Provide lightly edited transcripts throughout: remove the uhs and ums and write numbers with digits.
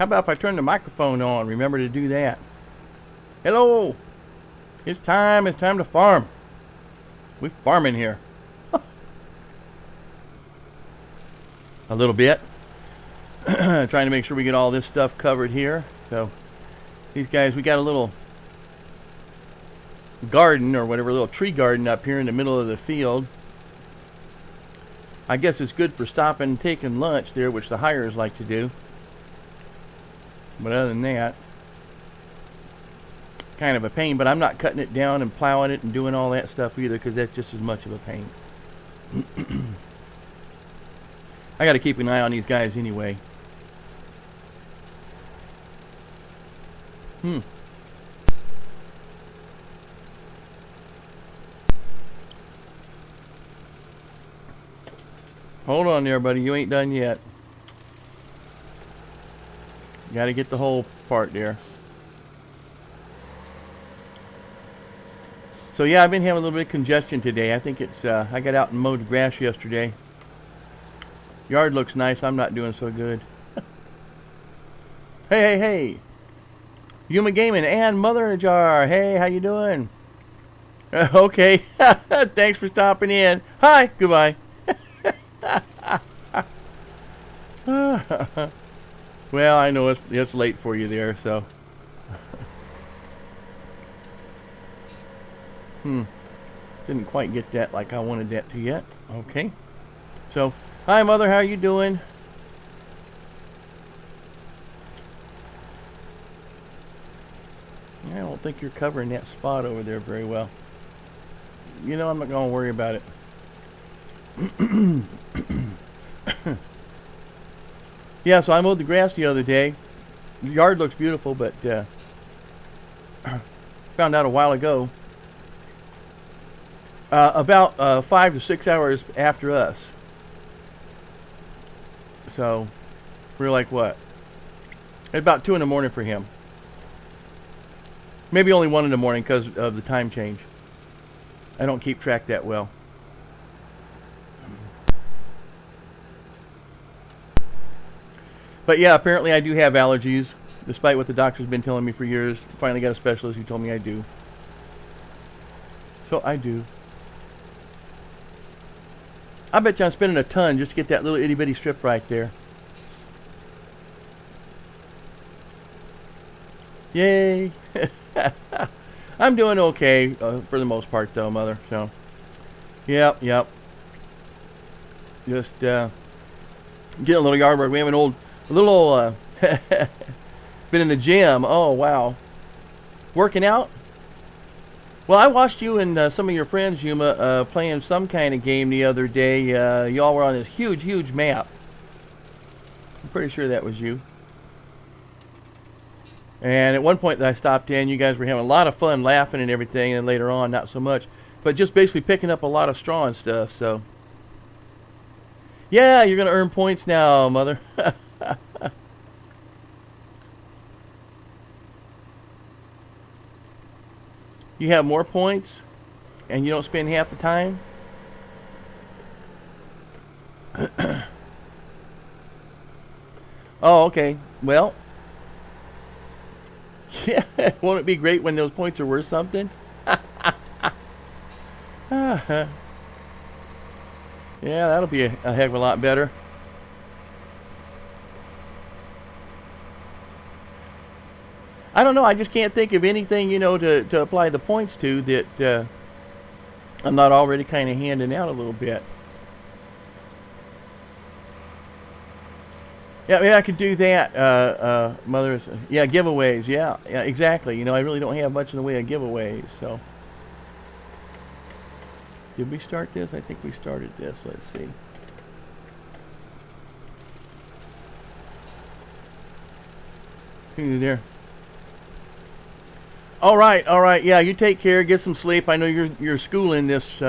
How about if I turn the microphone on? Remember to do that. Hello. It's time to farm. We're farming here. A little bit. Trying to make sure we get all this stuff covered here. So these guys, we got a little garden or whatever, little tree garden up here in the middle of the field. I guess it's good for stopping and taking lunch there, which the hires like to do. But other than that, kind of a pain. But I'm not cutting it down and plowing it and doing all that stuff either, because that's just as much of a pain. I got to keep an eye on these guys anyway. Hold on there, buddy. You ain't done yet. Got to get the whole part there. So yeah, I've been having a little bit of congestion today. I think it's, I got out and mowed the grass yesterday. Yard looks nice. I'm not doing so good. Hey. Human Gaming and Mother Jar. Hey, how you doing? Okay. Thanks for stopping in. Hi. Goodbye. Well, I know it's late for you there, so. Didn't quite get that like I wanted that to yet. Okay. So, hi Mother, how are you doing? I don't think you're covering that spot over there very well. You know, I'm not going to worry about it. Yeah, so I mowed the grass the other day. The yard looks beautiful, but found out a while ago, about 5 to 6 hours after us. So we're like, what? At about 2 in the morning for him. Maybe only 1 in the morning because of the time change. I don't keep track that well. But yeah, apparently I do have allergies, despite what the doctor's been telling me for years. Finally got a specialist who told me I do. So I do. I bet you I'm spending a ton just to get that little itty bitty strip right there. Yay! I'm doing okay for the most part, though, Mother. So, yep. Just getting a little yard work. We have a little been in the gym. Oh wow, working out. Well, I watched you and some of your friends, Yuma, playing some kind of game the other day. Y'all were on this huge map. I'm pretty sure that was you. And at one point that I stopped in, you guys were having a lot of fun laughing and everything, and later on, not so much. But just basically picking up a lot of straw and stuff, so. Yeah, you're going to earn points now, Mother. You have more points, and you don't spend half the time? Oh, okay. Well. Yeah, won't it be great when those points are worth something? Yeah, that'll be a heck of a lot better. I don't know, I just can't think of anything, you know, to apply the points to that I'm not already kind of handing out a little bit. Yeah, maybe I could do that, Mother. Yeah, giveaways. Yeah, exactly. You know, I really don't have much in the way of giveaways, so. Did we start this? I think we started this. Let's see. Who's there? All right. Yeah, you take care. Get some sleep. I know you're schooling this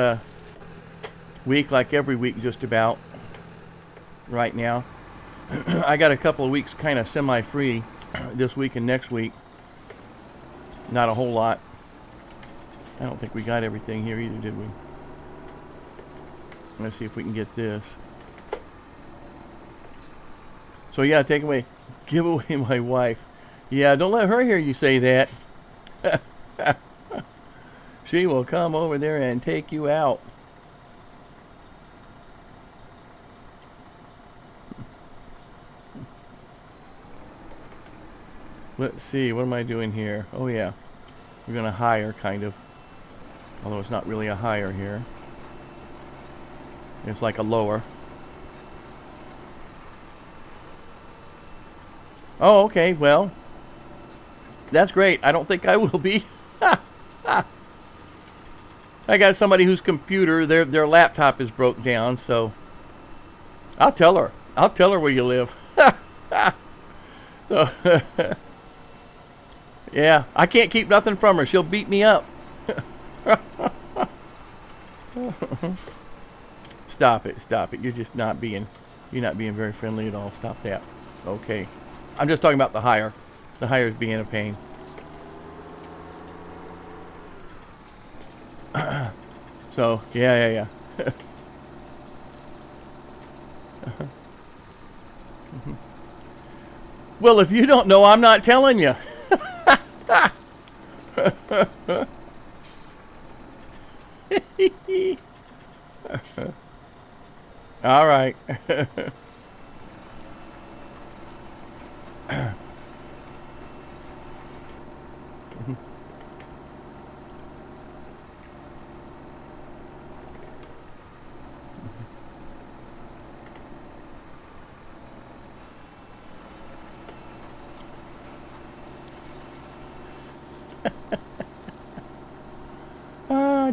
week, like every week, just about. Right now. I got a couple of weeks kind of semi-free this week and next week. Not a whole lot. I don't think we got everything here either, did we? Let's see if we can get this. So yeah, take away, give away my wife. Yeah, don't let her hear you say that. She will come over there and take you out. Let's see, what am I doing here? Oh yeah, we're gonna hire, kind of. Although it's not really a hire here. It's like a lower. Oh, okay, well, that's great. I don't think I will be. I got somebody whose computer, their laptop is broke down, so I'll tell her. I'll tell her where you live. So, yeah, I can't keep nothing from her. She'll beat me up. Stop it, stop it. You're not being very friendly at all. Stop that. Okay. I'm just talking about the hire. The hire is being a pain. So, yeah. Well, if you don't know, I'm not telling you. All right.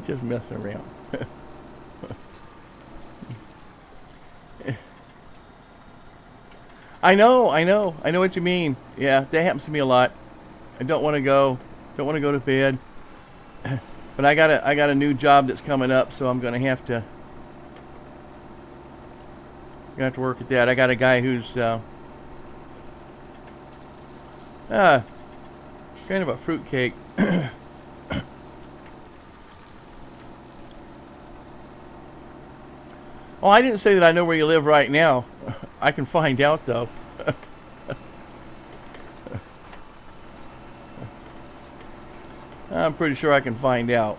Just messing around. I know what you mean. Yeah, that happens to me a lot. I don't want to go to bed. But I got a new job that's coming up, so I'm gonna have to work at that. I got a guy who's kind of a fruitcake. Oh, I didn't say that I know where you live right now. I can find out, though. I'm pretty sure I can find out.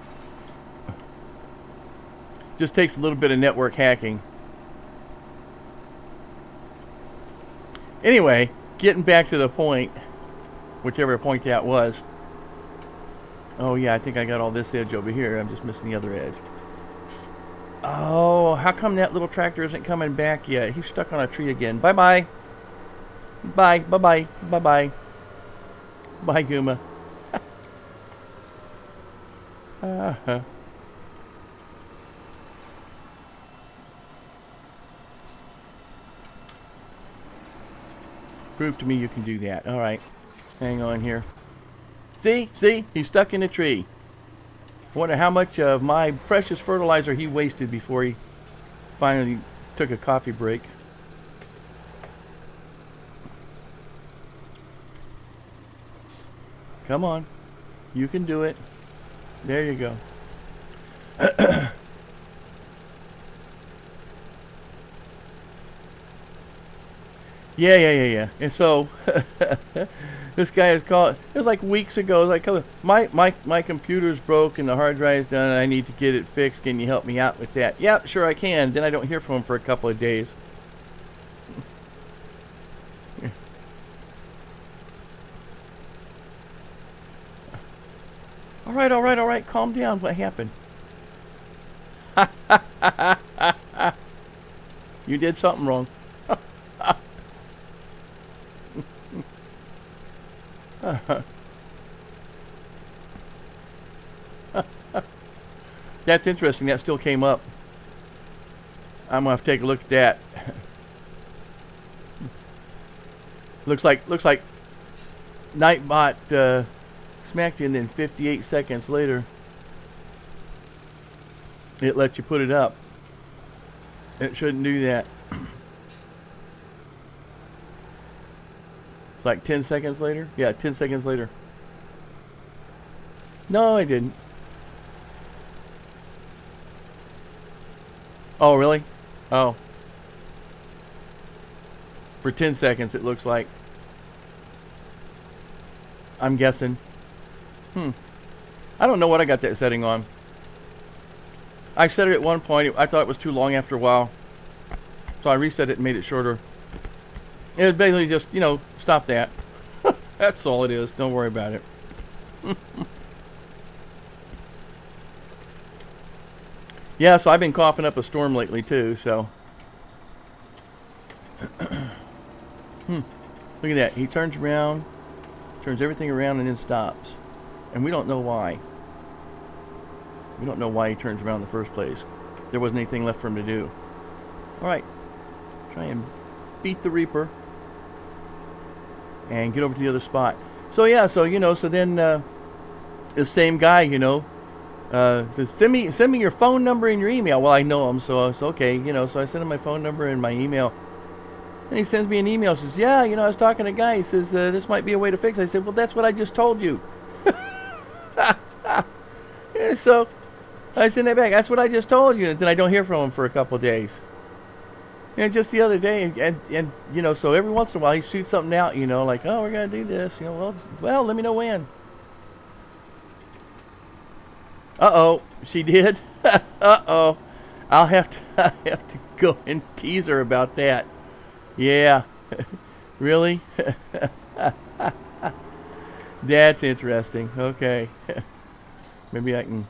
Just takes a little bit of network hacking. Anyway, getting back to the point, whichever point that was. Oh yeah, I think I got all this edge over here. I'm just missing the other edge. Oh, how come that little tractor isn't coming back yet? He's stuck on a tree again. Bye-bye. Bye. Bye-bye. Bye-bye. Bye, Guma. Prove to me you can do that. All right. Hang on here. See? He's stuck in a tree. I wonder how much of my precious fertilizer he wasted before he finally took a coffee break. Come on. You can do it. There you go. Yeah. And so this guy is called. It was like weeks ago. It was like, my computer's broke and the hard drive's done. And I need to get it fixed. Can you help me out with that? Yeah, sure I can. Then I don't hear from him for a couple of days. All right. Calm down. What happened? You did something wrong. That's interesting. That still came up. I'm gonna have to take a look at that. looks like Nightbot smacked you, and then 58 seconds later, it lets you put it up. It shouldn't do that. It's like 10 seconds later. Yeah, 10 seconds later. No, I didn't. Oh, really? Oh. For 10 seconds, it looks like. I'm guessing. I don't know what I got that setting on. I set it at one point. I thought it was too long after a while. So I reset it and made it shorter. It was basically just, you know, stop that. That's all it is. Don't worry about it. Yeah, so I've been coughing up a storm lately too, so. Look at that. He turns around, turns everything around, and then stops. And we don't know why. We don't know why he turns around in the first place. There wasn't anything left for him to do. Alright. Try and beat the Reaper. And get over to the other spot. So yeah, so you know, so then the same guy, you know, says, send me your phone number and your email. Well, I know him, so it's okay, you know, so I send him my phone number and my email. And he sends me an email, says, yeah, you know, I was talking to a guy, he says, this might be a way to fix it. I said, well, that's what I just told you. Yeah, so I send that back, that's what I just told you. And then I don't hear from him for a couple of days. And just the other day, and you know, so every once in a while he shoots something out, you know, like, oh, we're going to do this, you know, well, let me know when. Uh-oh, she did. Uh-oh. I'll have to go and tease her about that. Yeah. Really? That's interesting. Okay. Maybe I can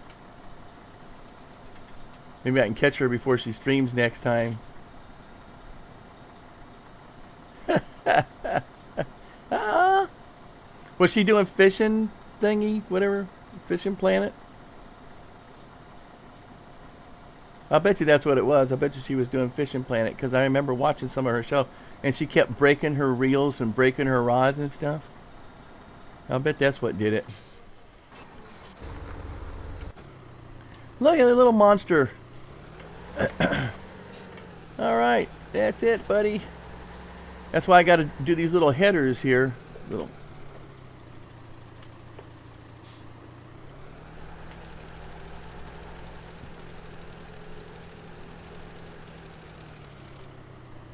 catch her before she streams next time. Was she doing fishing thingy, whatever, fishing planet? I bet you that's what it was. I bet you she was doing fishing planet, because I remember watching some of her show, and she kept breaking her reels and breaking her rods and stuff. I bet that's what did it. Look at the little monster. All right, that's it, buddy. That's why I got to do these little headers here. Little.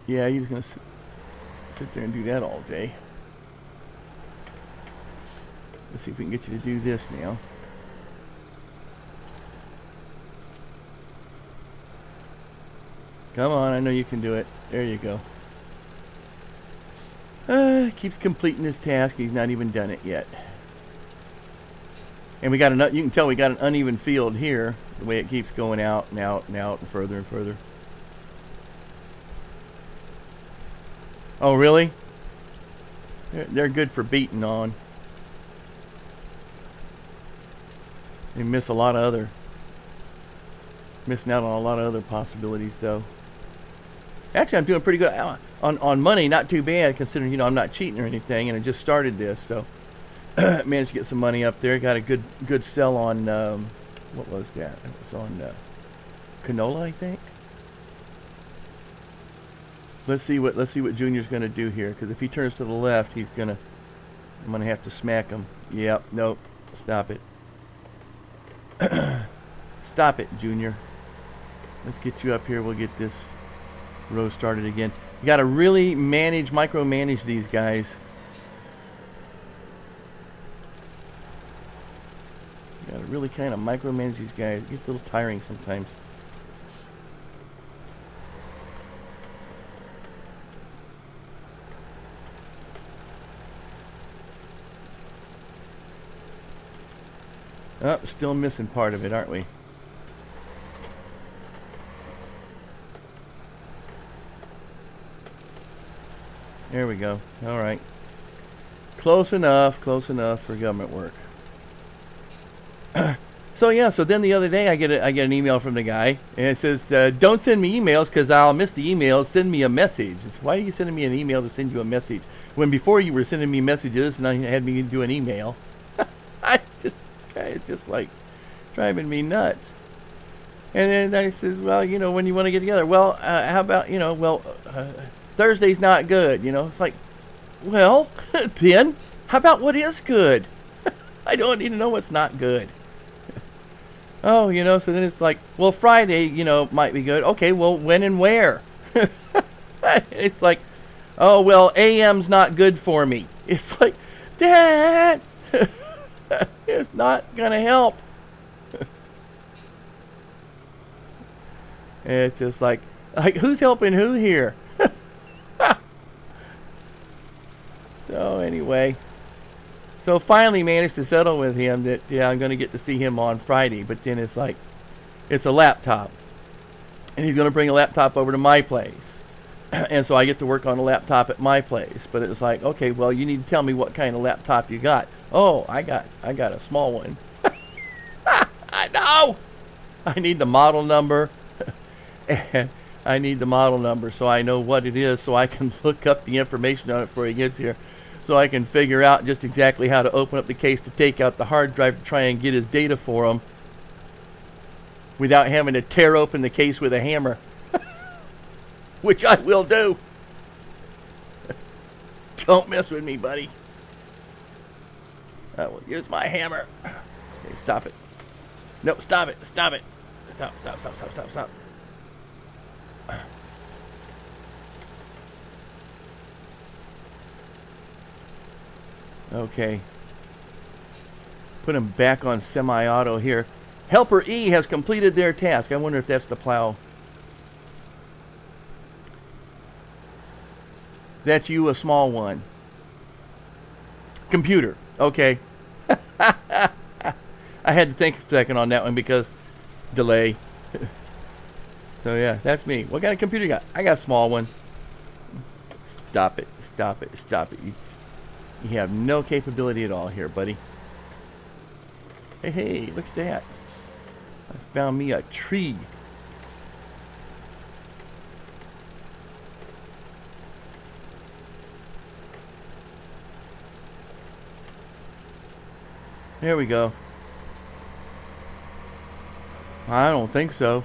Yeah, you're just going to sit there and do that all day. Let's see if we can get you to do this now. Come on, I know you can do it. There you go. Keeps completing his task. He's not even done it yet. And we got you can tell we got an uneven field here. The way it keeps going out and out and out and further and further. Oh, really? They're good for beating on. They miss a lot of other. Missing out on a lot of other possibilities, though. Actually, I'm doing pretty good on money. Not too bad, considering, you know, I'm not cheating or anything, and I just started this, so managed to get some money up there. Got a good sell on what was that? It was on canola, I think. Let's see what Junior's gonna do here, because if he turns to the left, I'm gonna have to smack him. Yep. Nope. Stop it. Stop it, Junior. Let's get you up here. We'll get this row started again. You got to really micromanage these guys. You got to really kind of micromanage these guys. It gets a little tiring sometimes. Oh, still missing part of it, aren't we? There we go. All right. Close enough for government work. So yeah, so then the other day I get an email from the guy, and it says, don't send me emails because I'll miss the emails. Send me a message. It's, why are you sending me an email to send you a message? When before you were sending me messages and I had me do an email. It's just like driving me nuts. And then I says, well, you know, when you want to get together, well, how about, you know, well, Thursday's not good, you know. It's like, well, then how about what is good? I don't need to know what's not good. Oh, you know, so then it's like, well, Friday, you know, might be good. Okay, well, when and where? It's like, Oh, well, AM's not good for me. It's like, Dad, it's not going to help. It's just like who's helping who here? So anyway, so finally managed to settle with him that, yeah, I'm going to get to see him on Friday. But then it's like, it's a laptop. And he's going to bring a laptop over to my place. And so I get to work on a laptop at my place. But it's like, okay, well, you need to tell me what kind of laptop you got. Oh, I got a small one. I know. I need the model number. And I need the model number so I know what it is, so I can look up the information on it before he gets here. So I can figure out just exactly how to open up the case to take out the hard drive to try and get his data for him without having to tear open the case with a hammer. Which I will do. Don't mess with me, buddy. I will use my hammer. Okay, stop it. No, stop it. Stop it. Stop. Okay. Put him back on semi-auto here. Helper E has completed their task. I wonder if that's the plow. That's you, a small one. Computer. Okay. I had to think a second on that one because delay. So yeah, that's me. What kind of computer you got? I got a small one. Stop it. You have no capability at all here, buddy. Hey, look at that. I found me a tree. There we go. I don't think so.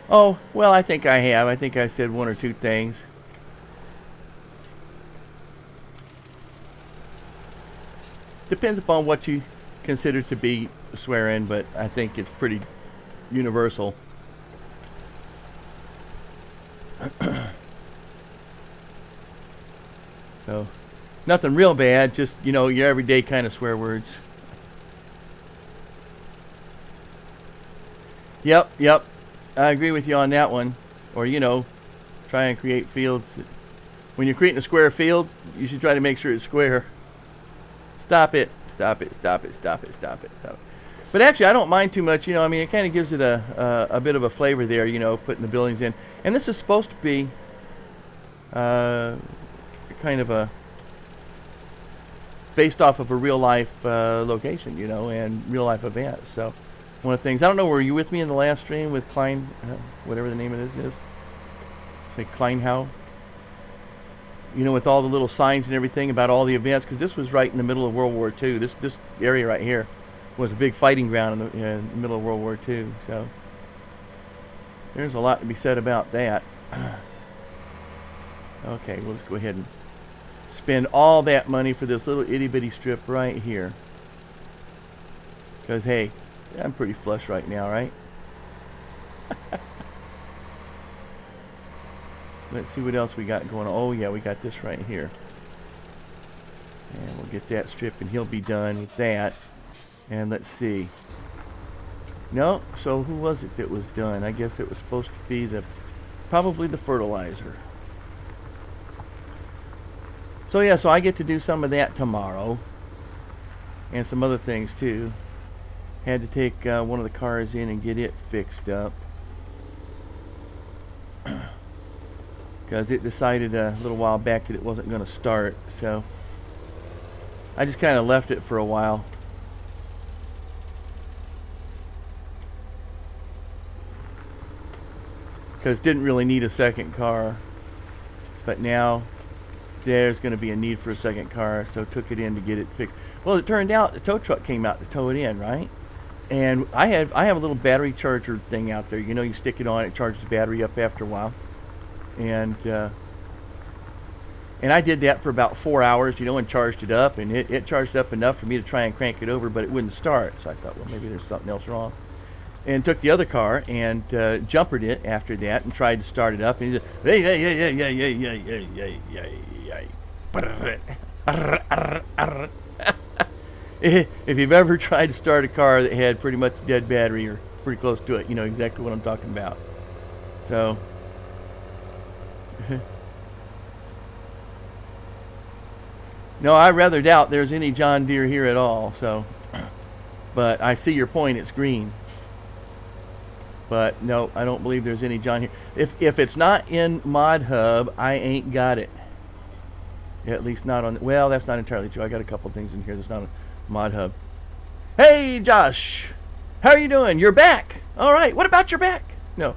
Oh, well, I think I have. I think I said one or two things. Depends upon what you consider to be swearing, but I think it's pretty universal. So, nothing real bad, just, you know, your everyday kind of swear words. Yep. I agree with you on that one. Or, you know, try and create fields. When you're creating a square field, you should try to make sure it's square. Stop it. But actually, I don't mind too much. You know, I mean, it kind of gives it a bit of a flavor there, you know, putting the buildings in. And this is supposed to be kind of a based off of a real life location, you know, and real life events. So one of the things, I don't know, were you with me in the last stream with Klein, whatever the name of this is? Say Kleinhau. You know, with all the little signs and everything about all the events, because this was right in the middle of World War II. This area right here was a big fighting ground in the middle of World War II. So there's a lot to be said about that. Okay, we'll just go ahead and spend all that money for this little itty bitty strip right here. Because, hey, I'm pretty flush right now, right? Let's see what else we got going on. Oh, yeah, we got this right here. And we'll get that strip, and he'll be done with that. And let's see. No, so who was it that was done? I guess it was supposed to be probably the fertilizer. So, yeah, so I get to do some of that tomorrow. And some other things, too. Had to take one of the cars in and get it fixed up. Because it decided a little while back that it wasn't going to start. So I just kind of left it for a while. Because it didn't really need a second car. But now there's going to be a need for a second car. So took it in to get it fixed. Well, it turned out the tow truck came out to tow it in, right? And I have a little battery charger thing out there. You know, you stick it on, it charges the battery up after a while. And I did that for about 4 hours, you know, and charged it up, and it charged up enough for me to try and crank it over, but it wouldn't start. So I thought, well, maybe there's something else wrong. and took the other car and jumpered it after that and tried to start it up. And he just, hey, hey, hey, hey, hey, hey, hey, hey, hey, hey, hey. If you've ever tried to start a car that had pretty much a dead battery or pretty close to it, you know exactly what I'm talking about. So, no, I rather doubt there's any John Deere here at all. So, but I see your point. It's green. But no, I don't believe there's any John here. If it's not in Mod Hub, I ain't got it. At least not on. Well, that's not entirely true. I got a couple things in here that's not on Mod Hub. Hey, Josh, how are you doing? You're back. All right. What about your back? No.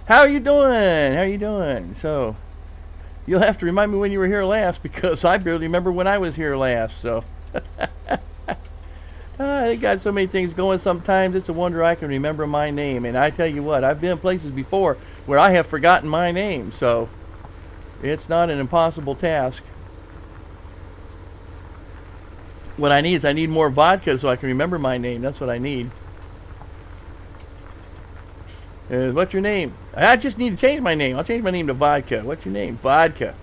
How are you doing? How are you doing? So, you'll have to remind me when you were here last because I barely remember when I was here last. So. They got so many things going sometimes, it's a wonder I can remember my name. And I tell you what, I've been places before where I have forgotten my name, so it's not an impossible task. What I need is I need more vodka so I can remember my name. That's what I need. What's your name? I just need to change my name. I'll change my name to Vodka. What's your name? Vodka.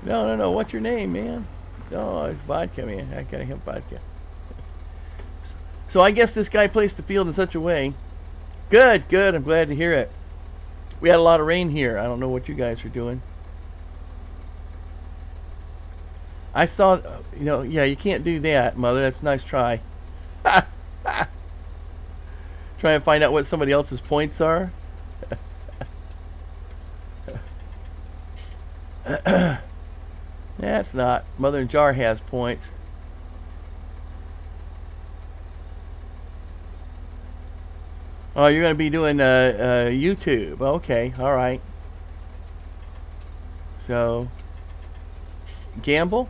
No. What's your name, man? Oh, it's Vodka, man. I gotta have vodka. So I guess this guy placed the field in such a way. Good. I'm glad to hear it. We had a lot of rain here. I don't know what you guys are doing. I saw, yeah, you can't do that, Mother. That's a nice try. Try and find out what somebody else's points are. That's not. Mother and Jar has points. Oh, you're going to be doing YouTube. Okay, all right. So, gamble?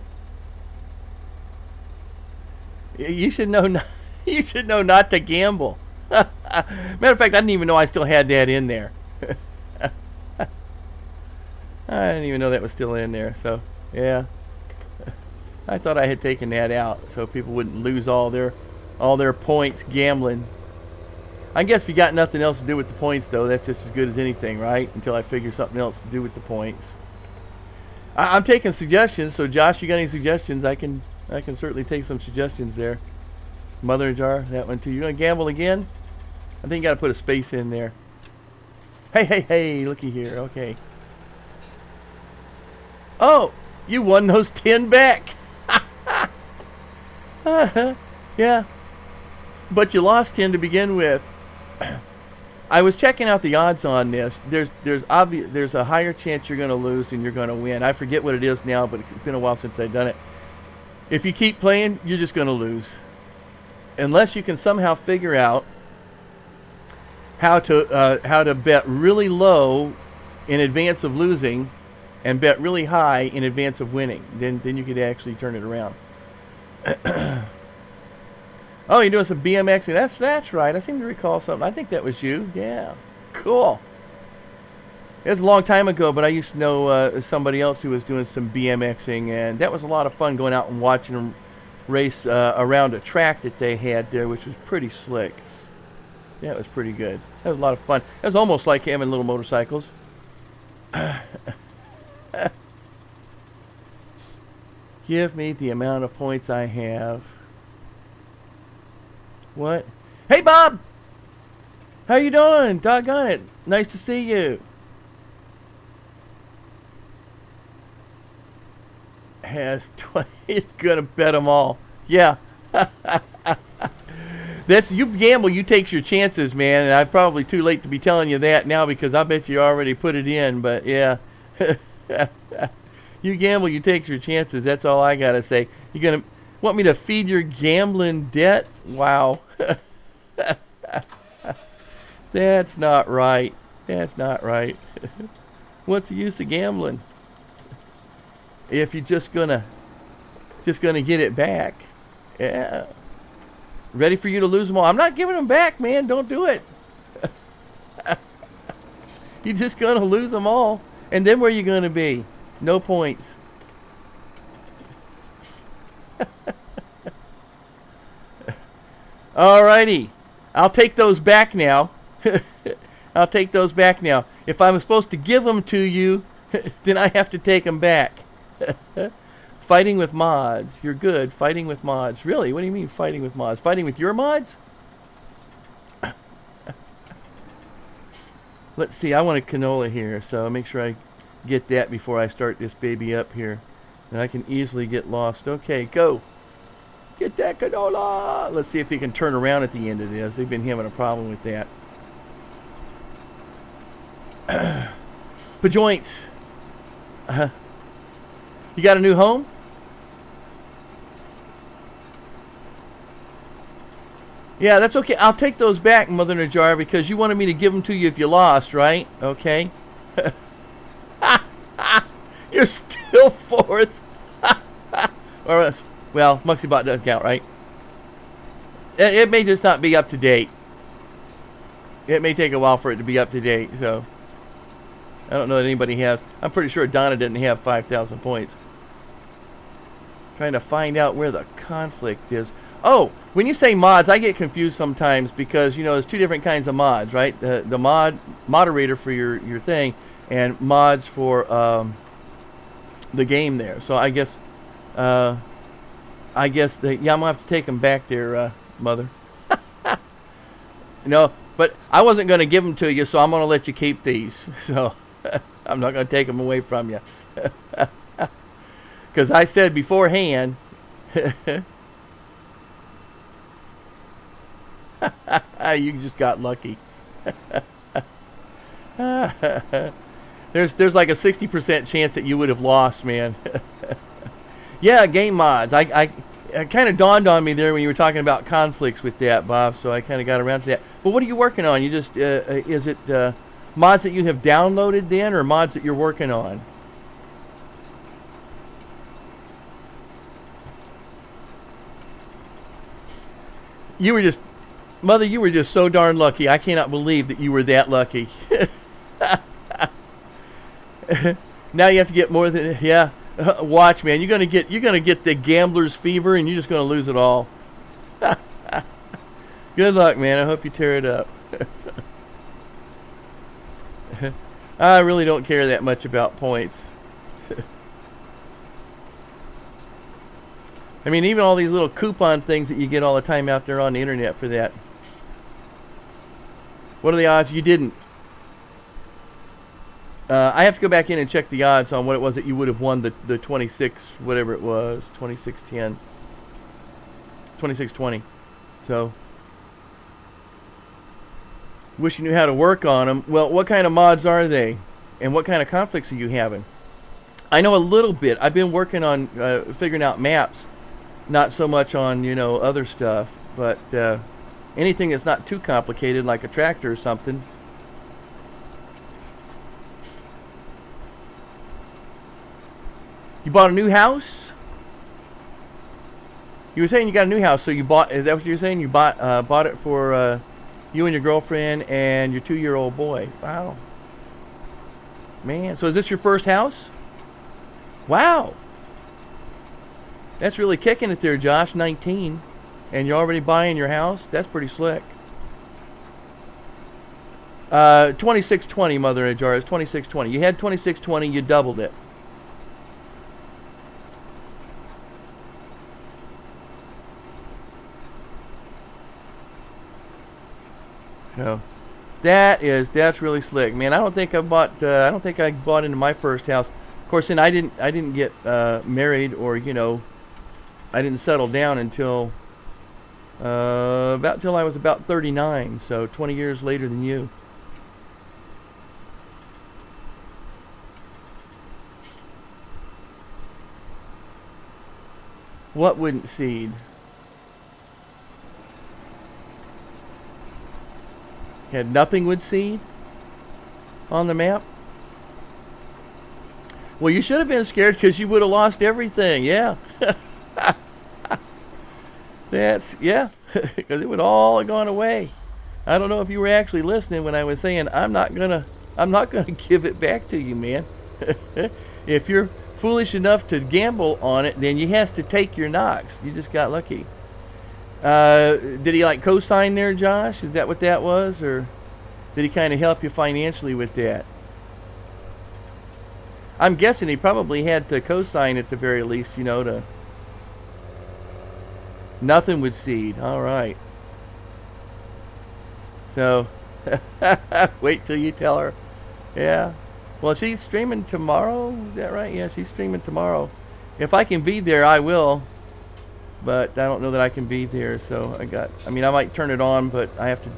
You should know. You should know not to gamble. Matter of fact, I didn't even know I still had that in there. I didn't even know that was still in there. So, yeah. I thought I had taken that out so people wouldn't lose all their points gambling. I guess if you got nothing else to do with the points, though, that's just as good as anything, right? Until I figure something else to do with the points. I'm taking suggestions, so Josh, you got any suggestions? I can certainly take some suggestions there. Mother and Jar, that one too. You gonna gamble again? I think you got to put a space in there. Hey, looky here. Okay. Oh, you won those 10 back. Yeah, but you lost 10 to begin with. I was checking out the odds on this. There's a higher chance you're going to lose than you're going to win. I forget what it is now, but it's been a while since I've done it. If you keep playing, you're just going to lose, unless you can somehow figure out how to bet really low in advance of losing, and bet really high in advance of winning. Then you could actually turn it around. Oh, you're doing some BMXing. That's right. I seem to recall something. I think that was you. Yeah. Cool. It was a long time ago, but I used to know somebody else who was doing some BMXing, and that was a lot of fun going out and watching them race around a track that they had there, which was pretty slick. That was pretty good. That was a lot of fun. It was almost like having little motorcycles. Give me the amount of points I have. What? Hey, Bob! How you doing? Doggone it. Nice to see you. Has 20. You're gonna bet them all. Yeah. That's, you gamble, you take your chances, man. And I'm probably too late to be telling you that now because I bet you already put it in. But yeah. You gamble, you take your chances. That's all I gotta say. You gonna want me to feed your gambling debt? Wow. That's not right. That's not right. What's the use of gambling if you're just gonna get it back? Yeah. Ready for you to lose them all. I'm not giving them back, man. Don't do it. You're just gonna lose them all, and then where are you gonna be? No points. Alrighty. I'll take those back now. I'll take those back now. If I'm supposed to give them to you, then I have to take them back. Fighting with mods. You're good. Fighting with mods. Really? What do you mean fighting with mods? Fighting with your mods? Let's see. I want a canola here, so I'll make sure I get that before I start this baby up here. And I can easily get lost. Okay, go. Get that canola. Let's see if he can turn around at the end of this. They've been having a problem with that. Pajoints. You got a new home? Yeah, that's okay. I'll take those back, Mother in a Jar, because you wanted me to give them to you if you lost, right? Okay. You're still fourth. Or else, well, MuxieBot doesn't count, right? It may just not be up to date. It may take a while for it to be up to date, so I don't know that anybody has. I'm pretty sure Donna didn't have 5,000 points. Trying to find out where the conflict is. Oh, when you say mods, I get confused sometimes because, you know, there's two different kinds of mods, right? The moderator for your thing and mods for the game there. So I guess yeah, I'm gonna have to take them back there, Mother. No, but I wasn't gonna give them to you, so I'm gonna let you keep these. So I'm not gonna take them away from you, because I said beforehand. You just got lucky. There's like a 60% chance that you would have lost, man. Yeah, game mods. It kind of dawned on me there when you were talking about conflicts with that, Bob. So I kind of got around to that. But what are you working on? You just is it mods that you have downloaded then, or mods that you're working on? You were just, Mother, you were just so darn lucky. I cannot believe that you were that lucky. Now you have to get more than, yeah. Watch, man. You're gonna get the gambler's fever, and you're just gonna lose it all. Good luck, man. I hope you tear it up. I really don't care that much about points. I mean, even all these little coupon things that you get all the time out there on the internet for that. What are the odds you didn't? I have to go back in and check the odds on what it was that you would have won the 26, whatever it was, 2610, 2620. So, wish you knew how to work on them. Well, what kind of mods are they? And what kind of conflicts are you having? I know a little bit. I've been working on figuring out maps. Not so much on, you know, other stuff. But anything that's not too complicated, like a tractor or something. You bought a new house? You were saying you got a new house, so you bought, is that what you're saying? You bought it for you and your girlfriend and your 2-year-old boy. Wow. Man, so is this your first house? Wow. That's really kicking it there, Josh. 19. And you're already buying your house? That's pretty slick. 2620, Mother in a Jar. It's 2620. You had 2620, you doubled it. So that's really slick, man. I don't think I bought into my first house. Of course, then I didn't get married, or, you know, I didn't settle down until till I was about 39, so 20 years later than you. What wouldn't seed? Had nothing would seed on the map? Well, you should have been scared because you would have lost everything. Yeah. Yeah, because it would all have gone away. I don't know if you were actually listening when I was saying I'm not gonna give it back to you, man. If you're foolish enough to gamble on it, then you has to take your knocks. You just got lucky. Did he like co-sign there, Josh? Is that what that was, or did he kind of help you financially with that? I'm guessing he probably had to co-sign at the very least, you know, to nothing would seed. All right. So, wait till you tell her. Yeah. Well, she's streaming tomorrow. Is that right? Yeah, she's streaming tomorrow. If I can be there, I will. But I don't know that I can be there. So I mean, I might turn it on, but I have to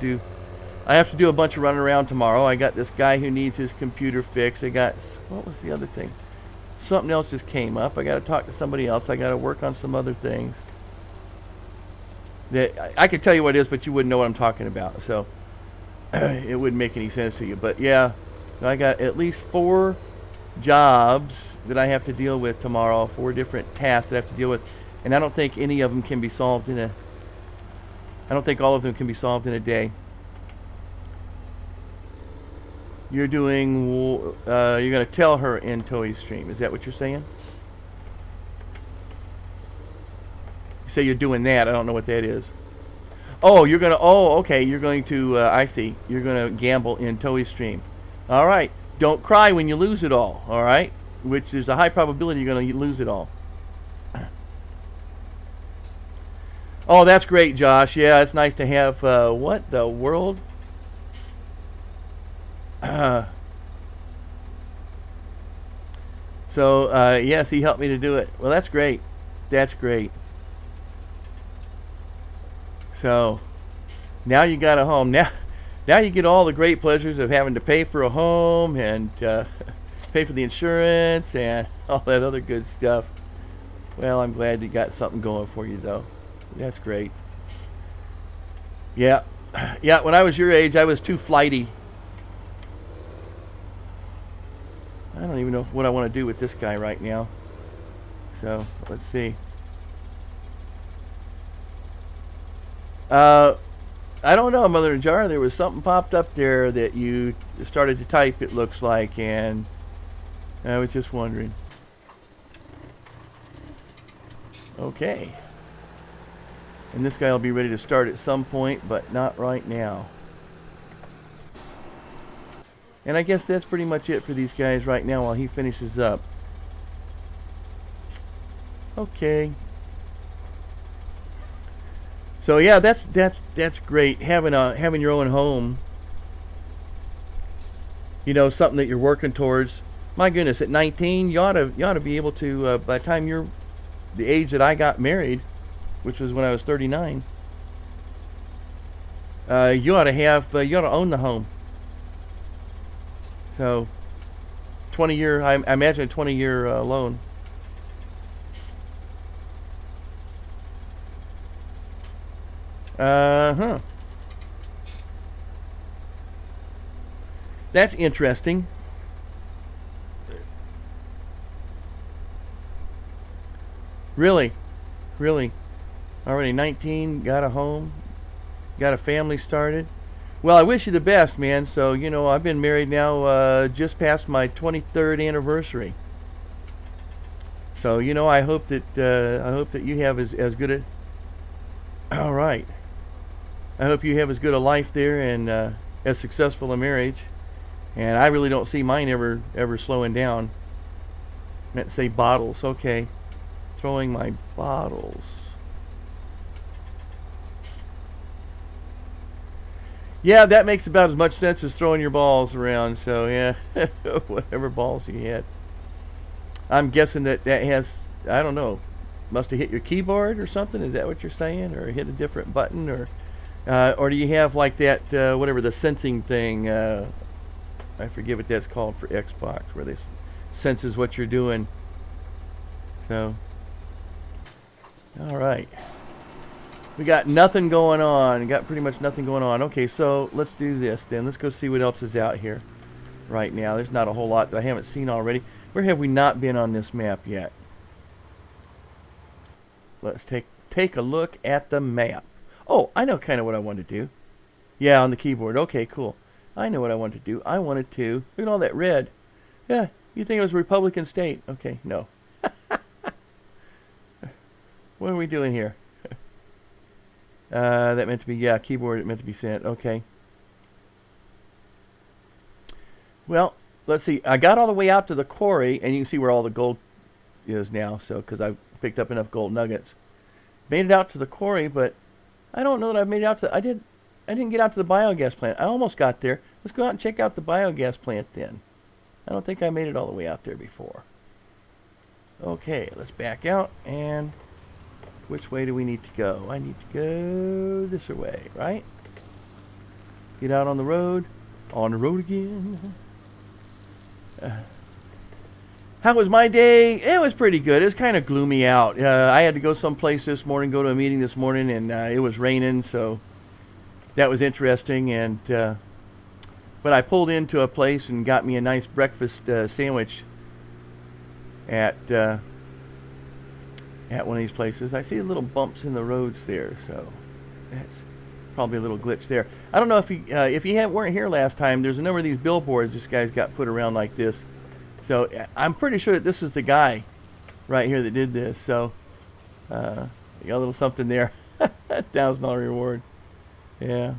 do a bunch of running around tomorrow. I got this guy who needs his computer fixed. What was the other thing? Something else just came up. I got to talk to somebody else. I got to work on some other things. I could tell you what it is, but you wouldn't know what I'm talking about. So it wouldn't make any sense to you. But yeah, I got at least 4 jobs that I have to deal with tomorrow. 4 different tasks that I have to deal with, and I don't think any of them can be solved I don't think all of them can be solved in a day. You're going to tell her in Toei's stream. Is that what you're saying? You say you're doing that. I don't know what that is. Oh, okay. You're going to, I see. You're going to gamble in Toei's stream. All right. Don't cry when you lose it all. All right. Which there's a high probability you're going to lose it all. Oh, that's great, Josh. Yeah, it's nice to have, what the world? So, yes, he helped me to do it. Well, that's great. That's great. So, now you got a home. Now you get all the great pleasures of having to pay for a home and pay for the insurance and all that other good stuff. Well, I'm glad you got something going for you, though. That's great. Yeah. Yeah, when I was your age, I was too flighty. I don't even know what I want to do with this guy right now. So, let's see. I don't know, Mother Jar. There was something popped up there that you started to type, it looks like, and I was just wondering. Okay. And this guy will be ready to start at some point, but not right now. And I guess that's pretty much it for these guys right now while he finishes up. Okay. So yeah, that's great, having your own home. You know, something that you're working towards. My goodness, at 19, you ought to be able to. By the time you're the age that I got married, which was when I was 39, you ought to own the home. So, 20-year, I imagine a 20-year loan. Uh-huh. That's interesting. Really? Really? Already 19, got a home, got a family started. Well, I wish you the best, man. So, you know, I've been married now just past my 23rd anniversary. So, you know, I hope that you have as good a all right. I hope you have as good a life there and as successful a marriage. And I really don't see mine ever slowing down. I meant to say bottles. Okay. Throwing my bottles. Yeah, that makes about as much sense as throwing your balls around. So, yeah, whatever balls you had. I'm guessing that has, I don't know, must have hit your keyboard or something. Is that what you're saying? Or hit a different button? Or do you have like that, whatever, the sensing thing? I forget what that's called for Xbox, where they senses what you're doing. So, all right. We got nothing going on. Got pretty much nothing going on. Okay, so let's do this then. Let's go see what else is out here right now. There's not a whole lot that I haven't seen already. Where have we not been on this map yet? Let's take a look at the map. Oh, I know kind of what I want to do. Yeah, on the keyboard. Okay, cool. I know what I want to do. I wanted to... Look at all that red. Yeah, you think it was a Republican state. Okay, no. What are we doing here? That meant to be, yeah, keyboard, it meant to be sent. Okay. Well, let's see. I got all the way out to the quarry, and you can see where all the gold is now, so, because I picked up enough gold nuggets. Made it out to the quarry, but I don't know that I've made it out to, I didn't get out to the biogas plant. I almost got there. Let's go out and check out the biogas plant then. I don't think I made it all the way out there before. Okay, let's back out, and which way do we need to go? I need to go this way, right? Get out on the road. On the road again. How was my day? It was pretty good. It was kind of gloomy out. I had to go someplace this morning, go to a meeting this morning, and it was raining, so that was interesting. And but I pulled into a place and got me a nice breakfast sandwich at one of these places. I see little bumps in the roads there, so that's probably a little glitch there. I don't know if you weren't here last time. There's a number of these billboards this guy's got put around like this. So I'm pretty sure that this is the guy right here that did this. So you got a little something there. $1,000 reward. Yeah.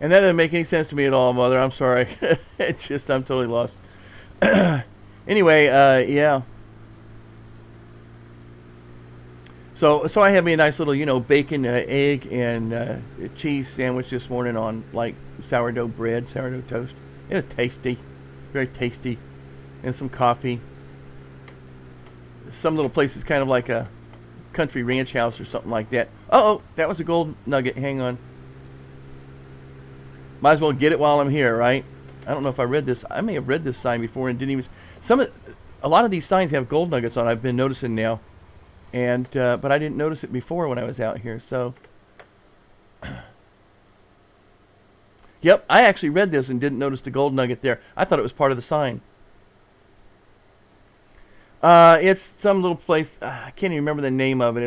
And that doesn't make any sense to me at all, Mother. I'm sorry. It's just I'm totally lost. Anyway, yeah. So I had me a nice little, bacon, egg, and cheese sandwich this morning on, like, sourdough bread, sourdough toast. It was tasty. Very tasty. And some coffee. Some little place is kind of like a country ranch house or something like that. Uh-oh, that was a gold nugget. Hang on. Might as well get it while I'm here, right? I don't know if I read this. I may have read this sign before and didn't even... A lot of these signs have gold nuggets on. I've been noticing now. And but I didn't notice it before when I was out here, so yep, I actually read this and didn't notice the gold nugget there. I thought it was part of the sign. It's some little place, I can't even remember the name of it.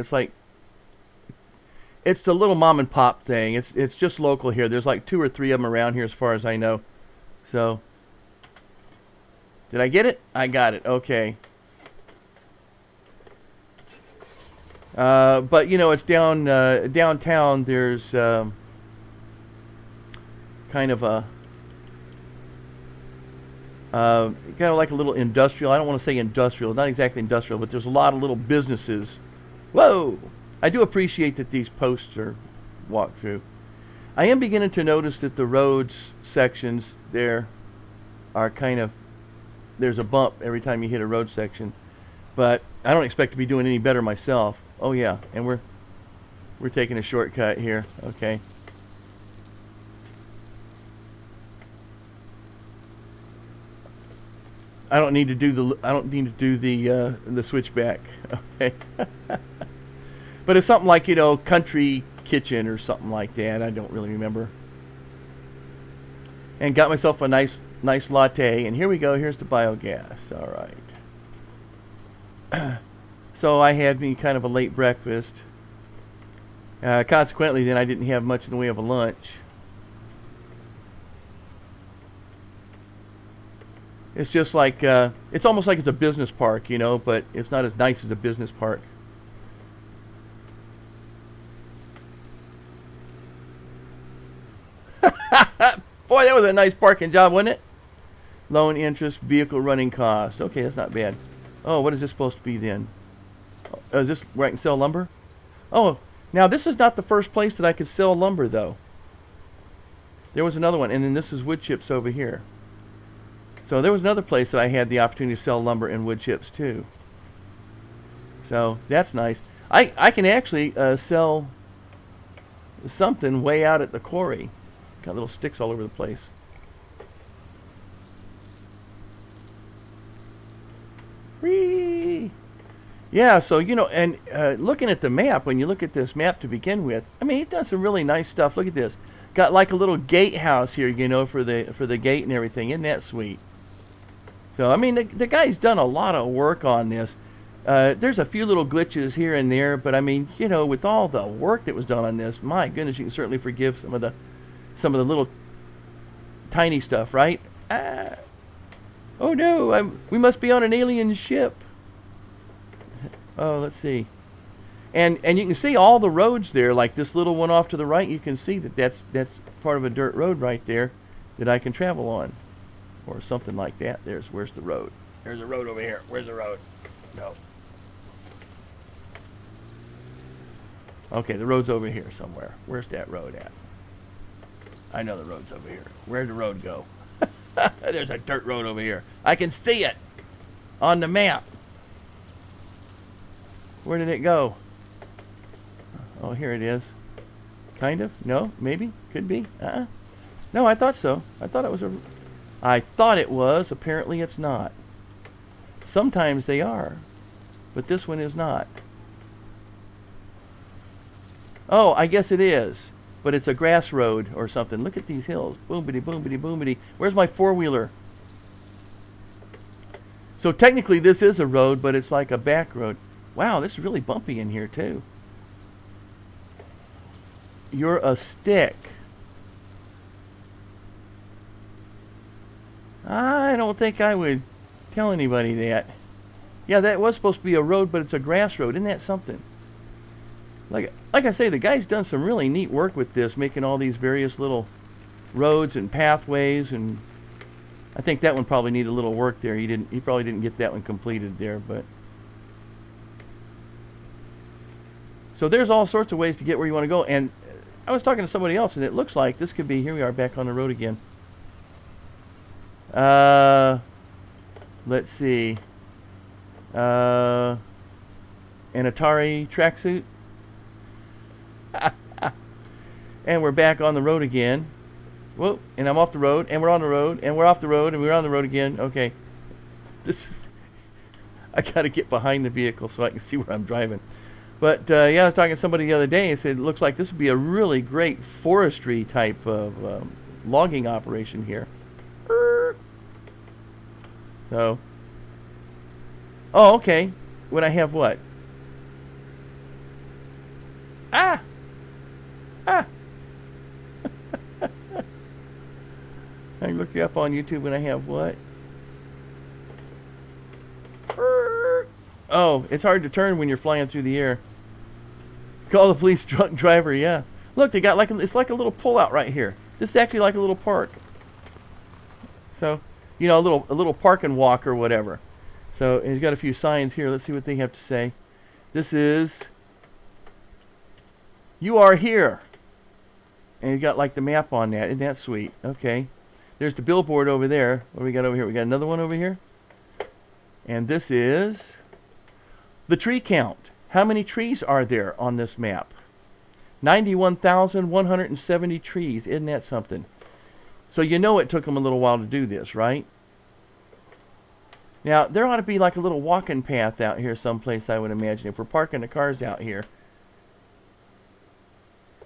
It's the little mom and pop thing. It's just local here. There's like 2 or 3 of them around here as far as I know. So did I get it? I got it. Okay. But it's downtown. There's kind of a like a little industrial. I don't want to say industrial, not exactly industrial, but there's a lot of little businesses. Whoa! I do appreciate that these posts are walked through. I am beginning to notice that the roads sections there are there's a bump every time you hit a road section, but I don't expect to be doing any better myself. Oh yeah, and we're taking a shortcut here. Okay. I don't need to do the switchback. Okay. But it's something like, country kitchen or something like that. I don't really remember. And got myself a nice latte, and here we go. Here's the biogas. All right. So I had me kind of a late breakfast. Consequently, then I didn't have much in the way of a lunch. It's just like, it's almost like it's a business park, but it's not as nice as a business park. Boy, that was a nice parking job, wasn't it? Loan interest, vehicle running cost. Okay, that's not bad. Oh, what is this supposed to be then? Is this where I can sell lumber? Oh, now this is not the first place that I could sell lumber, though. There was another one, and then this is wood chips over here. So there was another place that I had the opportunity to sell lumber and wood chips, too. So that's nice. I can actually sell something way out at the quarry. Got little sticks all over the place. Whee! Yeah, so, and looking at the map, when you look at this map to begin with, I mean, he's done some really nice stuff. Look at this. Got like a little gatehouse here, for the gate and everything. Isn't that sweet? So, I mean, the guy's done a lot of work on this. There's a few little glitches here and there, but I mean, with all the work that was done on this, my goodness, you can certainly forgive some of the little tiny stuff, right? Oh no, we must be on an alien ship. Oh, let's see. And you can see all the roads there, like this little one off to the right. You can see that's part of a dirt road right there that I can travel on, or something like that. Where's the road? There's a road over here. Where's the road? No. Okay, the road's over here somewhere. Where's that road at? I know the road's over here. Where'd the road go? There's a dirt road over here. I can see it on the map. Where did it go? Oh, here it is. Kind of? No? Maybe? Could be? No, I thought so. I thought it was. Apparently it's not. Sometimes they are, but this one is not. Oh, I guess it is, but it's a grass road or something. Look at these hills. Boomity, boomity, boomity. Where's my four-wheeler? So technically this is a road, but it's like a back road. Wow, this is really bumpy in here too. You're a stick. I don't think I would tell anybody that. Yeah, that was supposed to be a road, but it's a grass road. Isn't that something? Like I say, the guy's done some really neat work with this, making all these various little roads and pathways, and I think that one probably needed a little work there. He probably didn't get that one completed there, but so there's all sorts of ways to get where you want to go. And I was talking to somebody else, and it looks like this could be, here we are back on the road again. Let's see. An Atari tracksuit. And we're back on the road again. Whoa, and I'm off the road, and we're on the road, and we're off the road, and we're on the road again. Okay. I gotta get behind the vehicle so I can see where I'm driving. But yeah, I was talking to somebody the other day and said it looks like this would be a really great forestry type of logging operation here. So, oh, okay. When I have what? Ah! I can look you up on YouTube when I have what? Oh, it's hard to turn when you're flying through the air. Call the police, drunk driver, yeah. Look, they got it's like a little pull-out right here. This is actually like a little park. So, you know, a little park and walk or whatever. So, he's got a few signs here. Let's see what they have to say. This is, you are here. And he's got like the map on that. Isn't that sweet? Okay. There's the billboard over there. What do we got over here? We got another one over here. And this is the tree count. How many trees are there on this map? 91,170 trees. Isn't that something? So you know it took them a little while to do this, right? Now, there ought to be like a little walking path out here someplace, I would imagine, if we're parking the cars out here.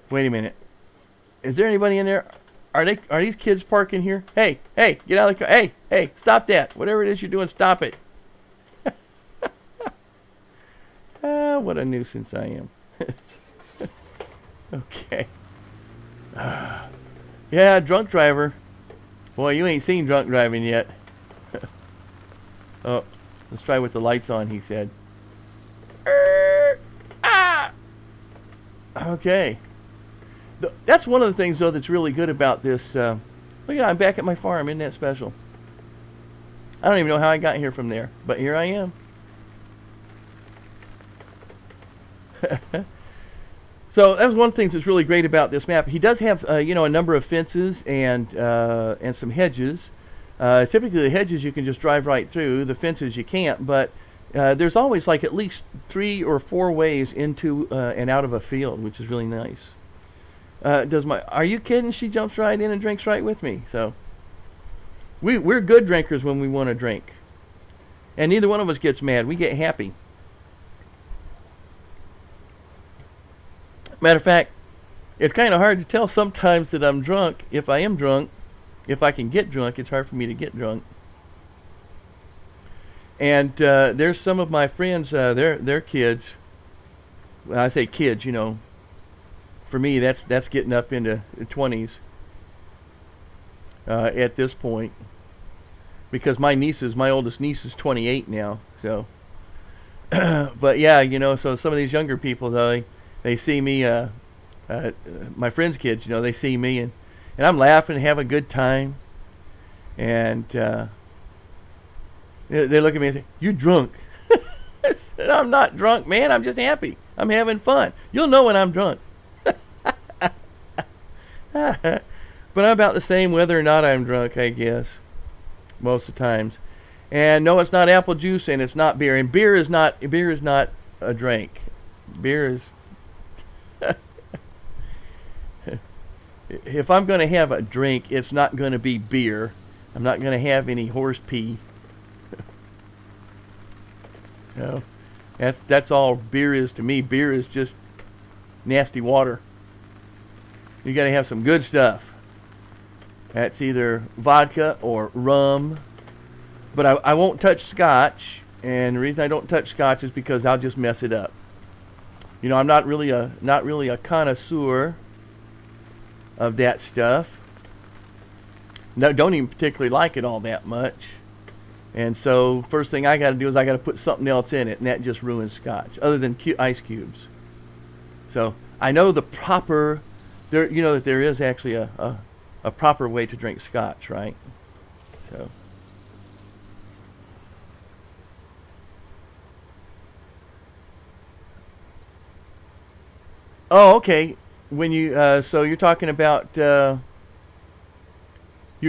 Wait a minute. Is there anybody in there? Are these kids parking here? Hey, get out of the car. Hey, stop that. Whatever it is you're doing, stop it. What a nuisance I am. Okay. Yeah, drunk driver. Boy, you ain't seen drunk driving yet. Oh, let's try with the lights on, he said. Okay. That's one of the things, though, that's really good about this. Look at, I'm back at my farm. Isn't that special? I don't even know how I got here from there, but here I am. So that's one of the things that's really great about this map. He does have, you know, a number of fences and some hedges. Typically, the hedges you can just drive right through. The fences you can't, but there's always like at least 3 or 4 ways into and out of a field, which is really nice. Are you kidding? She jumps right in and drinks right with me. So we're good drinkers when we want to drink, and neither one of us gets mad. We get happy. Matter of fact, it's kind of hard to tell sometimes that I'm drunk. If I am drunk, if I can get drunk, it's hard for me to get drunk. And there's some of my friends, their kids. When I say kids, you know, for me that's getting up into the 20s at this point. because my oldest niece is 28 now. So, but yeah, you know, so some of these younger people, though, they see me, my friends' kids, you know, they see me and I'm laughing and having a good time. And they look at me and say, "You drunk?" I said, "I'm not drunk, man. I'm just happy. I'm having fun. You'll know when I'm drunk." But I'm about the same whether or not I'm drunk, I guess, most of the times. And no, it's not apple juice, and it's not beer. And beer is not a drink. Beer is. If I'm going to have a drink, it's not going to be beer. I'm not going to have any horse pee. No, that's all beer is to me. Beer is just nasty water. You got to have some good stuff. That's either vodka or rum. But I won't touch scotch, and the reason I don't touch scotch is because I'll just mess it up. You know, I'm not really a connoisseur of that stuff. No, don't even particularly like it all that much. And so first thing I got to do is I got to put something else in it, and that just ruins scotch, other than ice cubes. So I know the proper, you know that there is actually a proper way to drink scotch, right? So. Oh, okay. When you so you're talking about you're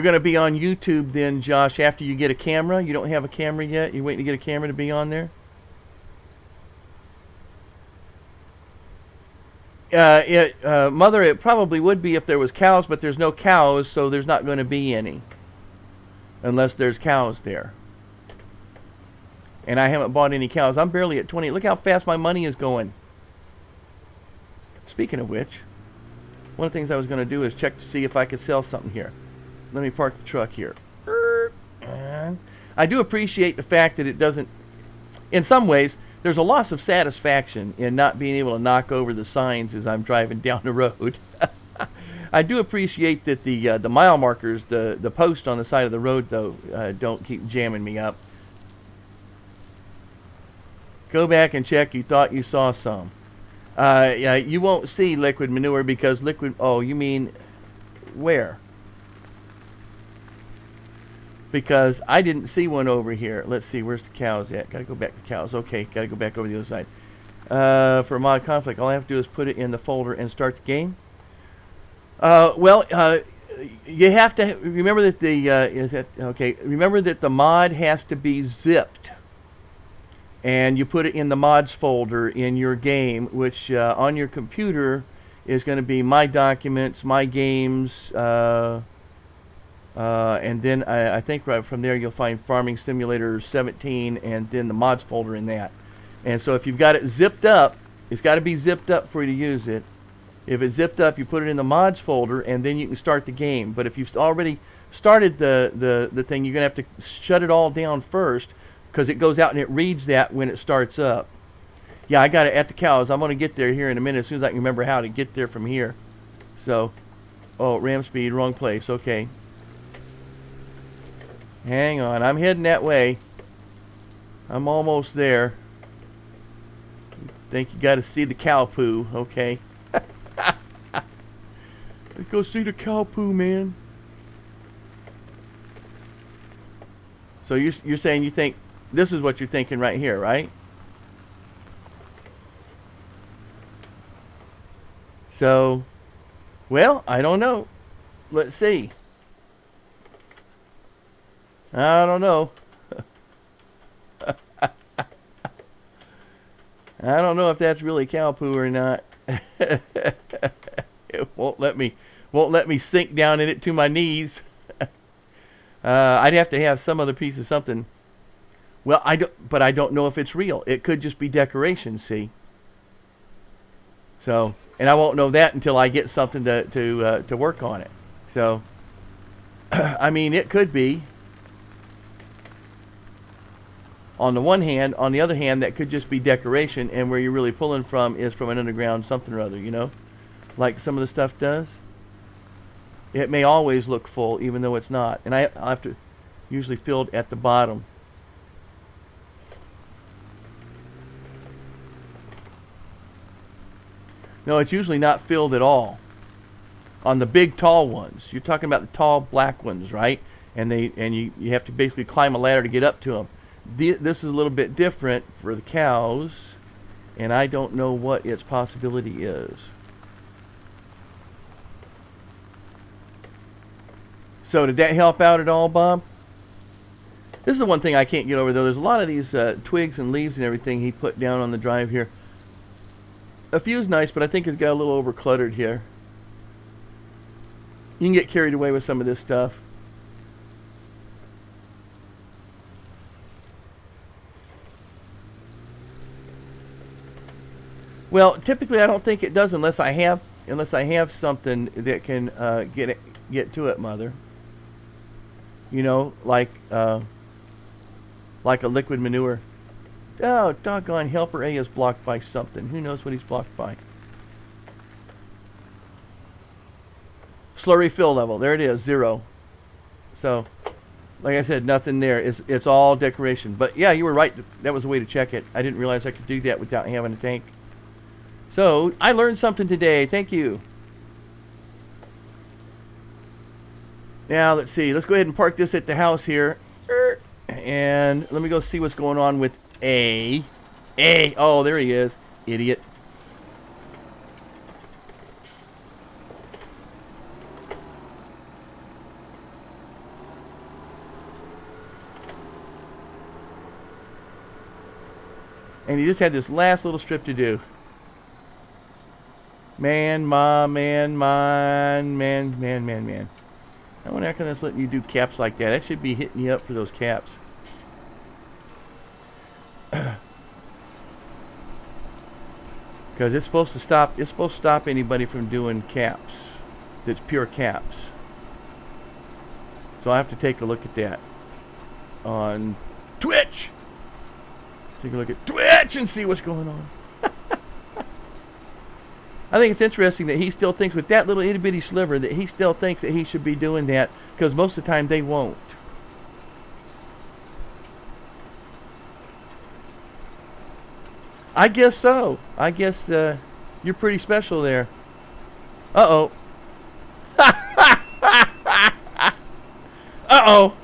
going to be on YouTube then, Josh, after you get a camera? You don't have a camera yet? You're waiting to get a camera to be on there? Mother, it probably would be if there was cows, but there's no cows, so there's not going to be any. Unless there's cows there. And I haven't bought any cows. I'm barely at 20. Look how fast my money is going. Speaking of which, one of the things I was going to do is check to see if I could sell something here. Let me park the truck here. And I do appreciate the fact that it doesn't, in some ways, there's a loss of satisfaction in not being able to knock over the signs as I'm driving down the road. I do appreciate that the mile markers, the post on the side of the road, though, don't keep jamming me up. Go back and check. You thought you saw some. Yeah, you won't see liquid manure because liquid... Oh, you mean where? Because I didn't see one over here. Let's see, where's the cows at? Gotta go back to cows. Okay, gotta go back over the other side. For mod conflict, all I have to do is put it in the folder and start the game. You have to remember that remember that the mod has to be zipped. And you put it in the mods folder in your game, which on your computer is going to be my documents, my games, and then I think right from there you'll find Farming Simulator 17 and then the mods folder in that. And so if you've got it zipped up, it's got to be zipped up for you to use it. If it's zipped up, you put it in the mods folder and then you can start the game. But if you've already started the thing, you're going to have to shut it all down first, because it goes out and it reads that when it starts up. Yeah, I got it at the cows. I'm going to get there here in a minute as soon as I can remember how to get there from here. So, oh, ram speed, wrong place. Okay. Hang on. I'm heading that way. I'm almost there. Think you got to see the cow poo. Okay. Let's go see the cow poo, man. So you're saying you think this is what you're thinking right here, right? So, well, I don't know. Let's see. I don't know. I don't know if that's really cow poo or not. It won't let me sink down in it to my knees. I'd have to have some other piece of something. Well, but I don't know if it's real. It could just be decoration, see? So, and I won't know that until I get something to work on it. So, I mean, it could be. On the one hand, on the other hand, that could just be decoration, and where you're really pulling from is from an underground something or other, you know? Like some of the stuff does. It may always look full, even though it's not. And I'll have to Usually filled at the bottom. No, it's usually not filled at all. On the big tall ones. You're talking about the tall black ones, right? And you have to basically climb a ladder to get up to them. This is a little bit different for the cows, and I don't know what its possibility is. So did that help out at all, Bob? This is the one thing I can't get over, though. There's a lot of these twigs and leaves and everything he put down on the drive here. A few is nice, but I think it's got a little over cluttered here. You can get carried away with some of this stuff. Well, typically I don't think it does unless I have something that can get to it, Mother. You know, like a liquid manure. Oh, doggone, helper A is blocked by something. Who knows what he's blocked by? Slurry fill level. There it is, 0. So, like I said, nothing there. It's all decoration. But yeah, you were right. That was a way to check it. I didn't realize I could do that without having a tank. So, I learned something today. Thank you. Now, let's see. Let's go ahead and park this at the house here. And let me go see what's going on with A. Oh, there he is. Idiot. And he just had this last little strip to do. Man. I wonder how come that's letting you do caps like that. That should be hitting you up for those caps. Because it's supposed to stop anybody from doing caps. That's pure caps. So I have to take a look at that on Twitch. Take a look at Twitch and see what's going on. I think it's interesting that he still thinks with that little itty bitty sliver that he still thinks that he should be doing that, because most of the time they won't. I guess so. I guess you're pretty special there. Uh-oh. Uh-oh.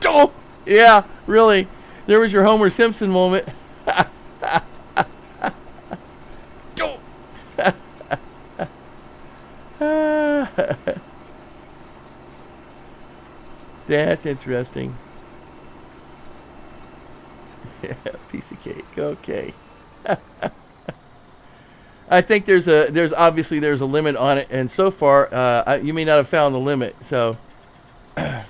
Oh, yeah, really. There was your Homer Simpson moment. That's interesting. Yeah, piece of cake. Okay. I think there's obviously a limit on it, and so far you may not have found the limit. So, oh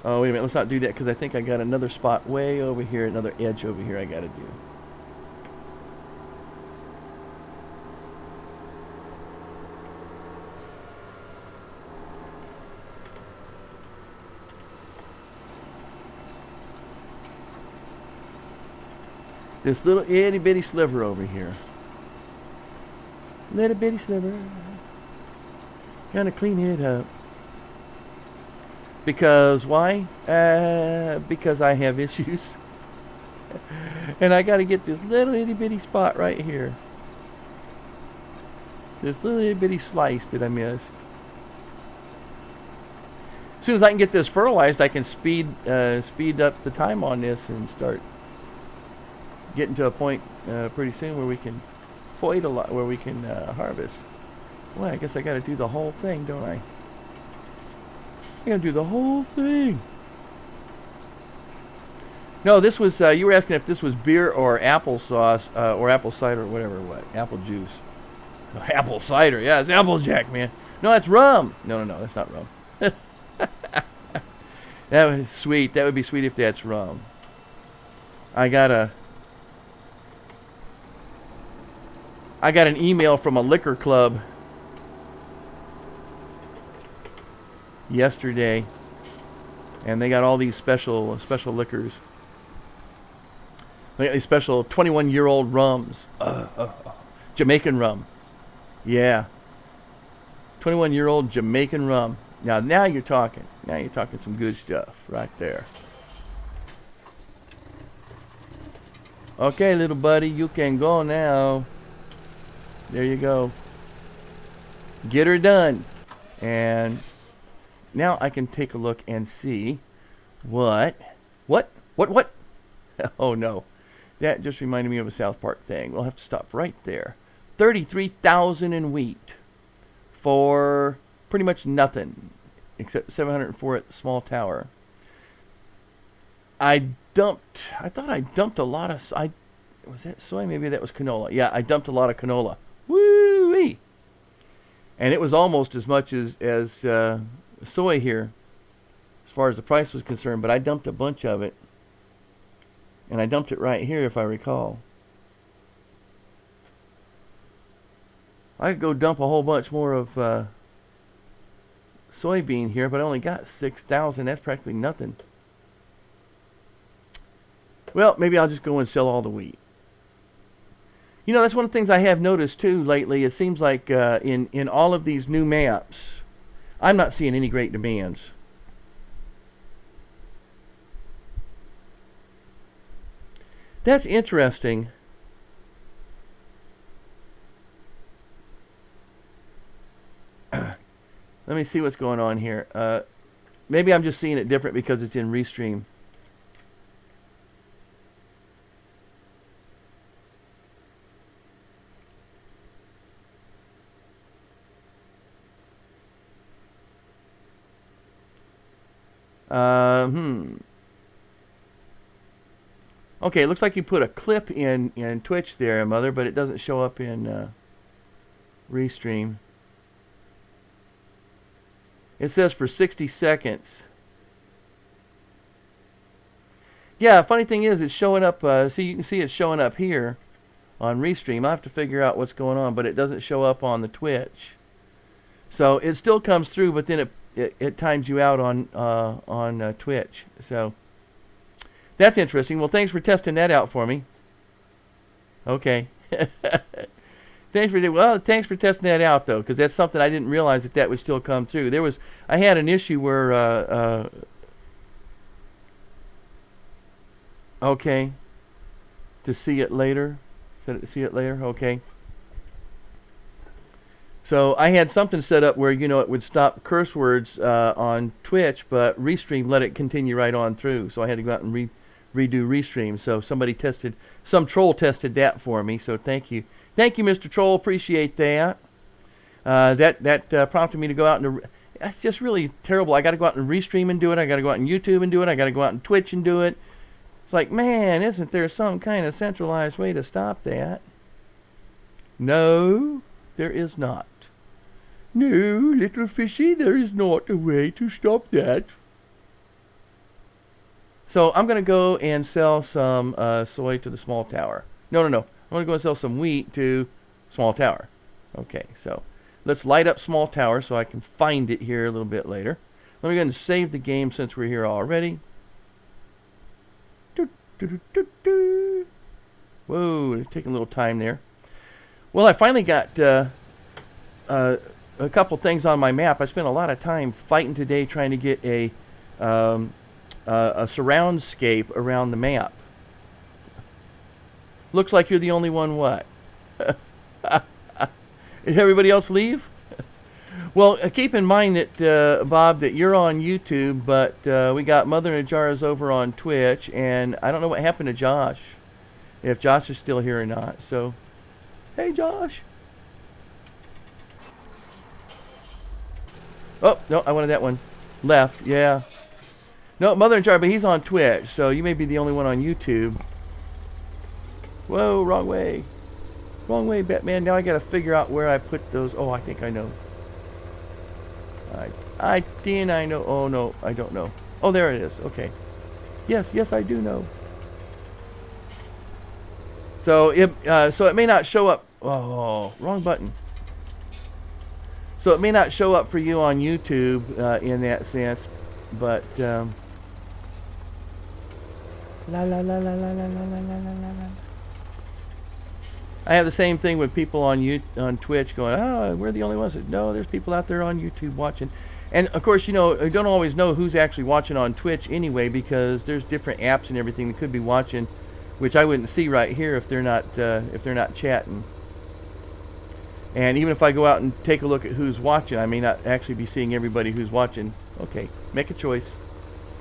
wait a minute, let's not do that because I think I got another spot way over here, another edge over here I got to do. This little itty bitty sliver over here. Little bitty sliver. Gonna clean it up. Because why? Because I have issues. And I gotta get this little itty bitty spot right here. This little itty bitty slice that I missed. As soon as I can get this fertilized, I can speed up the time on this and start getting to a point pretty soon where we can foid a lot, where we can harvest. Well, I guess I got to do the whole thing, don't I? I got to do the whole thing. No, this was you were asking if this was beer or applesauce or apple cider or whatever. What? Apple juice. Apple cider. Yeah, it's Applejack, man. No, that's rum. No, that's not rum. That was sweet. That would be sweet if that's rum. I got an email from a liquor club yesterday, and they got all these special liquors. They got these special 21-year-old rums, Jamaican rum. Yeah, 21-year-old Jamaican rum. Now you're talking. Now you're talking some good stuff right there. Okay, little buddy, you can go now. There you go. Get her done. And now I can take a look and see what? Oh no. That just reminded me of a South Park thing. We'll have to stop right there. 33,000 in wheat for pretty much nothing except 704 at the small tower. I thought I dumped a lot of, was that soy? Maybe that was canola. Yeah, I dumped a lot of canola. Woo-wee! And it was almost as much as soy here, as far as the price was concerned, but I dumped a bunch of it. And I dumped it right here, if I recall. I could go dump a whole bunch more of soybean here, but I only got 6,000. That's practically nothing. Well, maybe I'll just go and sell all the wheat. You know, that's one of the things I have noticed too lately. It seems like in all of these new maps, I'm not seeing any great demands. That's interesting. Let me see what's going on here. Maybe I'm just seeing it different because it's in Restream. Okay, it looks like you put a clip in Twitch there, Mother, but it doesn't show up in Restream. It says for 60 seconds. Yeah, funny thing is, it's showing up, see, you can see it showing up here on Restream. I'll have to figure out what's going on, but it doesn't show up on the Twitch. So it still comes through, but then it times you out on Twitch. So that's interesting. Well, thanks for testing that out for me. Okay. Thanks for testing that out, though, because that's something I didn't realize that would still come through. I had an issue where, okay, to see it later. See it later. Okay. So I had something set up where, you know, it would stop curse words on Twitch, but Restream let it continue right on through. So I had to go out and redo Restream. So some troll tested that for me. So thank you. Thank you, Mr. Troll. Appreciate that. That prompted me to go out and that's just really terrible. I got to go out and Restream and do it. I got to go out on YouTube and do it. I got to go out on Twitch and do it. It's like, man, isn't there some kind of centralized way to stop that? No, there is not. No, little fishy, there is not a way to stop that. So I'm going to go and sell some soy to the small tower. No. I'm going to go and sell some wheat to small tower. Okay, so let's light up small tower so I can find it here a little bit later. Let me go ahead and save the game since we're here already. Whoa, it's taking a little time there. Well, I finally got a couple things on my map. I spent a lot of time fighting today trying to get a surroundscape around the map. Looks like you're the only one. What? Did everybody else leave? Well, keep in mind that, Bob, that you're on YouTube, but we got Mother and Jars over on Twitch, and I don't know what happened to Josh, if Josh is still here or not. So, hey, Josh. Oh, no, I wanted that one. Left, yeah. No, Mother and Jar, but he's on Twitch, so you may be the only one on YouTube. Whoa, wrong way. Wrong way, Batman. Now I gotta figure out where I put those. Oh, I think I know. I think I know. Oh, no, I don't know. Oh, there it is. Okay. Yes, I do know. So it may not show up. Oh, wrong button. So it may not show up for you on YouTube in that sense, but la la la la la la la la la la la. I have the same thing with people on Twitch going, oh, we're the only ones. No, there's people out there on YouTube watching. And of course, you don't always know who's actually watching on Twitch anyway, because there's different apps and everything that could be watching, which I wouldn't see right here if they're not chatting. And even if I go out and take a look at who's watching, I may not actually be seeing everybody who's watching. Okay, make a choice.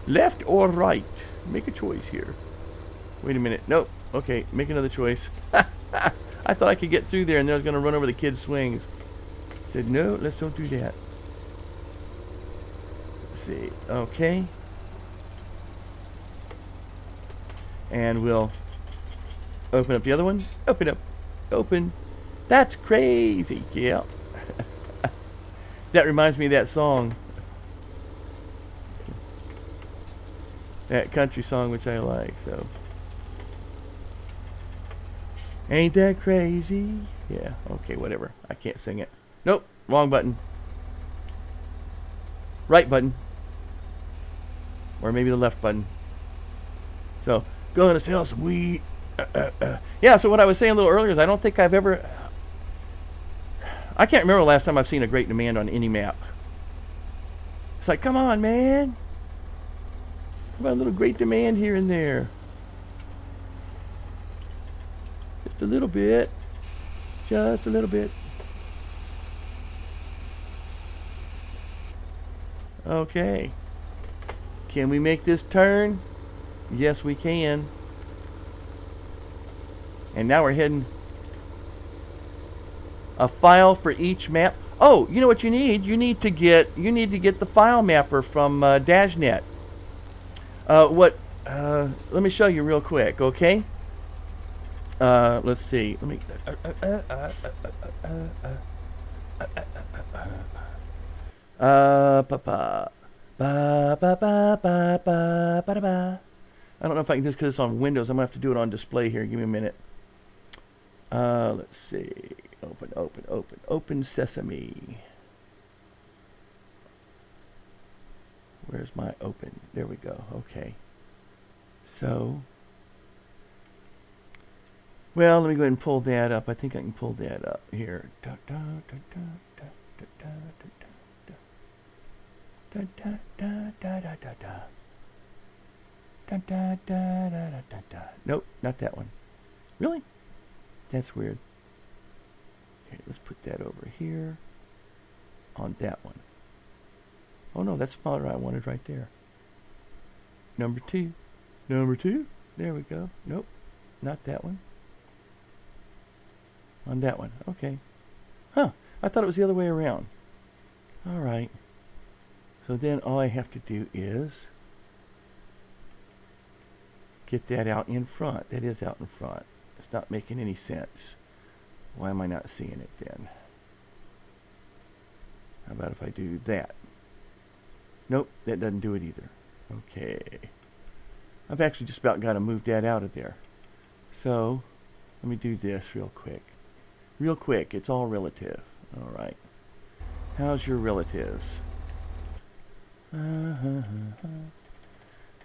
Left or right? Make a choice here. Wait a minute. Nope. Okay, make another choice. I thought I could get through there and then I was going to run over the kids' swings. Said, no, let's don't do that. Let's see. Okay. And we'll open up the other one. Open up. Open. That's crazy. Yeah. That reminds me of that song. That country song, which I like, so. Ain't that crazy? Yeah, okay, whatever. I can't sing it. Nope, wrong button. Right button. Or maybe the left button. So, going to sell some weed. Yeah, so what I was saying a little earlier is I don't think I've ever... I can't remember the last time I've seen a great demand on any map. It's like, come on, man. How about a little great demand here and there? Just a little bit. Just a little bit. Okay. Can we make this turn? Yes, we can. And now we're heading a file for each map. Oh, you know what you need? You need to get the file mapper from DashNet. Let me show you real quick, okay? Let's see. Let me. I don't know if I can just because it's on Windows. I'm gonna have to do it on display here. Give me a minute. Let's see. Open Sesame. Where's my open? There we go. Okay. So, well, let me go ahead and pull that up. I think I can pull that up here. Nope, not that one. Really? That's weird. Okay, let's put that over here on that one. Oh no, that's the model I wanted right there. Number 2. Number 2. There we go. Nope, not that one. On that one. Okay. Huh. I thought it was the other way around. All right. So then all I have to do is get that out in front. That is out in front. It's not making any sense. Why am I not seeing it then? How about if I do that? Nope, that doesn't do it either. Okay. I've actually just about got to move that out of there. So, let me do this real quick. Real quick, it's all relative. All right. How's your relatives? Da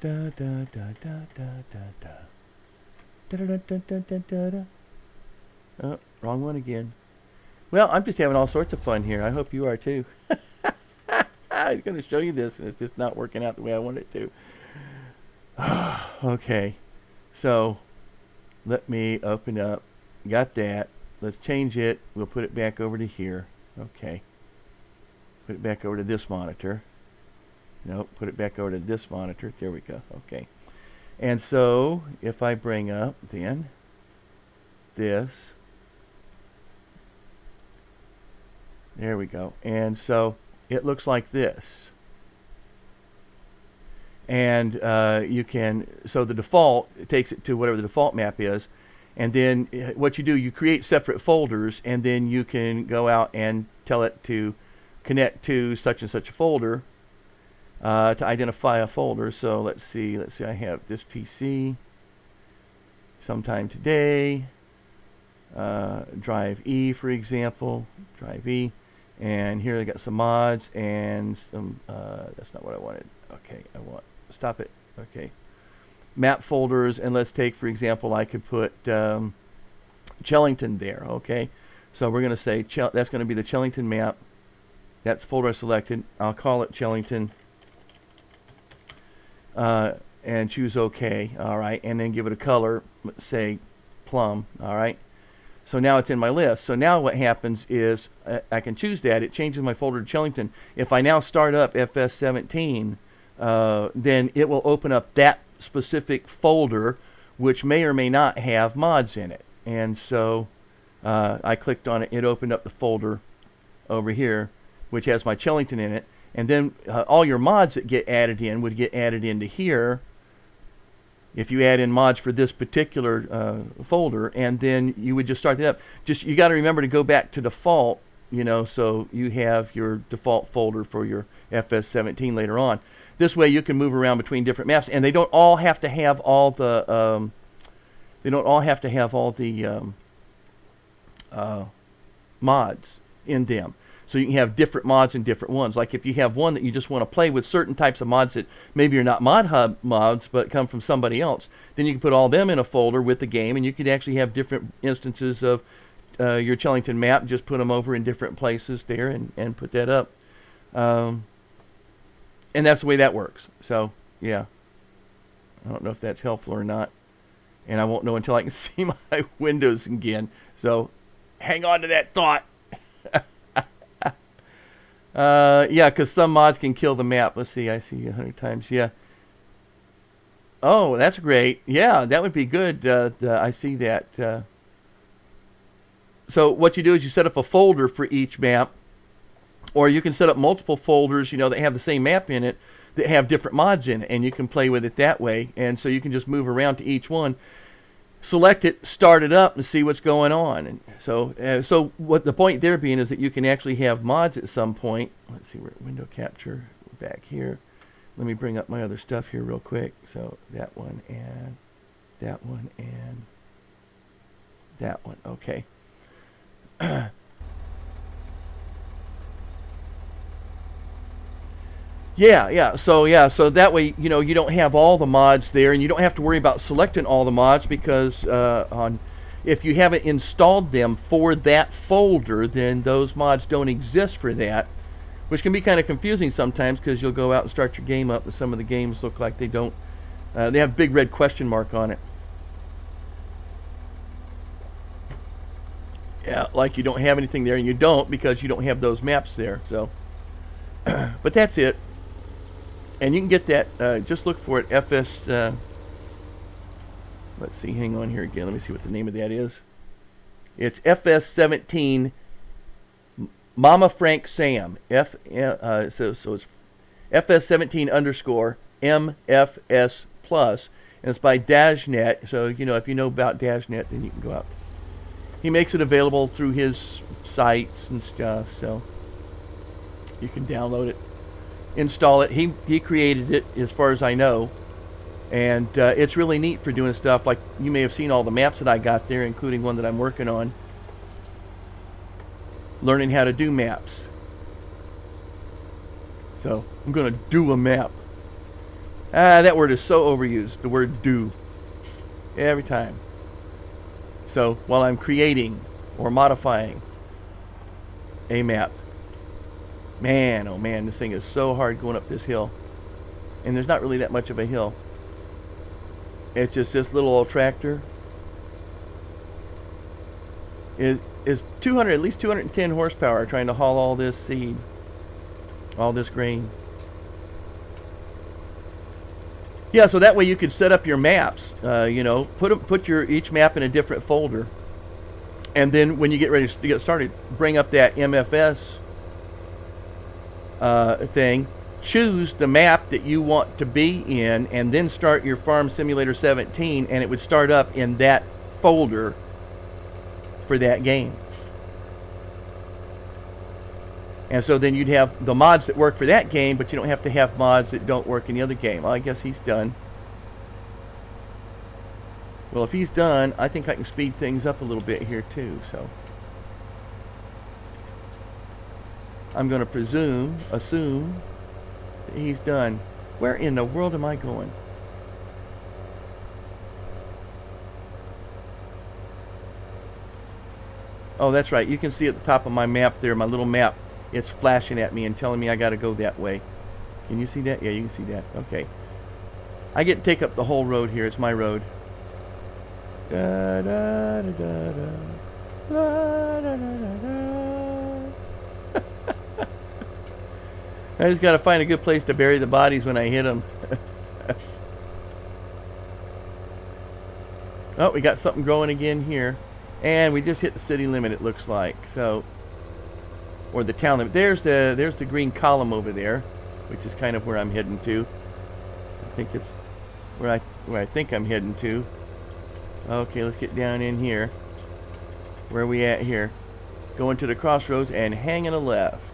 da da da da da da. Da da da da da da da. Oh, wrong one again. Well, I'm just having all sorts of fun here. I hope you are too. I'm going to show you this, and it's just not working out the way I want it to. Okay. So, let me open up. Got that. Let's change it. We'll put it back over to here. Okay. Put it back over to this monitor. Nope. Put it back over to this monitor. There we go. Okay. And so, if I bring up then this. There we go. And so, it looks like this. And you can, so the default, it takes it to whatever the default map is. And then what you do, you create separate folders, and then you can go out and tell it to connect to such and such a folder to identify a folder. So let's see, I have this PC sometime today, drive E, for example, drive E. And here I got some mods and some, that's not what I wanted. Okay, stop it. Okay. Map folders, and let's take, for example, I could put Chellington there, okay? So we're going to say that's going to be the Chellington map. That's folder I selected. I'll call it Chellington. And choose OK, all right, and then give it a color, let's say plum, all right. So now it's in my list. So now what happens is I can choose that. It changes my folder to Chellington. If I now start up FS17, then it will open up that specific folder, which may or may not have mods in it. And so I clicked on it. It opened up the folder over here, which has my Chellington in it. And then all your mods that get added in would get added into here if you add in mods for this particular folder, and then you would just start it up. Just you got to remember to go back to default, you know, so you have your default folder for your FS17 later on. This way you can move around between different maps, and they don't all have to have all the mods in them. So you can have different mods and different ones. Like if you have one that you just want to play with certain types of mods that maybe are not Mod Hub mods but come from somebody else, then you can put all them in a folder with the game, and you could actually have different instances of your Chellington map, just put them over in different places there and put that up. And that's the way that works. So, yeah. I don't know if that's helpful or not. And I won't know until I can see my windows again. So, hang on to that thought. Yeah, because some mods can kill the map. Let's see, I see 100 times. Yeah. Oh, that's great. Yeah, that would be good. I see that. So what you do is you set up a folder for each map, or you can set up multiple folders, you know, that have the same map in it, that have different mods in it, and you can play with it that way. And so you can just move around to each one, select it, start it up, and see what's going on. And so what the point there being is that you can actually have mods at some point. Let's see, we're at window capture, we're back here. Let me bring up my other stuff here real quick. So that one and that one and that one. Okay. Yeah. So that way, you know, you don't have all the mods there, and you don't have to worry about selecting all the mods, because if you haven't installed them for that folder, then those mods don't exist for that, which can be kind of confusing sometimes, because you'll go out and start your game up, and some of the games look like they don't. They have a big red question mark on it. Yeah, like you don't have anything there, and you don't, because you don't have those maps there. So, but that's it. And you can get that, just look for it, FS, let's see, hang on here again, let me see what the name of that is. It's FS17 Mama Frank Sam, so it's FS17 underscore MFS plus, and it's by Dashnet, so, you know, if you know about Dashnet, then you can go out. He makes it available through his sites and stuff, so you can download it. Install it. He created it, as far as I know, and it's really neat for doing stuff like you may have seen all the maps that I got there, including one that I'm working on, learning how to do maps. So I'm gonna do a map. That word is so overused, the word do, every time. So while I'm creating or modifying a map, man, oh man, this thing is so hard going up this hill. And there's not really that much of a hill. It's just this little old tractor. Is 200, at least 210 horsepower trying to haul all this seed, all this grain. Yeah, so that way you could set up your maps. You know, put each map in a different folder, and then when you get ready to get started, bring up that MFS thing, choose the map that you want to be in, and then start your Farm Simulator 17, and it would start up in that folder for that game. And so then you'd have the mods that work for that game, but you don't have to have mods that don't work in the other game. Well, I guess he's done. Well, if he's done, I think I can speed things up a little bit here too, so I'm going to assume that he's done. Where in the world am I going? Oh, that's right. You can see at the top of my map there, my little map. It's flashing at me and telling me I got to go that way. Can you see that? Yeah, you can see that. Okay. I get to take up the whole road here. It's my road. Da, da, da, da, da. Da, da, da, da, da. I just got to find a good place to bury the bodies when I hit them. Oh, we got something growing again here. And we just hit the city limit, it looks like. So, or the town limit. There's the green column over there, which is kind of where I'm heading to. I think it's where I think I'm heading to. Okay, let's get down in here. Where are we at here? Going to the crossroads and hanging a left.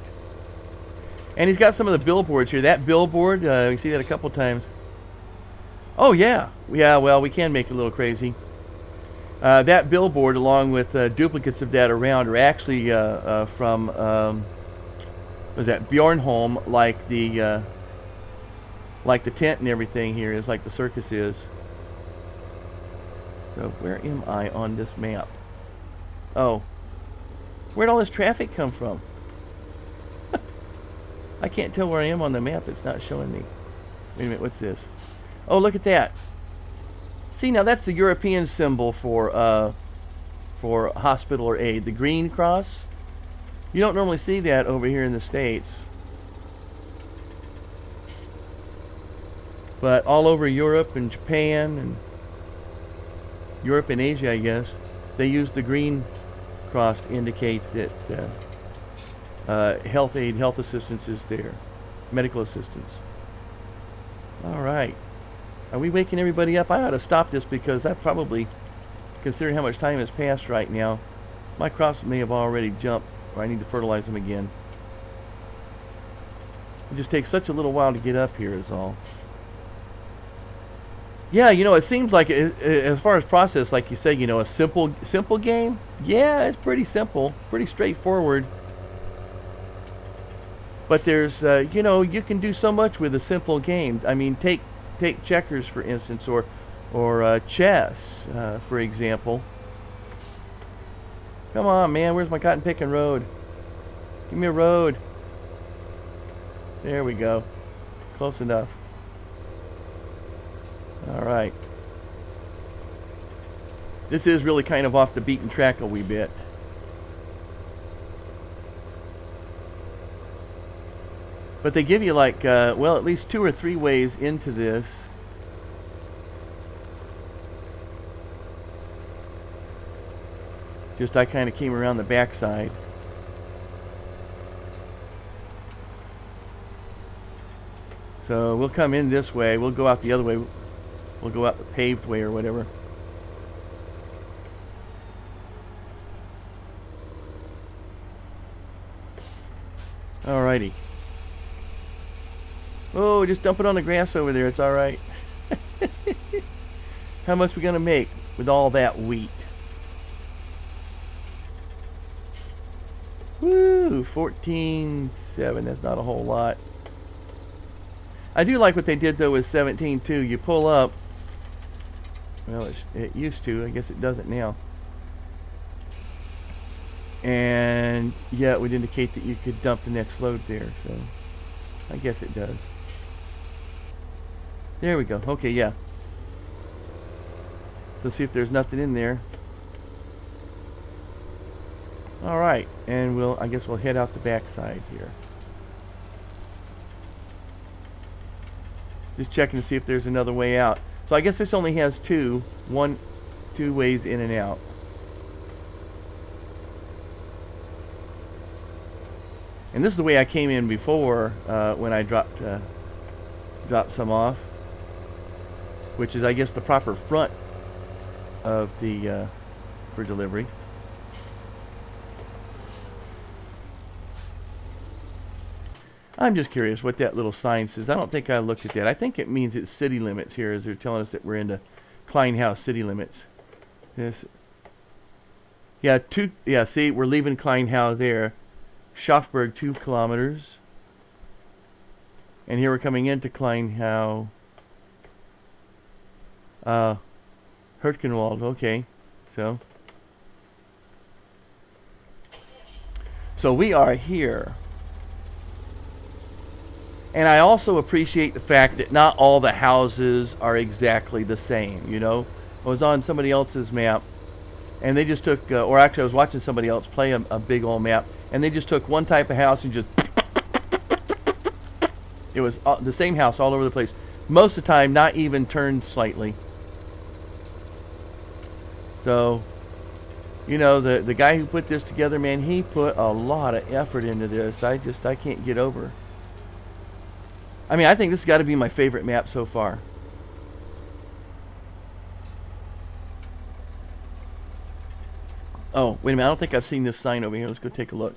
And he's got some of the billboards here. That billboard, we see that a couple times. Oh yeah, yeah. Well, we can make it a little crazy. That billboard, along with duplicates of that around, are actually from was that Bjornholm, like the tent and everything here is, like the circus is. So where am I on this map? Oh, where'd all this traffic come from? I can't tell where I am on the map. It's not showing me. Wait a minute, what's this? Oh, look at that. See, now that's the European symbol for hospital or aid, the green cross. You don't normally see that over here in the States. But all over Europe and Japan and Europe and Asia, I guess, they use the green cross to indicate that health aid, health assistance is there, medical assistance. All right. Are we waking everybody up? I ought to stop this because I probably, considering how much time has passed right now, my crops may have already jumped, or I need to fertilize them again. It just takes such a little while to get up here is all. Yeah, you know, it seems like, as far as process, like you say, you know, a simple game. Yeah, it's pretty simple, pretty straightforward. But there's, you know, you can do so much with a simple game. I mean, take checkers, for instance, or chess, for example. Come on, man, where's my cotton picking road? Give me a road. There we go. Close enough. All right. This is really kind of off the beaten track a wee bit. But they give you like, well, at least 2 or 3 ways into this. Just I kind of came around the backside. So we'll come in this way. We'll go out the other way. We'll go out the paved way or whatever. Alrighty. Oh, just dump it on the grass over there. It's all right. How much we gonna make with all that wheat? Woo, 14.7. That's not a whole lot. I do like what they did though with 17.2. You pull up. Well, it used to. I guess it doesn't now. And yeah, it would indicate that you could dump the next load there. So I guess it does. There we go. Okay, yeah. Let's see if there's nothing in there. All right, and I guess we'll head out the back side here. Just checking to see if there's another way out. So I guess this only has two ways in and out. And this is the way I came in before when I dropped some off, which is, I guess, the proper front of the for delivery. I'm just curious what that little sign says. I don't think I looked at that. I think it means it's city limits here, as they're telling us that we're into Kleinhau city limits. Yes. Yeah, see, we're leaving Kleinhau there. Schaffberg, 2 kilometers. And here we're coming into Kleinhau. Hurtgenwald, okay. So. So we are here. And I also appreciate the fact that not all the houses are exactly the same, you know. I was on somebody else's map, and they just took, or actually I was watching somebody else play a big old map, and they just took one type of house and just, it was the same house all over the place. Most of the time, not even turned slightly. So, you know, the guy who put this together, man, he put a lot of effort into this. I can't get over. I mean, I think this has got to be my favorite map so far. Oh, wait a minute. I don't think I've seen this sign over here. Let's go take a look.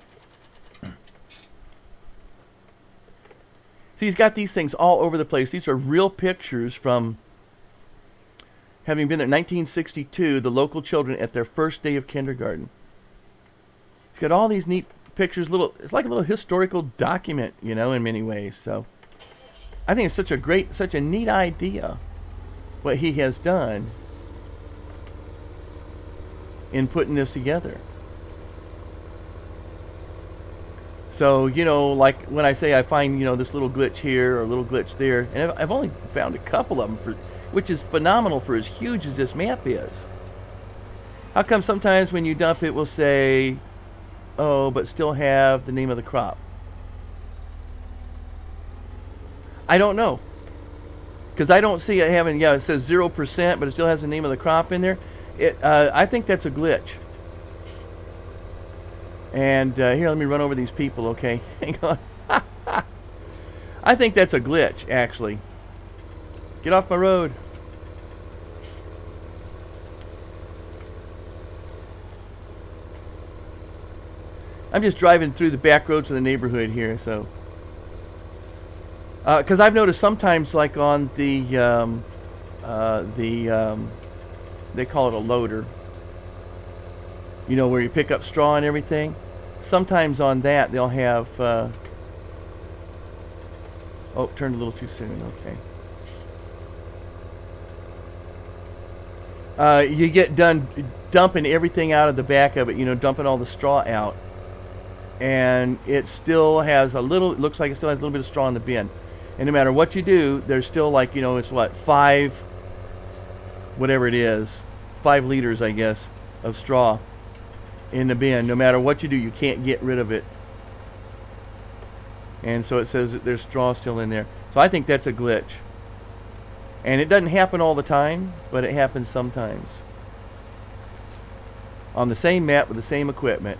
See, he's got these things all over the place. These are real pictures from having been there in 1962, the local children at their first day of kindergarten. He's got all these neat pictures. It's like a little historical document, you know, in many ways. So I think it's such a neat idea what he has done in putting this together. So, you know, like when I say I find, you know, this little glitch here or a little glitch there, and I've only found a couple of them, which is phenomenal for as huge as this map is. How come sometimes when you dump it will say, oh, but still have the name of the crop? I don't know. Because I don't see it having, yeah, it says 0%, but it still has the name of the crop in there. I think that's a glitch. And here, let me run over these people, okay? Hang on. I think that's a glitch, actually. Get off my road. I'm just driving through the back roads of the neighborhood here, so. Because I've noticed sometimes, like on the they call it a loader. You know, where you pick up straw and everything. Sometimes on that they'll have. Oh, turned a little too soon. Okay. You get done dumping everything out of the back of it. You know, dumping all the straw out, and it still has a little. It looks like it still has a little bit of straw in the bin. And no matter what you do, there's still, like, you know, it's what, 5, whatever it is, 5 liters, I guess, of straw in the bin. No matter what you do, you can't get rid of it. And so it says that there's straw still in there. So I think that's a glitch. And it doesn't happen all the time, but it happens sometimes. On the same map with the same equipment.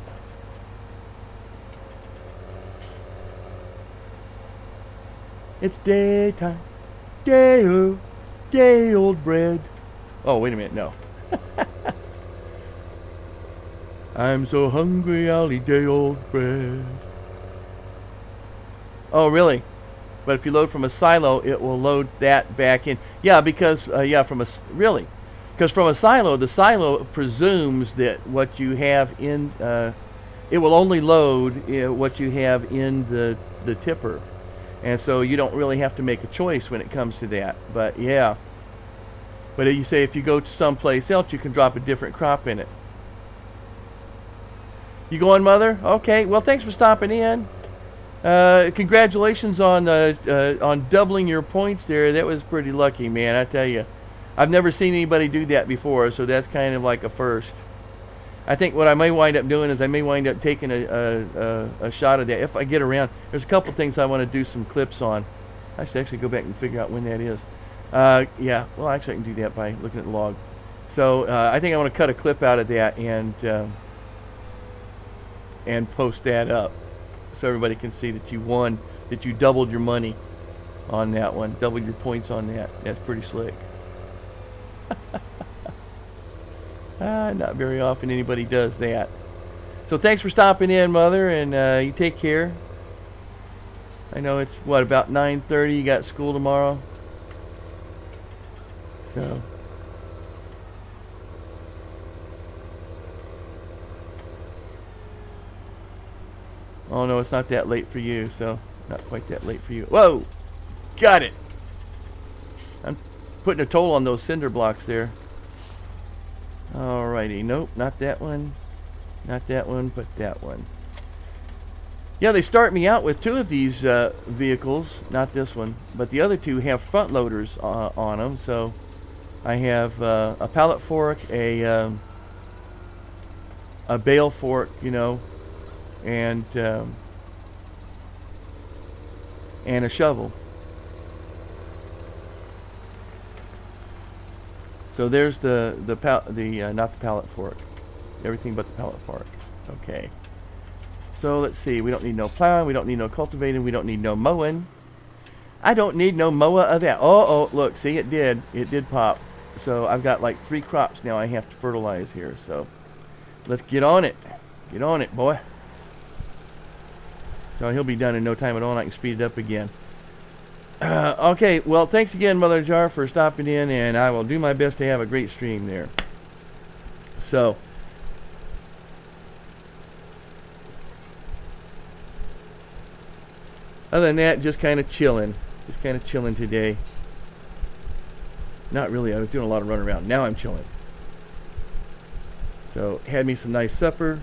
It's daytime, day old bread. Oh, wait a minute, no. I'm so hungry, I'll eat day old bread. Oh, really? But if you load from a silo, it will load that back in. Yeah, because, really. Because from a silo, the silo presumes that what you have in, it will only load what you have in the tipper. And so you don't really have to make a choice when it comes to that. But yeah. But you say if you go to someplace else, you can drop a different crop in it. You going, Mother? Okay. Well, thanks for stopping in. Congratulations on doubling your points there. That was pretty lucky, man. I tell you. I've never seen anybody do that before, so that's kind of like a first. I think what I may wind up doing is I may wind up taking a shot of that if I get around. There's a couple things I want to do some clips on. I should actually go back and figure out when that is. Yeah, well, actually I can do that by looking at the log. So I think I want to cut a clip out of that and post that up so everybody can see that you won, that you doubled your money on that one, doubled your points on that. That's pretty slick. Not very often anybody does that. So thanks for stopping in, Mother, and you take care. I know it's, what, about 9:30, you got school tomorrow? So. Oh, no, it's not that late for you, so not quite that late for you. Whoa! Got it! I'm putting a toll on those cinder blocks there. Alrighty, nope, not that one. Not that one, but that one. Yeah, they start me out with 2 of these vehicles, not this one, but the other 2 have front loaders on them. So I have a pallet fork, a bale fork, you know, and a shovel. So there's the not the pallet fork, everything but the pallet fork. Okay. So let's see. We don't need no plowing. We don't need no cultivating. We don't need no mowing. I don't need no mower of that. Oh, look. See, it did. It did pop. So I've got like 3 crops now I have to fertilize here. So let's get on it. Get on it, boy. So he'll be done in no time at all, and I can speed it up again. Okay, well, thanks again, Mother Jar, for stopping in, and I will do my best to have a great stream there. So, other than that, just kind of chilling. Just kind of chilling today. Not really. I was doing a lot of running around. Now I'm chilling. So, had me some nice supper.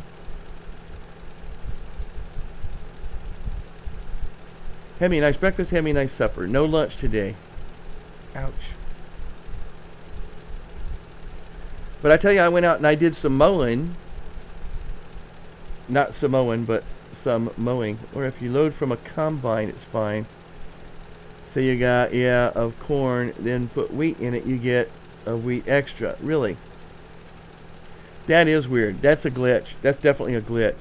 Had me a nice breakfast, had me a nice supper. No lunch today. Ouch. But I tell you, I went out and I did some mowing. Not Samoan, but some mowing. Or if you load from a combine, it's fine. So you got, of corn, then put wheat in it, you get a wheat extra. Really? That is weird. That's a glitch. That's definitely a glitch.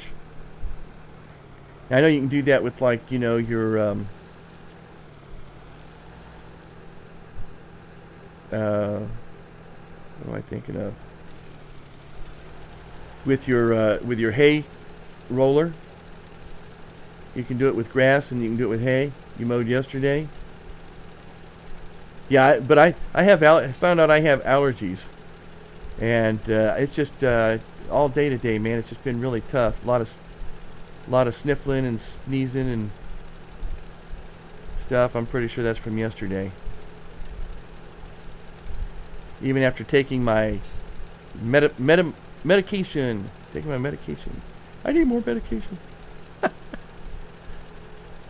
I know you can do that with, like, you know, your what am I thinking of? With your hay roller. You can do it with grass and you can do it with hay. You mowed yesterday. Yeah, but I found out I have allergies, and it's just all day today, man. It's just been really tough. A lot of sniffling and sneezing and stuff. I'm pretty sure that's from yesterday. Even after taking my medication. Taking my medication. I need more medication.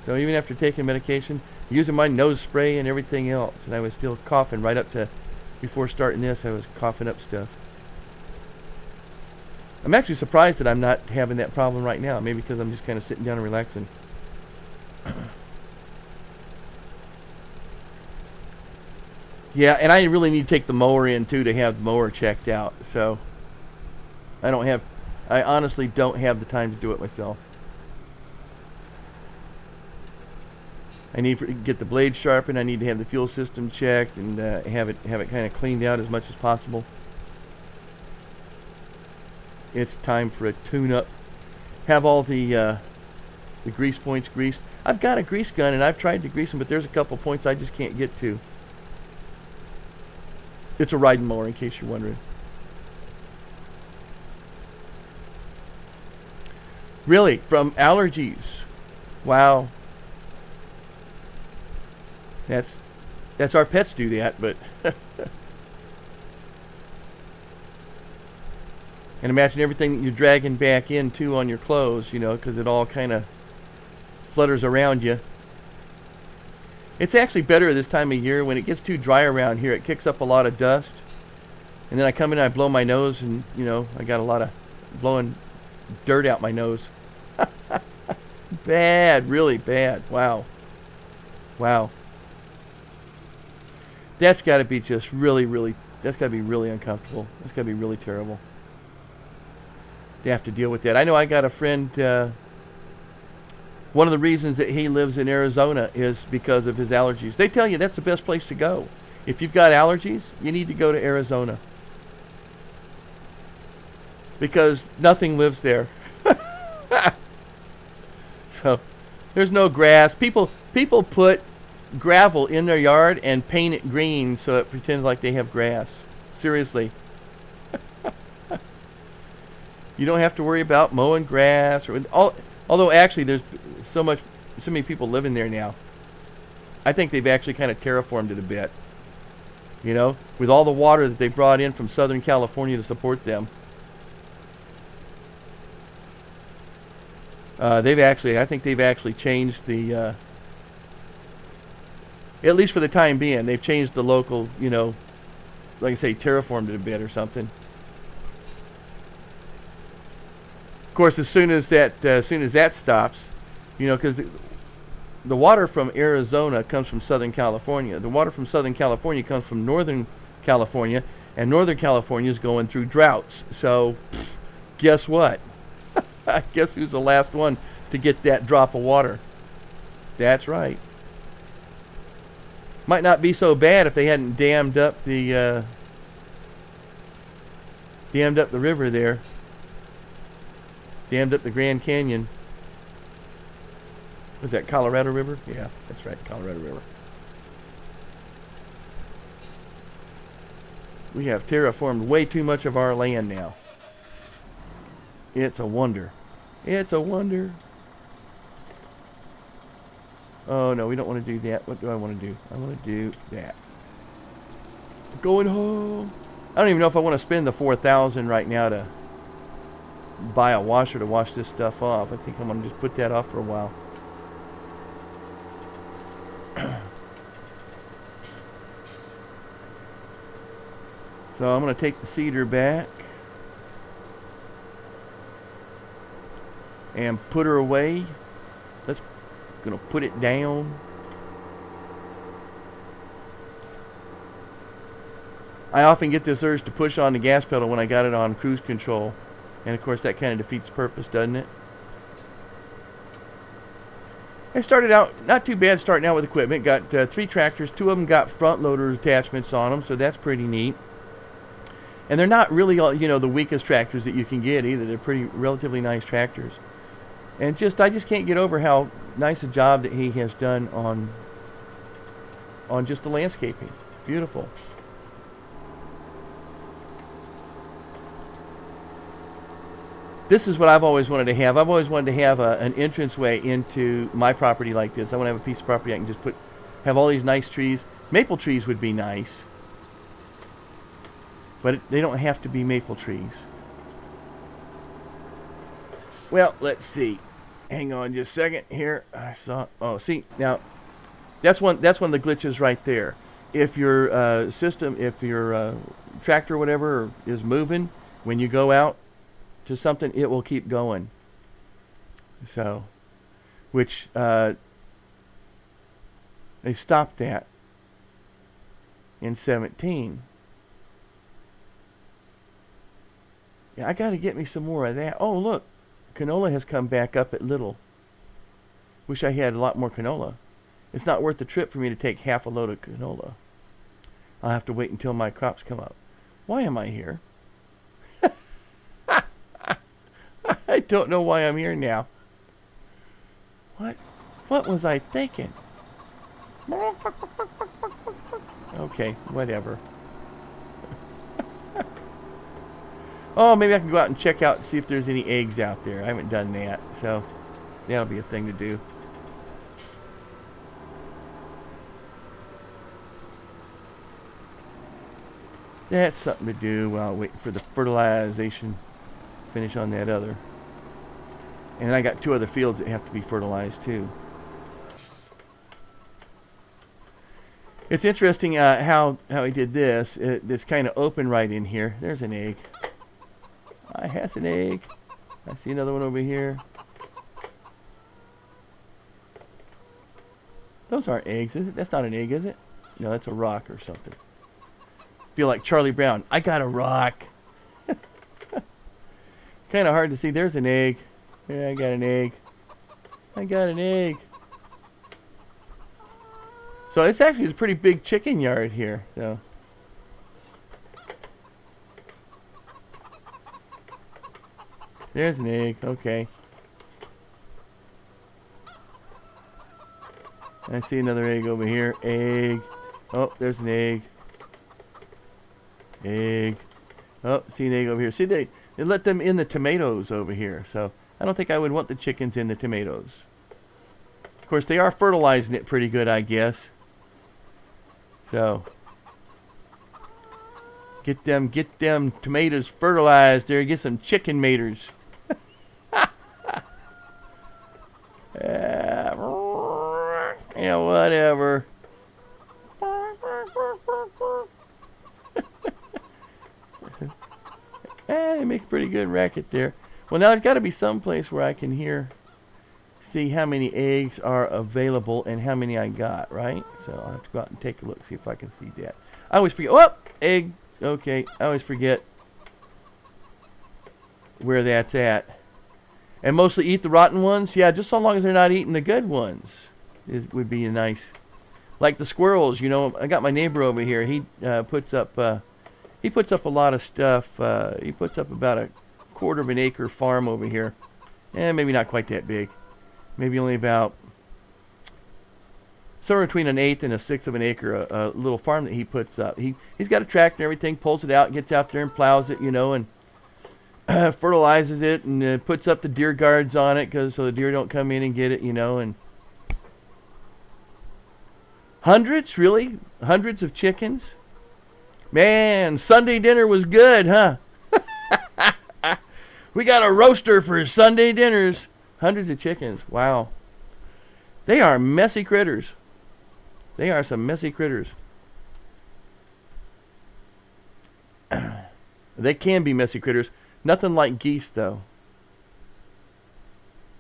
So even after taking medication, using my nose spray and everything else, and I was still coughing right up to, before starting this, I was coughing up stuff. I'm actually surprised that I'm not having that problem right now. Maybe because I'm just kind of sitting down and relaxing. Yeah, and I really need to take the mower in too to have the mower checked out. So I honestly don't have the time to do it myself. I need to get the blade sharpened. I need to have the fuel system checked and have it kind of cleaned out as much as possible. It's time for a tune-up. Have all the grease points greased. I've got a grease gun and I've tried to grease them, but there's a couple points I just can't get to. It's a riding mower, in case you're wondering. Really, from allergies. Wow. That's our pets do that, but and imagine everything that you're dragging back in too on your clothes, you know, because it all kind of flutters around you. It's actually better this time of year. When it gets too dry around here, it kicks up a lot of dust, and then I come in and I blow my nose, and you know, I got a lot of blowing dirt out my nose. Bad, really bad. Wow. That's got to be just really, that's got to be really uncomfortable. That's got to be really terrible. They have to deal with that. I know I got a friend, one of the reasons that he lives in Arizona is because of his allergies. They tell you that's the best place to go. If you've got allergies, you need to go to Arizona. Because nothing lives there. So, there's no grass. People put gravel in their yard and paint it green so it pretends like they have grass. Seriously. You don't have to worry about mowing grass although actually there's so many people living there now. I think they've actually kind of terraformed it a bit. You know, with all the water that they brought in from Southern California to support them. I think they've actually changed the, at least for the time being, they've changed the local, you know, like I say, terraformed it a bit or something. Of course, as soon as that stops, you know, because the water from Arizona comes from Southern California. The water from Southern California comes from Northern California, and Northern California is going through droughts. So, guess what? Guess who's the last one to get that drop of water? That's right. Might not be so bad if they hadn't dammed up the river there. Dammed up the Grand Canyon. Was that Colorado River? Yeah, that's right, Colorado River. We have terraformed way too much of our land now. It's a wonder. It's a wonder. Oh no, we don't want to do that. What do I want to do? I want to do that. Going home. I don't even know if I want to spend the $4,000 right now to buy a washer to wash this stuff off. I think I'm going to just put that off for a while. So I'm going to take the cedar back and put her away. Let's going to put it down. I often get this urge to push on the gas pedal when I got it on cruise control. And of course that kind of defeats the purpose, doesn't it? I started out not too bad starting out with equipment. Got 3 tractors. 2 of them got front loader attachments on them, so that's pretty neat. And they're not really all, you know, the weakest tractors that you can get either. They're pretty relatively nice tractors. And I just can't get over how nice a job that he has done on just the landscaping. Beautiful. This is what I've always wanted to have. I've always wanted to have an entranceway into my property like this. I want to have a piece of property I can just have all these nice trees. Maple trees would be nice. But they don't have to be maple trees. Well, let's see. Hang on just a second here. Oh, see, now, that's one of the glitches right there. If your if your tractor or whatever is moving, when you go out to something, it will keep going. So, which they stopped that in 17. Yeah, I got to get me some more of that. Oh, look, canola has come back up at little. Wish I had a lot more canola. It's not worth the trip for me to take half a load of canola. I'll have to wait until my crops come up. Why am I here? I don't know why I'm here now. What was I thinking? Okay, whatever. Oh, maybe I can go out and check out and see if there's any eggs out there. I haven't done that, so that'll be a thing to do. That's something to do while waiting for the fertilization finish on that other. And I got 2 other fields that have to be fertilized too. It's interesting how he did this. It's kind of open right in here. There's an egg. I has an egg. I see another one over here. Those aren't eggs, is it? That's not an egg, is it? No, that's a rock or something. Feel like Charlie Brown. I got a rock. Kind of hard to see. There's an egg. Yeah, I got an egg. I got an egg. So it's actually a pretty big chicken yard here. So. There's an egg. Okay. I see another egg over here. Egg. Oh, there's an egg. Egg. Oh, see an egg over here. See, they let them in the tomatoes over here. So I don't think I would want the chickens in the tomatoes. Of course, they are fertilizing it pretty good, I guess. So get them tomatoes fertilized there. Get some chicken maters. Yeah, whatever. They make a pretty good racket there. Well, now there's got to be some place where I can see how many eggs are available and how many I got, right? So I'll have to go out and take a look, see if I can see that. I always forget. Oh, egg. Okay, I always forget where that's at. And mostly eat the rotten ones? Yeah, just so long as they're not eating the good ones. It would be nice. Like the squirrels, you know. I got my neighbor over here. He puts up a lot of stuff. He puts up about a quarter of an acre farm over here. Maybe not quite that big. Maybe only about somewhere between an eighth and a sixth of an acre, a little farm that he puts up. He's got a tractor and everything, pulls it out, gets out there and plows it, you know, and fertilizes it and puts up the deer guards on it so the deer don't come in and get it, you know. And hundreds, really? Hundreds of chickens? Man, Sunday dinner was good, huh? We got a roaster for Sunday dinners. Hundreds of chickens. Wow. They are messy critters. They are some messy critters. They can be messy critters. Nothing like geese, though.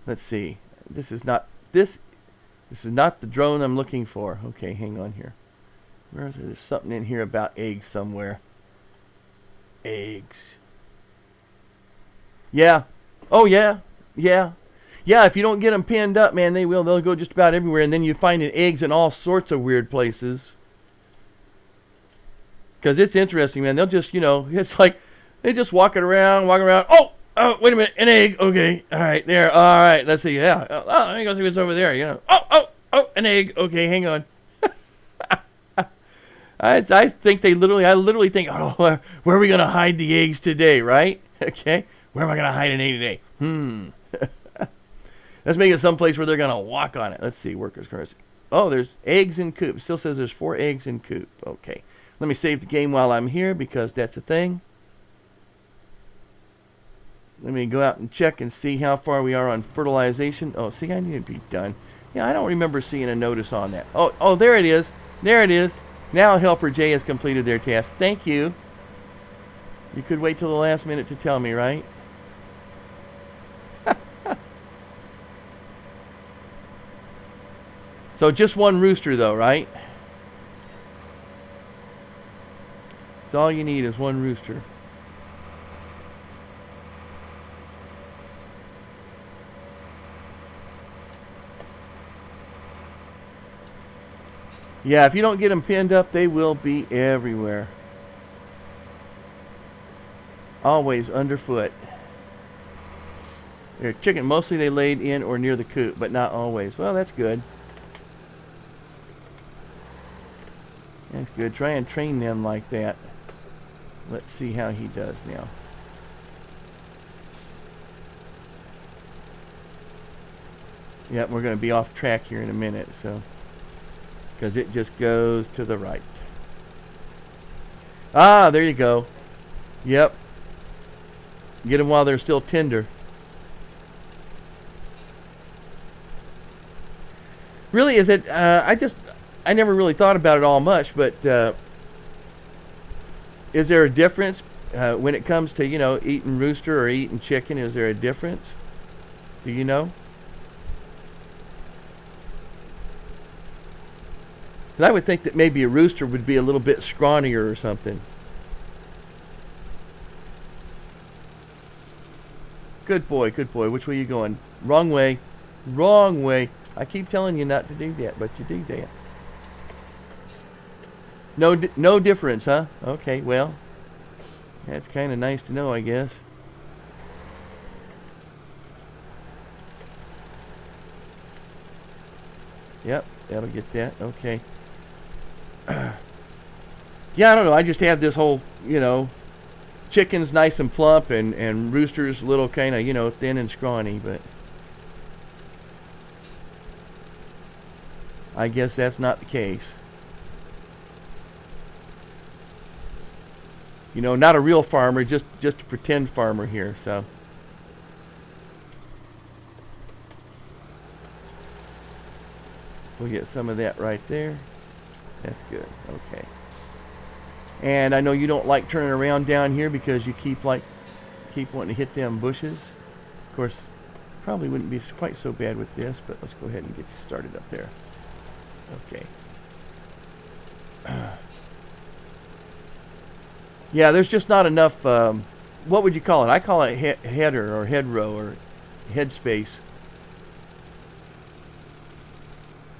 Let's see. This is not the drone I'm looking for. Okay, hang on here. There's something in here about eggs somewhere. Eggs. Yeah. Oh, yeah. Yeah. Yeah, if you don't get them pinned up, man, they'll go just about everywhere. And then you find eggs in all sorts of weird places. Because it's interesting, man. They'll just, you know, it's like they just walking around. Oh, wait a minute, an egg. Okay, all right, there. All right, let's see. Yeah. Oh, let me go see what's over there. You know. Oh, an egg. Okay, hang on. I think I literally think, oh, where are we gonna hide the eggs today, right? Okay, where am I gonna hide an egg today? Let's make it someplace where they're gonna walk on it. Let's see, workers' currency. Oh, there's eggs in coop. Still says there's 4 eggs in coop. Okay, let me save the game while I'm here because that's a thing. Let me go out and check and see how far we are on fertilization. Oh, see, I need to be done. Yeah, I don't remember seeing a notice on that. Oh, there it is. There it is. Now Helper J has completed their task. Thank you. You could wait till the last minute to tell me, right? So just one rooster, though, right? That's all you need is one rooster. Yeah, if you don't get them pinned up, they will be everywhere. Always underfoot. They're chicken. Mostly they laid in or near the coop, but not always. Well, that's good. That's good. Try and train them like that. Let's see how he does now. Yep, we're going to be off track here in a minute, so... because it just goes to the right. Ah, there you go. Yep. Get them while they're still tender. Really, is it... I never really thought about it all much, but... is there a difference when it comes to, you know, eating rooster or eating chicken? Is there a difference? Do you know? 'Cause I would think that maybe a rooster would be a little bit scrawnier or something. Good boy, good boy. Which way are you going? Wrong way. Wrong way. I keep telling you not to do that, but you do that. No difference, huh? Okay, well, that's kind of nice to know, I guess. Yep, that'll get that. Okay. Yeah, I don't know. I just have this whole, you know, chickens nice and plump and roosters little kind of, you know, thin and scrawny, but I guess that's not the case. You know, not a real farmer, just a pretend farmer here, so. We'll get some of that right there. That's good. Okay. And I know you don't like turning around down here because you keep wanting to hit them bushes. Of course, probably wouldn't be quite so bad with this, but let's go ahead and get you started up there. Okay. Yeah, there's just not enough, what would you call it? I call it header or head row or head space.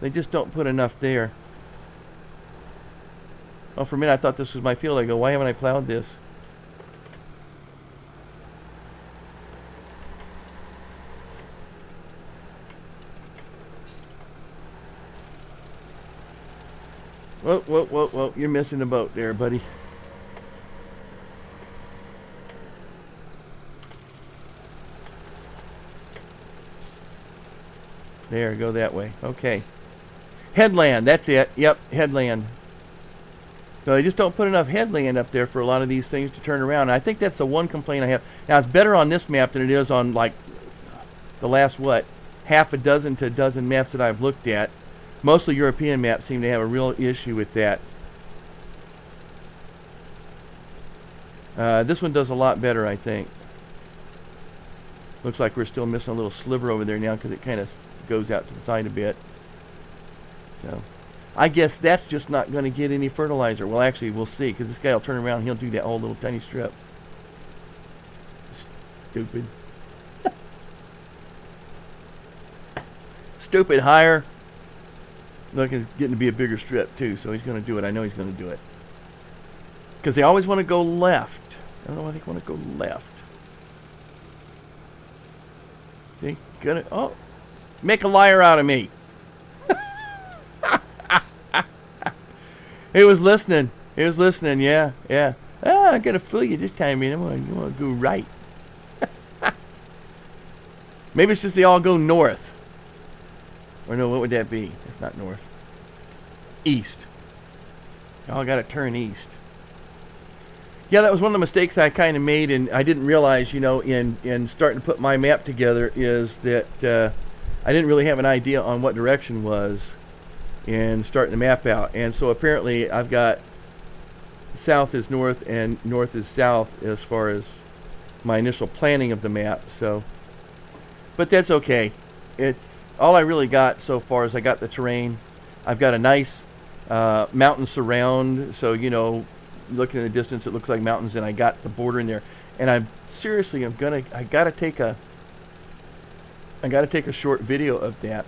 They just don't put enough there. Oh, for a minute I thought this was my field. I go, why haven't I plowed this? Whoa, whoa, whoa, whoa. You're missing the boat there, buddy. There, go that way. Okay. Headland, that's it. Yep, headland. So they just don't put enough headland up there for a lot of these things to turn around. And I think that's the one complaint I have. Now, it's better on this map than it is on, like, the last, what, half a dozen to a dozen maps that I've looked at. Mostly European maps seem to have a real issue with that. This one does a lot better, I think. Looks like we're still missing a little sliver over there now because it kind of goes out to the side a bit. So, I guess that's just not going to get any fertilizer. Well, actually, we'll see, because this guy will turn around and he'll do that whole little tiny strip. Stupid. Stupid hire. Look, it's getting to be a bigger strip, too, so he's going to do it. I know he's going to do it. Because they always want to go left. I don't know why they want to go left. See? Gonna, oh. Make a liar out of me. He was listening. He was listening, yeah, yeah. Ah, I'm going to fool you this time, man. I'm going to go right. Maybe it's just they all go north. Or no, what would that be? It's not north. East. Y'all got to turn east. Yeah, that was one of the mistakes I kind of made, and I didn't realize, you know, in starting to put my map together, is that I didn't really have an idea on what direction was in starting the map out. And so apparently I've got south is north and north is south as far as my initial planning of the map. So, but that's okay. It's all I really got so far is I got the terrain. I've got a nice mountain surround, so you know, looking in the distance it looks like mountains, and I got the border in there. And I gotta take a short video of that.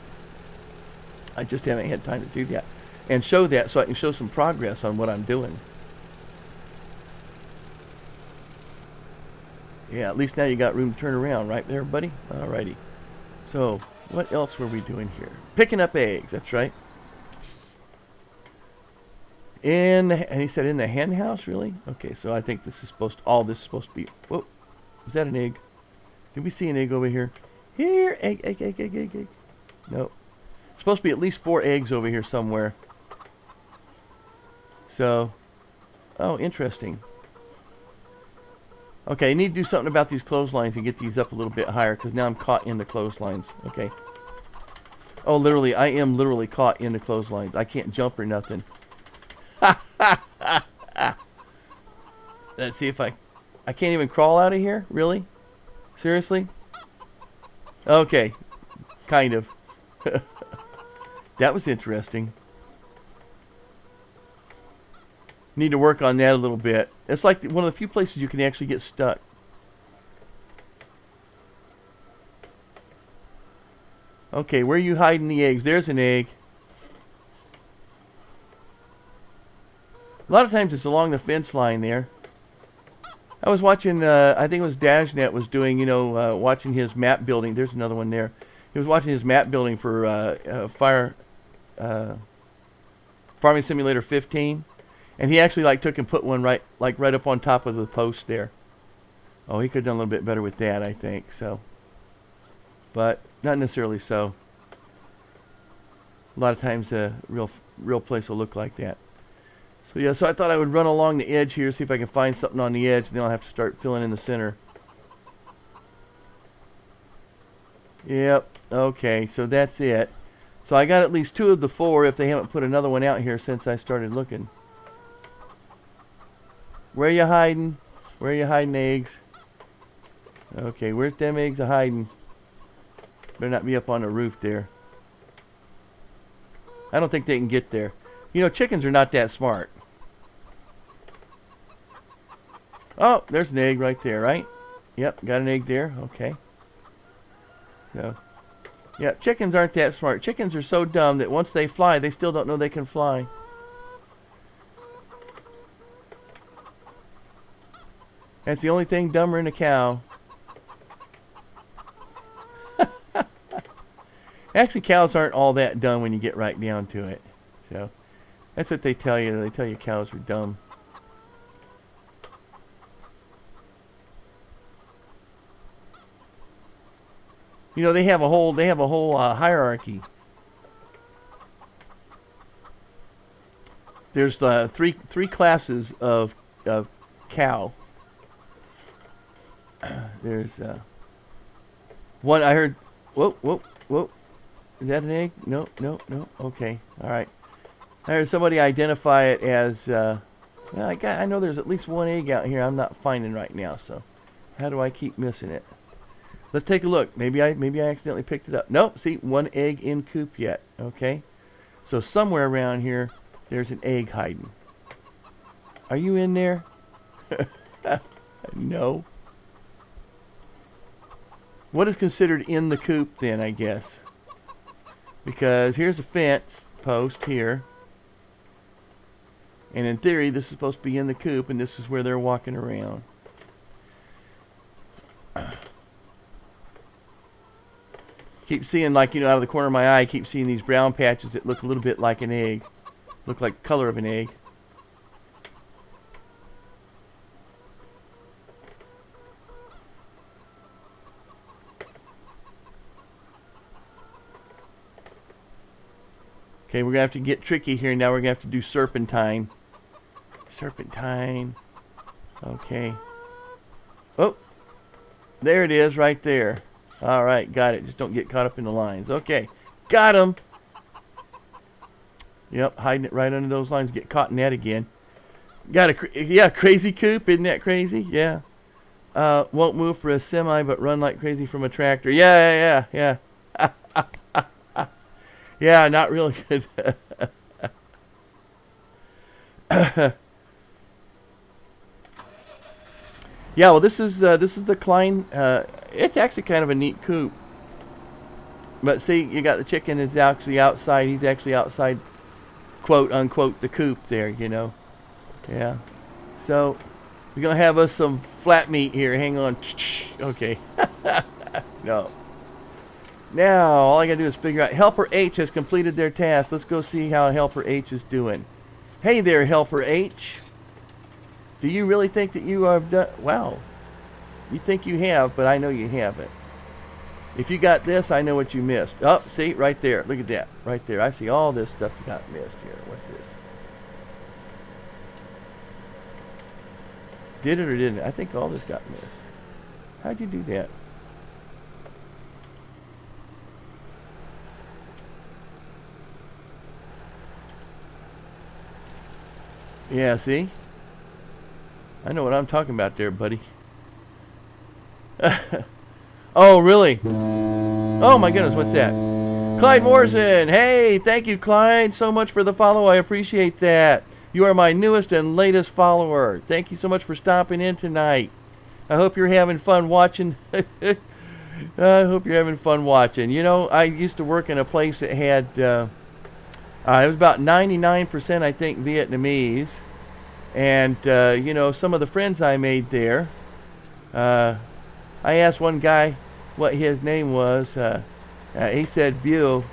I just haven't had time to do that and show that, so I can show some progress on what I'm doing. Yeah, at least now you got room to turn around, right there, buddy? Alrighty. So, what else were we doing here? Picking up eggs, that's right. And he said in the hen house, really? Okay, so I think this is all this is supposed to be. Whoa, was that an egg? Did we see an egg over here? Here, egg, egg, egg, egg, egg, egg. Nope. Supposed to be at least 4 eggs over here somewhere. So, oh, interesting. Okay, I need to do something about these clotheslines and get these up a little bit higher, because now I'm caught in the clotheslines. Okay. Oh, literally, I am literally caught in the clotheslines. I can't jump or nothing. Let's see if I can't even crawl out of here? Really? Seriously? Okay. Kind of. That was interesting. Need to work on that a little bit. It's like one of the few places you can actually get stuck. Okay, where are you hiding the eggs? There's an egg. A lot of times it's along the fence line there. I was watching, I think it was Dashnet was doing, you know, watching his map building. There's another one there. He was watching his map building for Farming Simulator 15. And he actually like took and put one right up on top of the post there. Oh, he could have done a little bit better with that, I think. So, but not necessarily so. A lot of times a real place will look like that. So yeah, so I thought I would run along the edge here, see if I can find something on the edge, and then I'll have to start filling in the center. Yep. Okay, so that's it. So I got at least 2 of the 4 if they haven't put another one out here since I started looking. Where you hiding? Where you hiding eggs? Okay, where's them eggs a hiding? Better not be up on the roof there. I don't think they can get there. You know, chickens are not that smart. Oh, there's an egg right there, right? Yep, got an egg there. Okay. So, yeah, chickens aren't that smart. Chickens are so dumb that once they fly, they still don't know they can fly. That's the only thing dumber than a cow. Actually, cows aren't all that dumb when you get right down to it. So, that's what they tell you. They tell you cows are dumb. You know, they have a whole hierarchy. There's three classes of cow. There's one I heard. Whoa. Is that an egg? No. Okay, all right. I heard somebody identify it as. Well, I know there's at least one egg out here I'm not finding right now. So, how do I keep missing it? Let's take a look. Maybe I accidentally picked it up. Nope. See, one egg in coop yet. Okay. So somewhere around here, there's an egg hiding. Are you in there? No. What is considered in the coop then, I guess? Because here's a fence post here. And in theory, this is supposed to be in the coop, and this is where they're walking around. Keep seeing, like, you know, out of the corner of my eye, I keep seeing these brown patches that look a little bit like an egg. Look like the color of an egg. Okay, we're going to have to get tricky here. Now we're going to have to do serpentine. Serpentine. Okay. Oh, there it is right there. All right, got it. Just don't get caught up in the lines. Okay, got him. Yep, hiding it right under those lines. Get caught in that again. Got a crazy coop. Isn't that crazy? Yeah. Won't move for a semi, but run like crazy from a tractor. Yeah. Yeah, not really good. Yeah, well, this is the Klein. It's actually kind of a neat coop. But see, you got the chicken is actually outside. He's actually outside, quote unquote, the coop there. You know. Yeah. So we're gonna have us some flat meat here. Hang on. Okay. No. Now, all I gotta do is figure out. Helper H has completed their task. Let's go see how Helper H is doing. Hey there, Helper H. Do you really think that you have done... Wow. You think you have, but I know you haven't. If you got this, I know what you missed. Oh, see? Right there. Look at that. Right there. I see all this stuff you got missed here. What's this? Did it or didn't it? I think all this got missed. How'd you do that? Yeah, see? I know what I'm talking about there, buddy. Oh, really? Oh, my goodness, what's that? Clyde Morrison. Hey, thank you, Clyde, so much for the follow. I appreciate that. You are my newest and latest follower. Thank you so much for stopping in tonight. I hope you're having fun watching. I hope you're having fun watching. You know, I used to work in a place that had... it was about 99%, I think, Vietnamese. And, you know, some of the friends I made there, I asked one guy what his name was. He said Bew,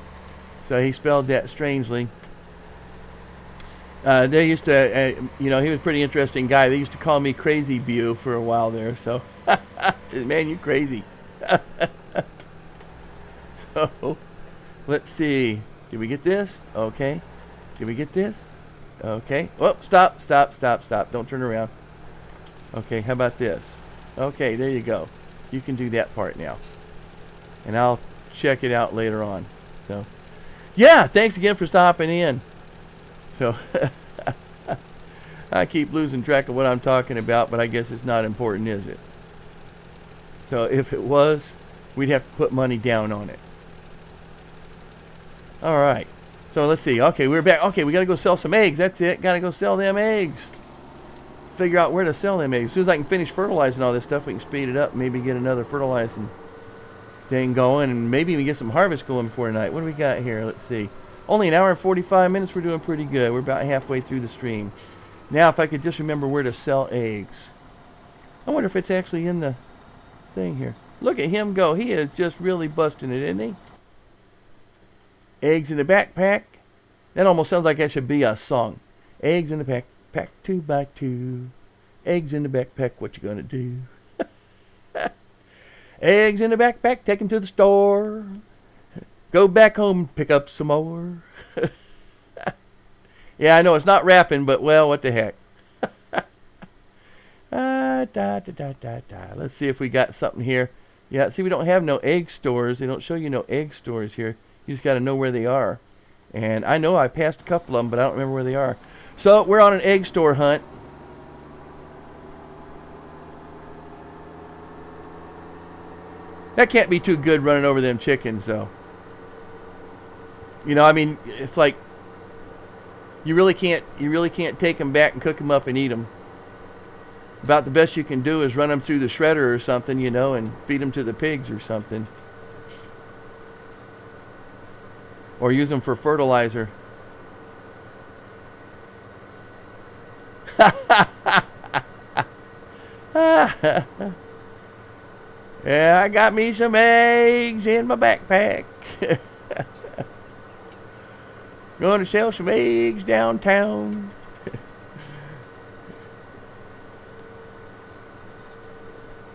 so he spelled that strangely. They used to, you know, he was a pretty interesting guy. They used to call me Crazy Bew for a while there, so, man, you crazy. So, let's see. Did we get this? Okay. Did we get this? Okay. Oh, stop. Don't turn around. Okay, how about this? Okay, there you go. You can do that part now. And I'll check it out later on. So, Yeah, thanks again for stopping in. So, I keep losing track of what I'm talking about, but I guess it's not important, is it? So if it was, we'd have to put money down on it. All right. So let's see. Okay, we're back. Okay, we got to go sell some eggs. That's it. Got to go sell them eggs. Figure out where to sell them eggs. As soon as I can finish fertilizing all this stuff, we can speed it up. Maybe get another fertilizing thing going, and maybe even get some harvest going before tonight. What do we got here? Let's see. Only an hour and 45 minutes. We're doing pretty good. We're about halfway through the stream. Now, if I could just remember where to sell eggs. I wonder if it's actually in the thing here. Look at him go. He is just really busting it, isn't he? Eggs in the backpack. That almost sounds like that should be a song. Eggs in the backpack, 2 by 2. Eggs in the backpack, what you gonna do? Eggs in the backpack, take them to the store. Go back home, pick up some more. Yeah, I know it's not rapping, but well, what the heck. Let's see if we got something here. Yeah, see, we don't have no egg stores. They don't show you no egg stores here. You just got to know where they are. And I know I passed a couple of them, but I don't remember where they are. So we're on an egg store hunt. That can't be too good running over them chickens, though. You know, I mean, it's like you really can't take them back and cook them up and eat them. About the best you can do is run them through the shredder or something, you know, and feed them to the pigs or something. Or use them for fertilizer. Yeah, I got me some eggs in my backpack. Going to sell some eggs downtown.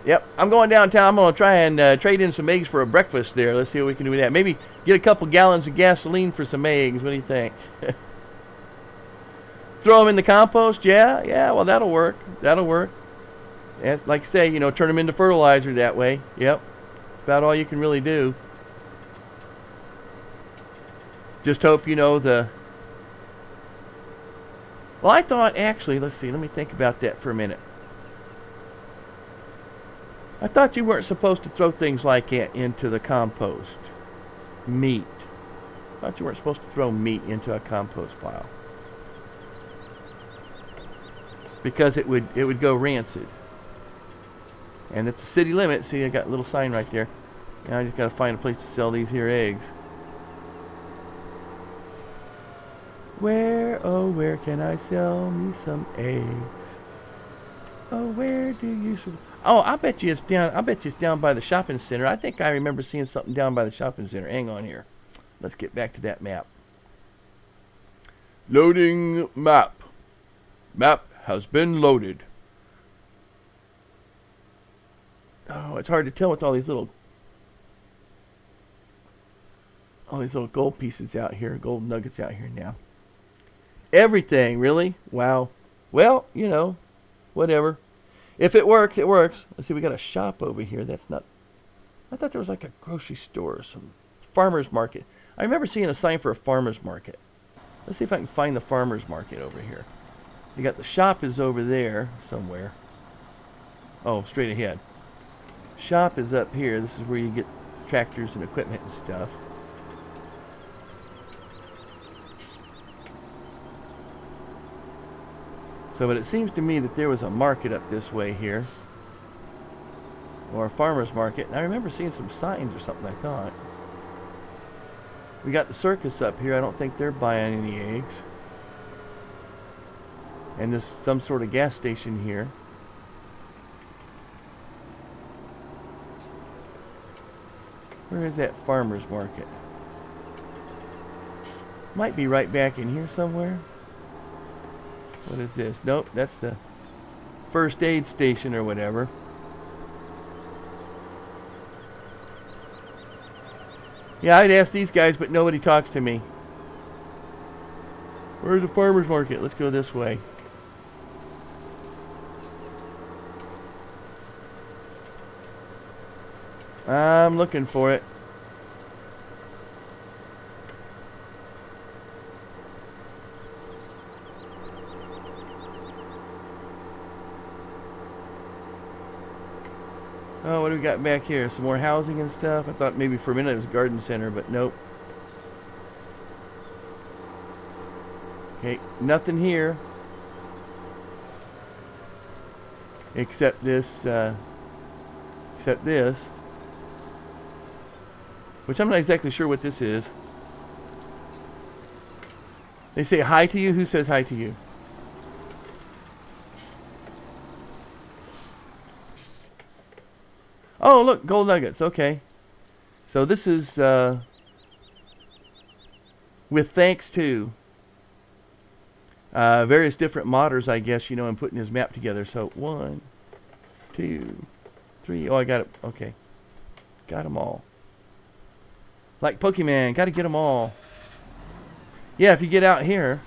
Yep, I'm going downtown. I'm going to try and trade in some eggs for a breakfast there. Let's see what we can do with that. Maybe get a couple gallons of gasoline for some eggs. What do you think? Throw them in the compost? Yeah, well, that'll work. That'll work. And like I say, you know, turn them into fertilizer that way. Yep, about all you can really do. Just hope, you know, well, I thought, actually, let's see, let me think about that for a minute. I thought you weren't supposed to throw things like that into the compost. Meat. I thought you weren't supposed to throw meat into a compost pile. Because it would go rancid. And at the city limit, see, I got a little sign right there. Now I just got to find a place to sell these here eggs. Where, oh, where can I sell me some eggs? Oh, where do you... Oh, I bet you it's down by the shopping center. I think I remember seeing something down by the shopping center. Hang on here. Let's get back to that map. Loading map. Map has been loaded. Oh, it's hard to tell with all these little gold pieces out here, gold nuggets out here now. Everything, really? Wow. Well, you know, whatever. If it works, it works. Let's see, we got a shop over here. That's not... I thought there was like a grocery store or some farmer's market. I remember seeing a sign for a farmer's market. Let's see if I can find the farmer's market over here. You got the shop is over there somewhere. Oh, straight ahead. Shop is up here. This is where you get tractors and equipment and stuff. So, but it seems to me that there was a market up this way here. Or a farmer's market. And I remember seeing some signs or something, I thought. We got the circus up here. I don't think they're buying any eggs. And there's some sort of gas station here. Where is that farmer's market? Might be right back in here somewhere. What is this? Nope, that's the first aid station or whatever. Yeah, I'd ask these guys, but nobody talks to me. Where's the farmer's market? Let's go this way. I'm looking for it. Oh, what do we got back here? Some more housing and stuff. I thought maybe for a minute it was a garden center, but nope. Okay, nothing here. Except this, which I'm not exactly sure what this is. They say hi to you? Who says hi to you? Oh, look, gold nuggets. Okay. So this is with thanks to various different modders, I guess, you know, and putting his map together. So 1, 2, 3. Oh, I got it. Okay. Got them all. Like Pokemon. Got to get them all. Yeah, if you get out here.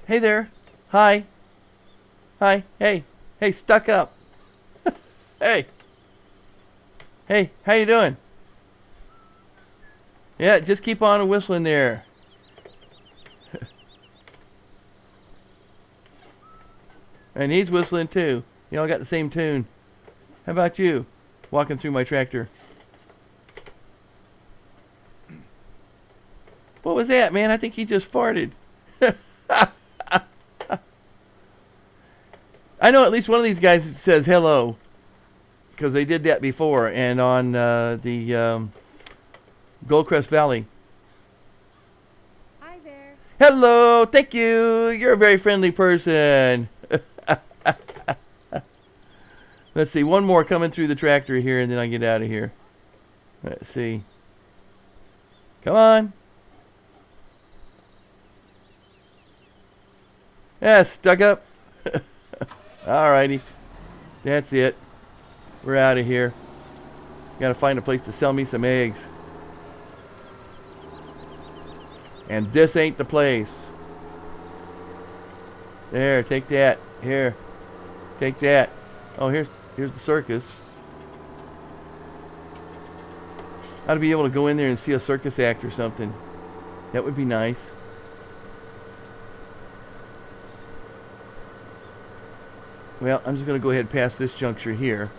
Hey there. Hi. Hi. Hey. Hey, stuck up. Hey. Hey, how you doing? Yeah, just keep on whistling there. And he's whistling too. You all got the same tune. How about you? Walking through my tractor. What was that, man? I think he just farted. I know at least one of these guys says hello, because they did that before, and on the Goldcrest Valley. Hi there. Hello, thank you. You're a very friendly person. Let's see, one more coming through the tractor here, and then I get out of here. Let's see. Come on. Yeah, stuck up. Alrighty. That's it. We're out of here. Gotta find a place to sell me some eggs. And this ain't the place. There, take that. Here. Take that. Oh, here's the circus. Ought to be able to go in there and see a circus act or something. That would be nice. Well, I'm just going to go ahead past this juncture here.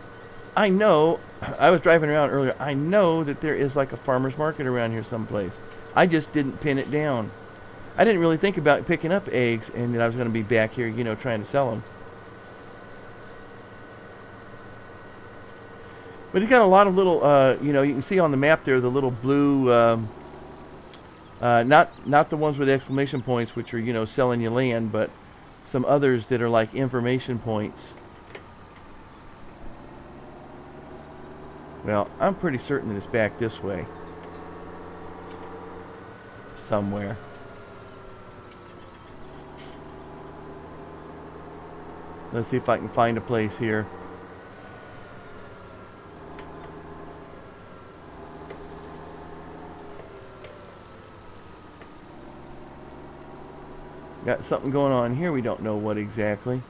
I know, I was driving around earlier, I know that there is like a farmer's market around here someplace. I just didn't pin it down. I didn't really think about picking up eggs and that I was going to be back here, you know, trying to sell them. But it's got a lot of little, you know, you can see on the map there the little blue, not the ones with exclamation points, which are, you know, selling you land, but some others that are like information points. Well, I'm pretty certain that it's back this way. Somewhere. Let's see if I can find a place here. Got something going on here. We don't know what exactly.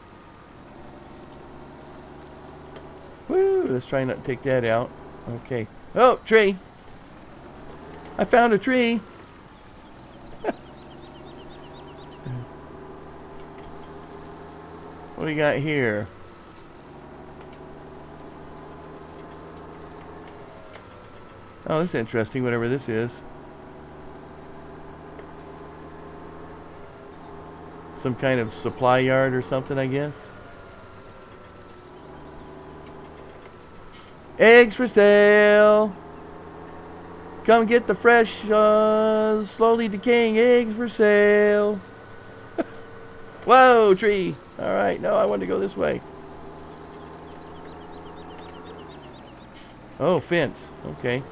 Woo! Let's try not to take that out. Okay. Oh, tree! I found a tree! What do we got here? Oh, this is interesting, whatever this is. Some kind of supply yard or something, I guess. Eggs for sale! Come get the fresh, slowly decaying eggs for sale. Whoa, tree! Alright, no, I wanted to go this way. Oh, fence. Okay.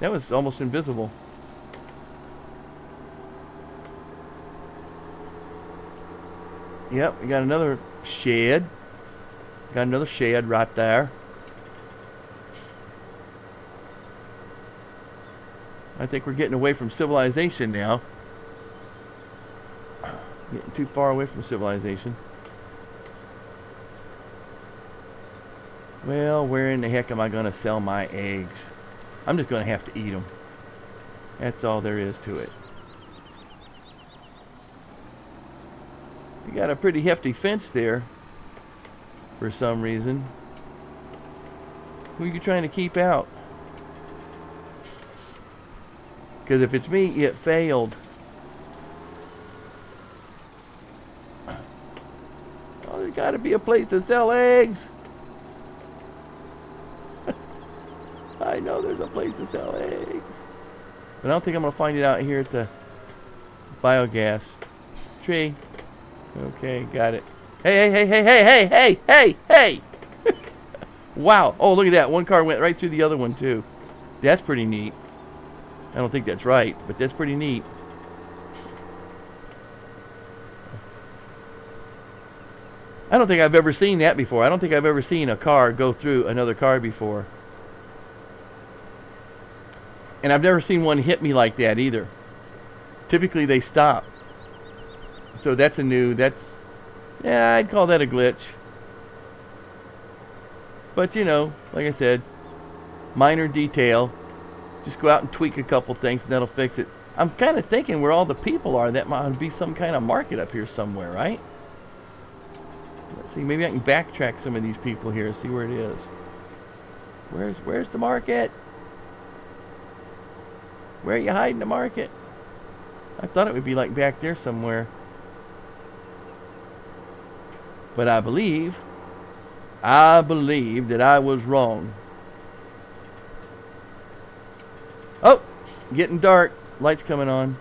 That was almost invisible. Yep, we got another shed. Got another shed right there. I think we're getting away from civilization now. Getting too far away from civilization. Well, where in the heck am I going to sell my eggs? I'm just going to have to eat them. That's all there is to it. You got a pretty hefty fence there for some reason. Who are you trying to keep out? Because if it's me, it failed. Oh, there's got to be a place to sell eggs. I know there's a place to sell eggs. But I don't think I'm going to find it out here at the biogas tree. Okay, got it. Hey, hey, hey, hey, hey, hey, hey, hey, hey! Wow. Oh, look at that. One car went right through the other one, too. That's pretty neat. I don't think that's right, but that's pretty neat. I don't think I've ever seen that before. I don't think I've ever seen a car go through another car before. And I've never seen one hit me like that either. Typically they stop. So that's yeah, I'd call that a glitch. But you know, like I said, minor detail. Just go out and tweak a couple things and that'll fix it. I'm kind of thinking where all the people are, that might be some kind of market up here somewhere, right? Let's see, maybe I can backtrack some of these people here and see where it is. Where's the market? Where are you hiding the market? I thought it would be like back there somewhere. But I believe that I was wrong. Oh, getting dark. Lights coming on.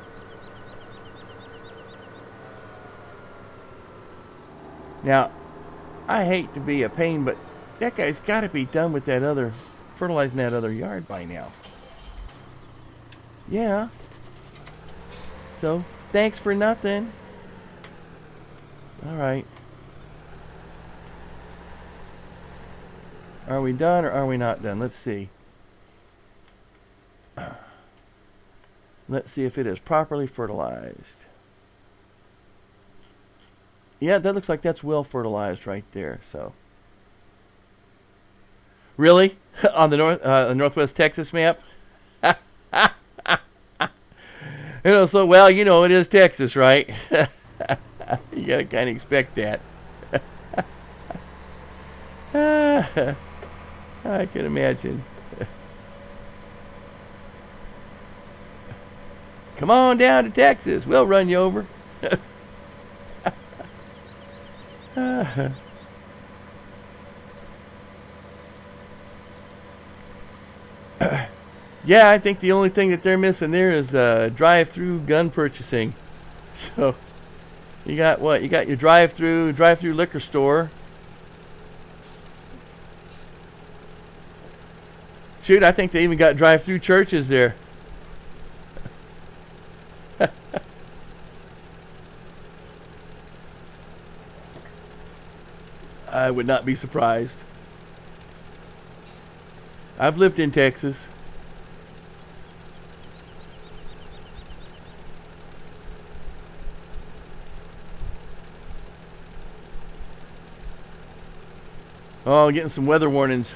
Now, I hate to be a pain, but that guy's got to be done with that other, fertilizing that other yard by now. Yeah. So, thanks for nothing. All right. Are we done or are we not done? Let's see. Let's see if it is properly fertilized. Yeah, that looks like that's well fertilized right there. So, really, on the Northwest Texas map. You know, so well, you know, it is Texas, right? You gotta kind of expect that. I can imagine. Come on down to Texas. We'll run you over. Yeah, I think the only thing that they're missing there is drive-through gun purchasing. So, you got what? You got your drive-through liquor store. Shoot, I think they even got drive-through churches there. I would not be surprised. I've lived in Texas. Oh, getting some weather warnings.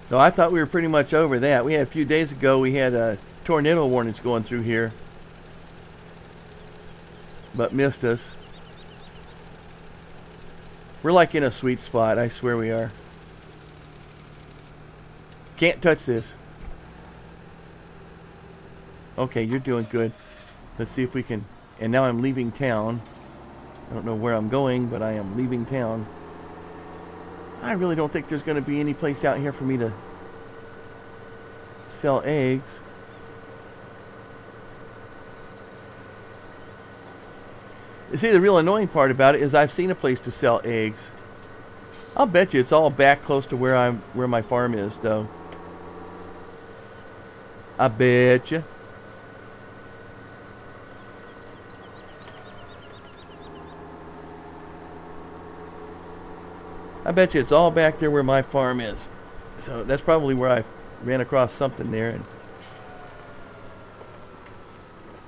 So I thought we were pretty much over that. We had a few days ago, we had tornado warnings going through here, but missed us. We're like in a sweet spot, I swear we are. Can't touch this. Okay, you're doing good. Let's see if we can, and now I'm leaving town. I don't know where I'm going, but I am leaving town. I really don't think there's going to be any place out here for me to sell eggs. You see, the real annoying part about it is I've seen a place to sell eggs. I'll bet you it's all back close to where my farm is, though. I bet you. I bet you it's all back there where my farm is. So that's probably where I ran across something there. And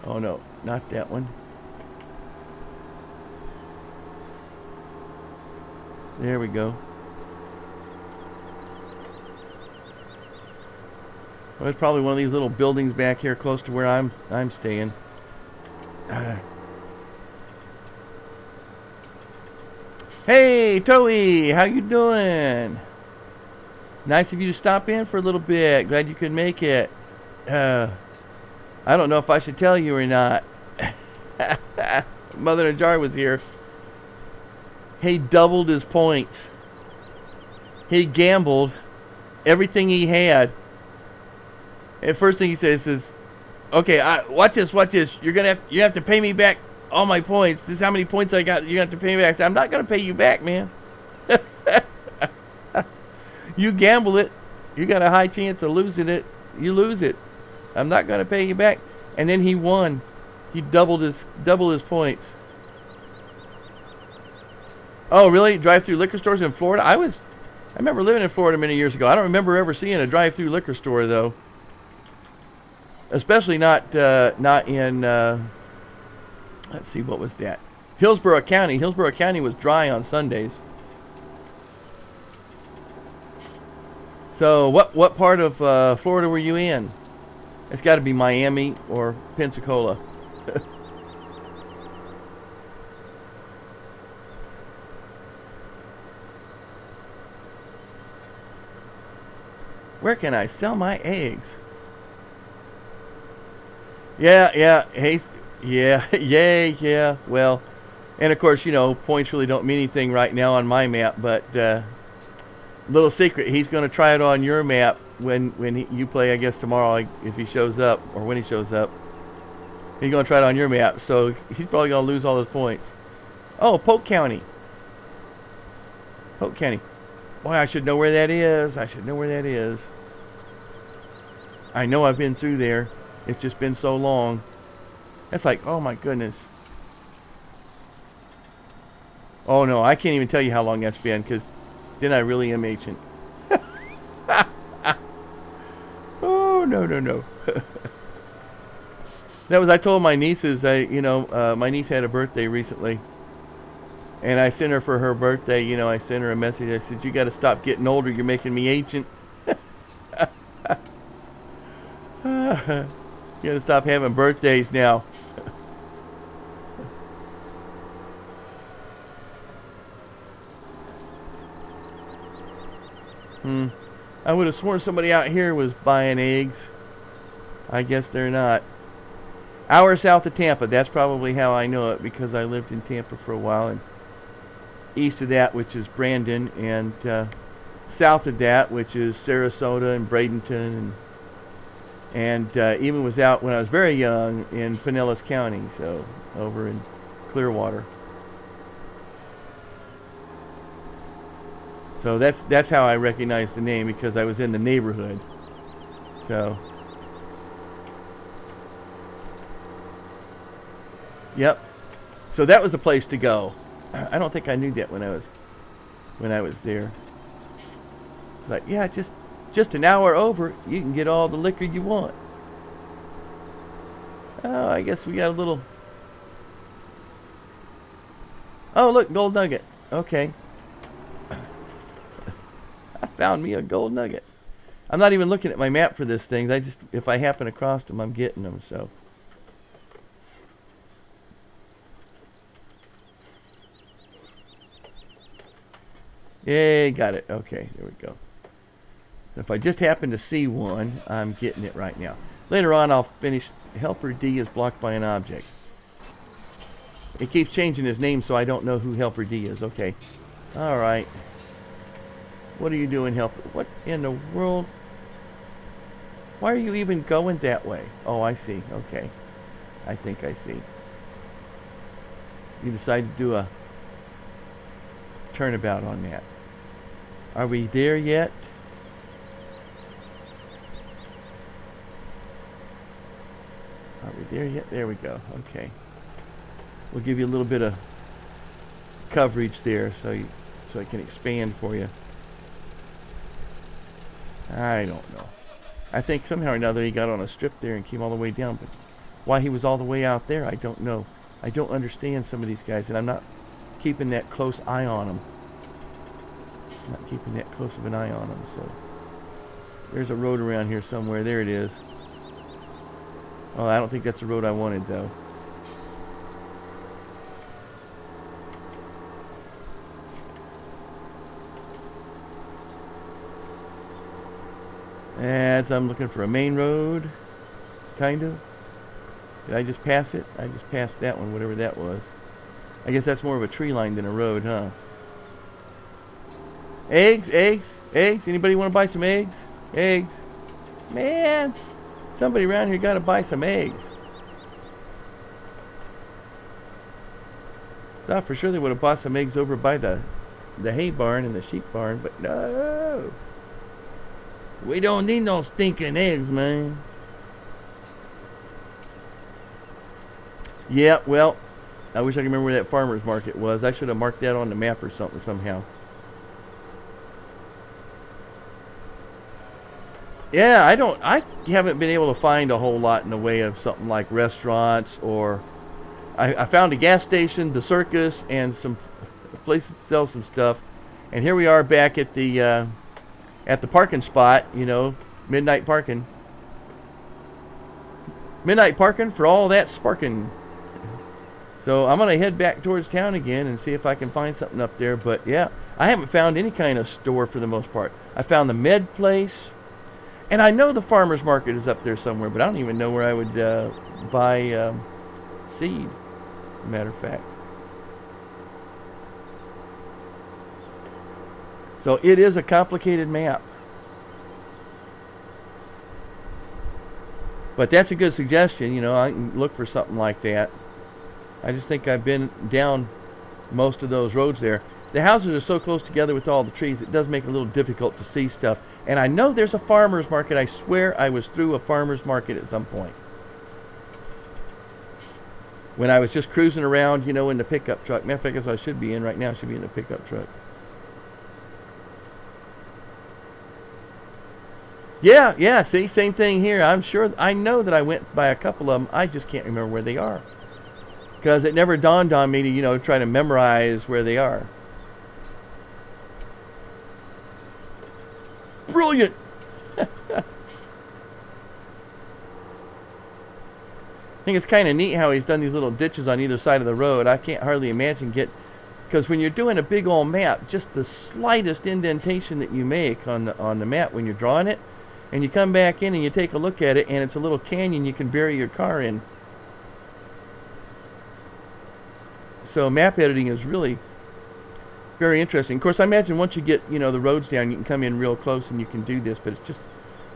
oh no, not that one. There we go. Well, it's probably one of these little buildings back here close to where I'm staying. Hey, Toey, how you doing? Nice of you to stop in for a little bit. Glad you could make it. I don't know if I should tell you or not. Mother in a Jar was here. He doubled his points. He gambled everything he had. And first thing he says is, "Okay, watch this. You have to pay me back all my points. This is how many points I got. You have to pay me back." I said, "I'm not gonna pay you back, man. You gamble it. You got a high chance of losing it. You lose it. I'm not gonna pay you back." And then he won. He doubled his points. Oh, really? Drive-through liquor stores in Florida? I remember living in Florida many years ago. I don't remember ever seeing a drive-through liquor store though. Especially not in. Let's see, what was that? Hillsborough County. Hillsborough County was dry on Sundays. So what part of Florida were you in? It's got to be Miami or Pensacola. Where can I sell my eggs? Yeah. Hey, yeah. Well, and of course, points really don't mean anything right now on my map. But little secret, he's going to try it on your map when you play. I guess tomorrow, if he shows up or when he shows up, he's going to try it on your map. So he's probably going to lose all his points. Oh, Polk County. Boy, I should know where that is. I know I've been through there. It's just been so long. That's like, oh my goodness. Oh no, I can't even tell you how long that's been, because then I really am ancient. Oh, no. I told my nieces, my niece had a birthday recently. And I sent her for her birthday, I sent her a message. I said, "You got to stop getting older. You're making me ancient." You gotta stop having birthdays now. I would have sworn somebody out here was buying eggs. I guess they're not. Hour south of Tampa. That's probably how I know it, because I lived in Tampa for a while. And east of that, which is Brandon, and south of that, which is Sarasota and Bradenton, and even was out when I was very young in Pinellas County, so over in Clearwater. So that's how I recognized the name, because I was in the neighborhood. So, yep. So that was the place to go. I don't think I knew that when I was there. It's like, yeah, just an hour over, you can get all the liquor you want. Oh, I guess we got a little. Oh, look, gold nugget. Okay. I found me a gold nugget. I'm not even looking at my map for this thing. If I happen across them, I'm getting them, so. Yay, got it. Okay, there we go. If I just happen to see one, I'm getting it right now. Later on, I'll finish. Helper D is blocked by an object. It keeps changing his name, so I don't know who Helper D is. Okay. All right. What are you doing, Helper? What in the world? Why are you even going that way? Oh, I see. Okay. I think I see. You decided to do a turnabout on that. Are we there yet? Are we there yet? There we go. Okay. We'll give you a little bit of coverage there so I can expand for you. I don't know. I think somehow or another he got on a strip there and came all the way down, but why he was all the way out there, I don't know. I don't understand some of these guys, and I'm not keeping that close eye on them. I'm not keeping that close of an eye on them, so. There's a road around here somewhere. There it is. Oh, I don't think that's the road I wanted, though. As I'm looking for a main road, kind of. Did I just pass it? I just passed that one, whatever that was. I guess that's more of a tree line than a road, huh? Eggs, eggs, eggs. Anybody want to buy some eggs? Eggs. Man, somebody around here got to buy some eggs. Thought for sure they would have bought some eggs over by the hay barn and the sheep barn, but no. We don't need no stinking eggs, man. Yeah, well, I wish I could remember where that farmer's market was. I should have marked that on the map or something somehow. Yeah, I haven't been able to find a whole lot in the way of something like restaurants or I found a gas station, the circus, and some places to sell some stuff. And here we are back at the parking spot, you know, midnight parking. Midnight parking for all that sparking. So I'm going to head back towards town again and see if I can find something up there. But yeah, I haven't found any kind of store for the most part. I found the med place. And I know the farmer's market is up there somewhere, but I don't even know where I would buy seed, as a matter of fact. So it is a complicated map. But that's a good suggestion, you know, I can look for something like that. I just think I've been down most of those roads there. The houses are so close together with all the trees, it does make it a little difficult to see stuff. And I know there's a farmer's market. I swear I was through a farmer's market at some point. When I was just cruising around, you know, in the pickup truck. Matter of fact, that's what I should be in right now. I should be in the pickup truck. Yeah, see, same thing here. I'm sure, I know that I went by a couple of them. I just can't remember where they are. Because it never dawned on me to, you know, try to memorize where they are. Brilliant! I think it's kind of neat how he's done these little ditches on either side of the road. I can't hardly imagine because when you're doing a big old map, just the slightest indentation that you make on the map when you're drawing it, and you come back in and you take a look at it, and it's a little canyon you can bury your car in. So map editing is really very interesting. Of course, I imagine once you get, you know, the roads down, you can come in real close and you can do this, but it's just,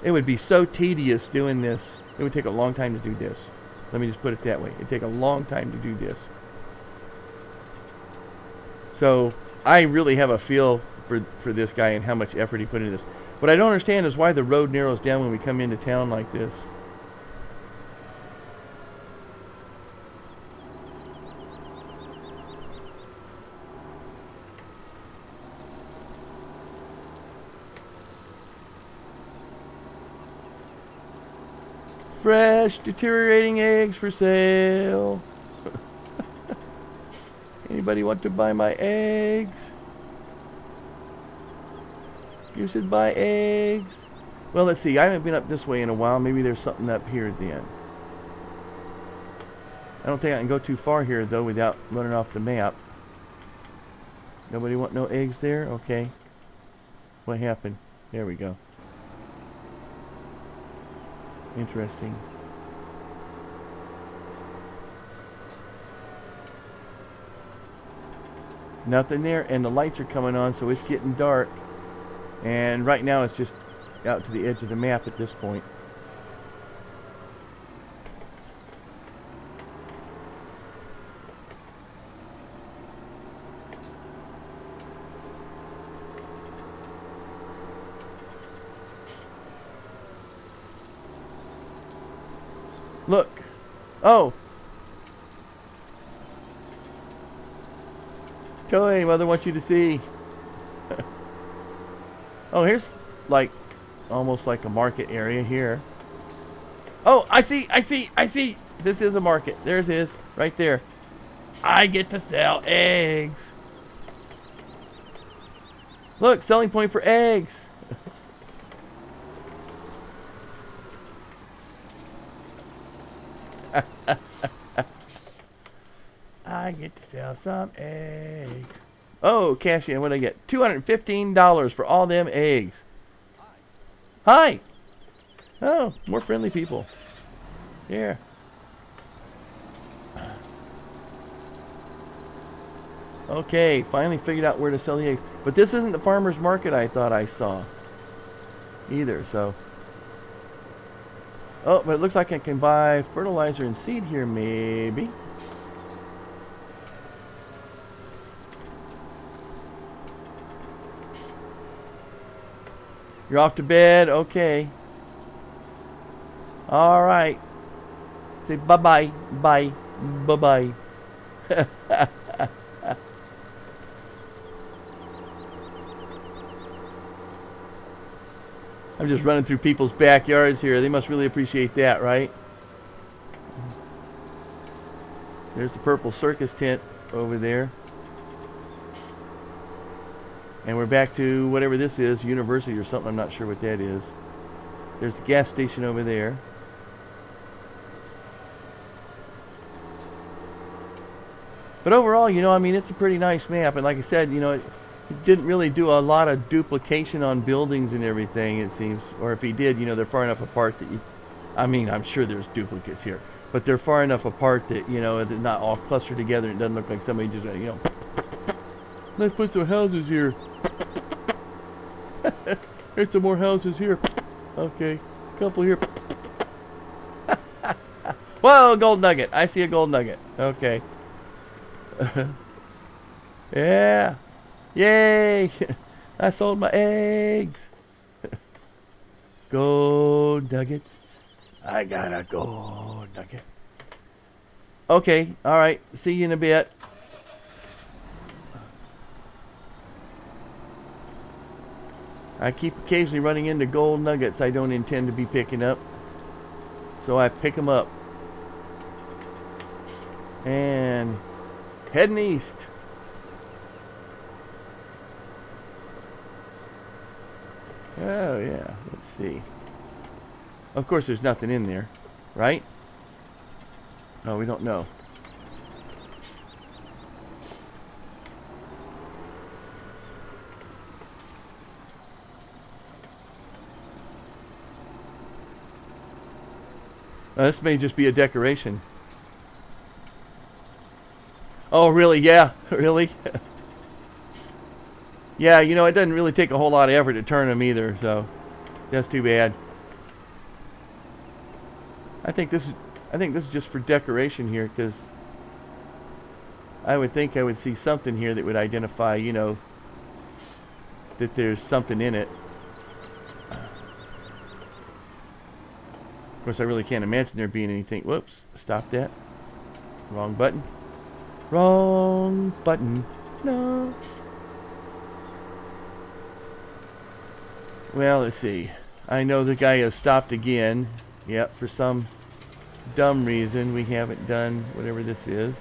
it would be so tedious doing this. It would take a long time to do this. Let me just put it that way. It'd take a long time to do this. So I really have a feel for this guy and how much effort he put into this. What I don't understand is why the road narrows down when we come into town like this. Fresh, deteriorating eggs for sale. Anybody want to buy my eggs? You should buy eggs. Well, let's see. I haven't been up this way in a while. Maybe there's something up here then. I don't think I can go too far here, though, without running off the map. Nobody want no eggs there? Okay. What happened? There we go. Interesting. Nothing there, and the lights are coming on, so it's getting dark. And right now it's just out to the edge of the map at this point. Look. Oh. Joey, mother wants you to see. Oh, here's like almost like a market area here. Oh, I see. This is a market. There's his right there. I get to sell eggs. Look, selling point for eggs. I get to sell some eggs. Oh, cash in. What did I get? $215 for all them eggs. Hi. Oh, more friendly people. Here. Okay, finally figured out where to sell the eggs. But this isn't the farmer's market I thought I saw either, so. Oh, but it looks like I can buy fertilizer and seed here, maybe. You're off to bed? Okay. All right. Say bye-bye. Bye. Bye-bye. I'm just running through people's backyards here. They must really appreciate that, right? There's the purple circus tent over there. And we're back to whatever this is, university or something. I'm not sure what that is. There's the gas station over there. But overall, you know, I mean, it's a pretty nice map. And like I said, you know, it didn't really do a lot of duplication on buildings and everything, it seems. Or if he did, you know, they're far enough apart that you... I mean, I'm sure there's duplicates here. But they're far enough apart that, you know, they're not all clustered together. It doesn't look like somebody just, you know... Let's put some houses here. There's some more houses here. Okay, couple here. Whoa, gold nugget. I see a gold nugget. Okay. Yeah. Yay. I sold my eggs. Gold nuggets. I got a gold nugget. Okay, all right. See you in a bit. I keep occasionally running into gold nuggets I don't intend to be picking up. So I pick them up. And heading east. Oh yeah, let's see. Of course there's nothing in there, right? No, we don't know. This may just be a decoration. Oh, really? Yeah, really? Yeah, you know, it doesn't really take a whole lot of effort to turn them either, so that's too bad. I think this is just for decoration here, because I would think I would see something here that would identify, you know, that there's something in it. Of course, I really can't imagine there being anything. Whoops, stop that. Wrong button. Wrong button. No. Well, let's see. I know the guy has stopped again. Yep, for some dumb reason we haven't done whatever this is.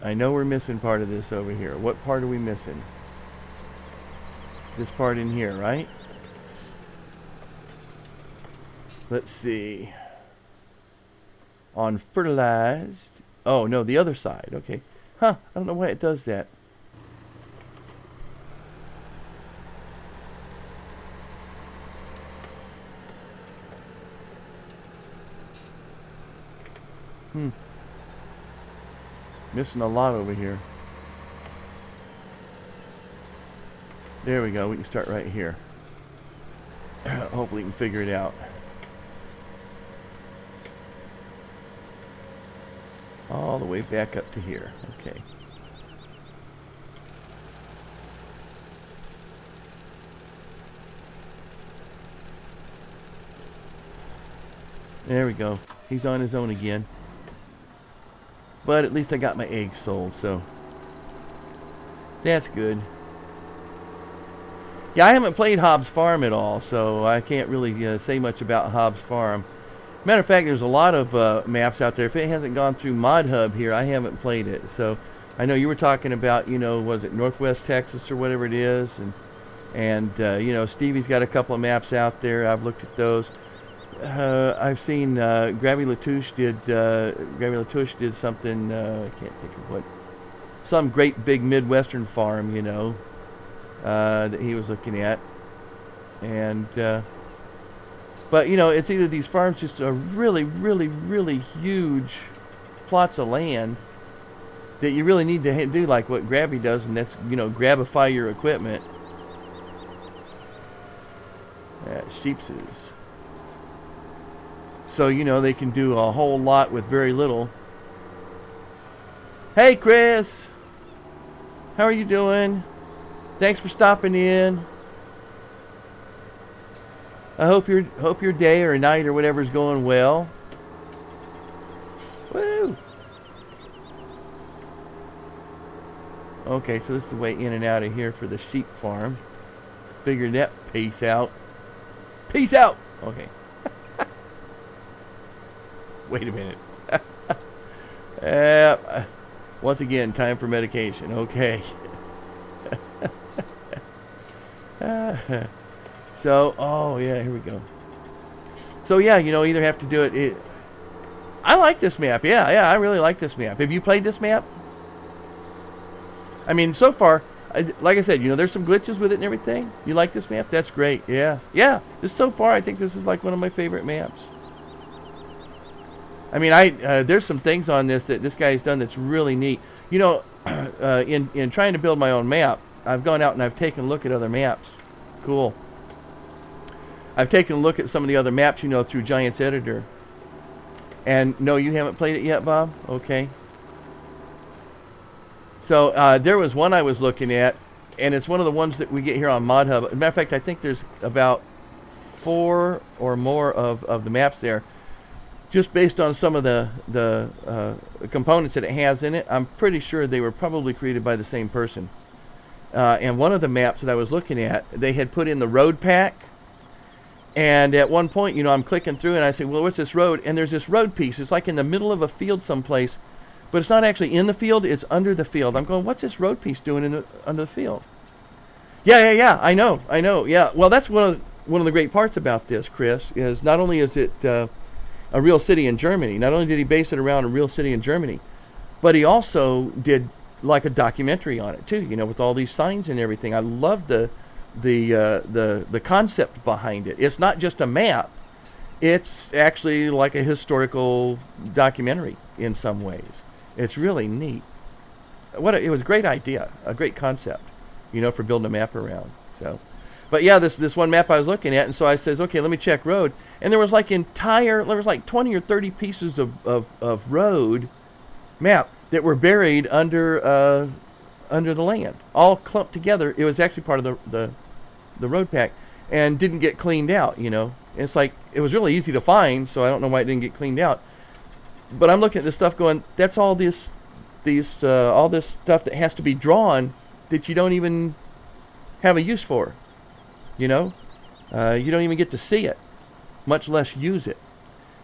I know we're missing part of this over here. What part are we missing? This part in here, right? Let's see. On fertilized. Oh, no, the other side. Okay. Huh, I don't know why it does that. Missing a lot over here. There we go. We can start right here. Hopefully we can figure it out. All the way back up to here. Okay. There we go. He's on his own again. But at least I got my eggs sold, so that's good. Yeah, I haven't played Hobbs Farm at all, so I can't really say much about Hobbs Farm. Matter of fact, there's a lot of maps out there. If it hasn't gone through Mod Hub here, I haven't played it. So I know you were talking about, you know, was it Northwest Texas or whatever it is, And you know, Stevie's got a couple of maps out there. I've looked at those. I've seen Gravy Latouche did something. I can't think of what. Some great big Midwestern farm, you know, that he was looking at. And but you know, it's either these farms just are really, really, really huge plots of land that you really need to do like what Gravy does, and that's, you know, grabify your equipment. Sheepses. So, you know, they can do a whole lot with very little. Hey, Chris. How are you doing? Thanks for stopping in. I hope your day or night or whatever is going well. Woo! Okay, so this is the way in and out of here for the sheep farm. Figured that. Peace out. Peace out! Okay. Wait a minute. Once again, time for medication. Okay. So, oh yeah, here we go. So yeah, you know, either have to do it. I like this map. Yeah, I really like this map. Have you played this map? I mean, so far, like I said, you know, there's some glitches with it and everything. You like this map? That's great. Yeah. So far, I think this is like one of my favorite maps. I mean, there's some things on this that this guy's done that's really neat. You know, in trying to build my own map, I've gone out and I've taken a look at other maps. Cool. I've taken a look at some of the other maps, you know, through Giants Editor. And no, you haven't played it yet, Bob? Okay. So there was one I was looking at, and it's one of the ones that we get here on Mod Hub. As a matter of fact, I think there's about 4 or more of the maps there, just based on some of the components that it has in it. I'm pretty sure they were probably created by the same person. And one of the maps that I was looking at, they had put in the road pack. And at one point, you know, I'm clicking through and I say, well, what's this road? And there's this road piece. It's like in the middle of a field someplace. But it's not actually in the field, it's under the field. I'm going, what's this road piece doing under the field? Yeah, I know, yeah. Well, that's one of the great parts about this, Chris, is not only is it a real city in Germany, not only did he base it around a real city in Germany, but he also did like a documentary on it too, you know, with all these signs and everything. I love the concept behind it. It's not just a map, it's actually like a historical documentary in some ways. It's really neat. It was a great idea, a great concept, you know, for building a map around. So, but yeah, this one map I was looking at, and so I says, okay, let me check road, and there was like 20 or 30 pieces of road map that were buried under the land, all clumped together. It was actually part of the road pack, and didn't get cleaned out. You know, it's like it was really easy to find, so I don't know why it didn't get cleaned out. But I'm looking at this stuff going, that's all this stuff that has to be drawn that you don't even have a use for. You know, you don't even get to see it, much less use it.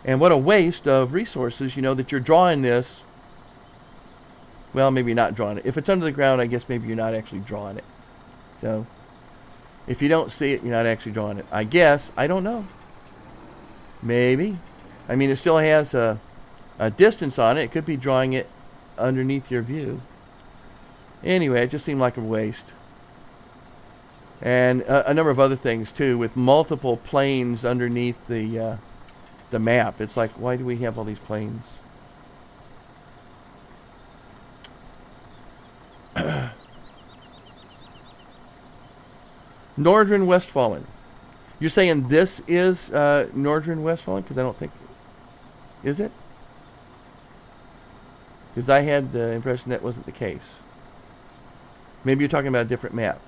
And what a waste of resources, you know, that you're drawing this. Well, maybe not drawing it. If it's under the ground, I guess maybe you're not actually drawing it. So, if you don't see it, you're not actually drawing it. I guess. I don't know. Maybe. I mean, it still has a distance on it. It could be drawing it underneath your view. Anyway, it just seemed like a waste. And a number of other things, too, with multiple planes underneath the map. It's like, why do we have all these planes? Northern Westfalen. You're saying this is Northern Westfalen? Because I don't think... Is it? Because I had the impression that wasn't the case. Maybe you're talking about a different map.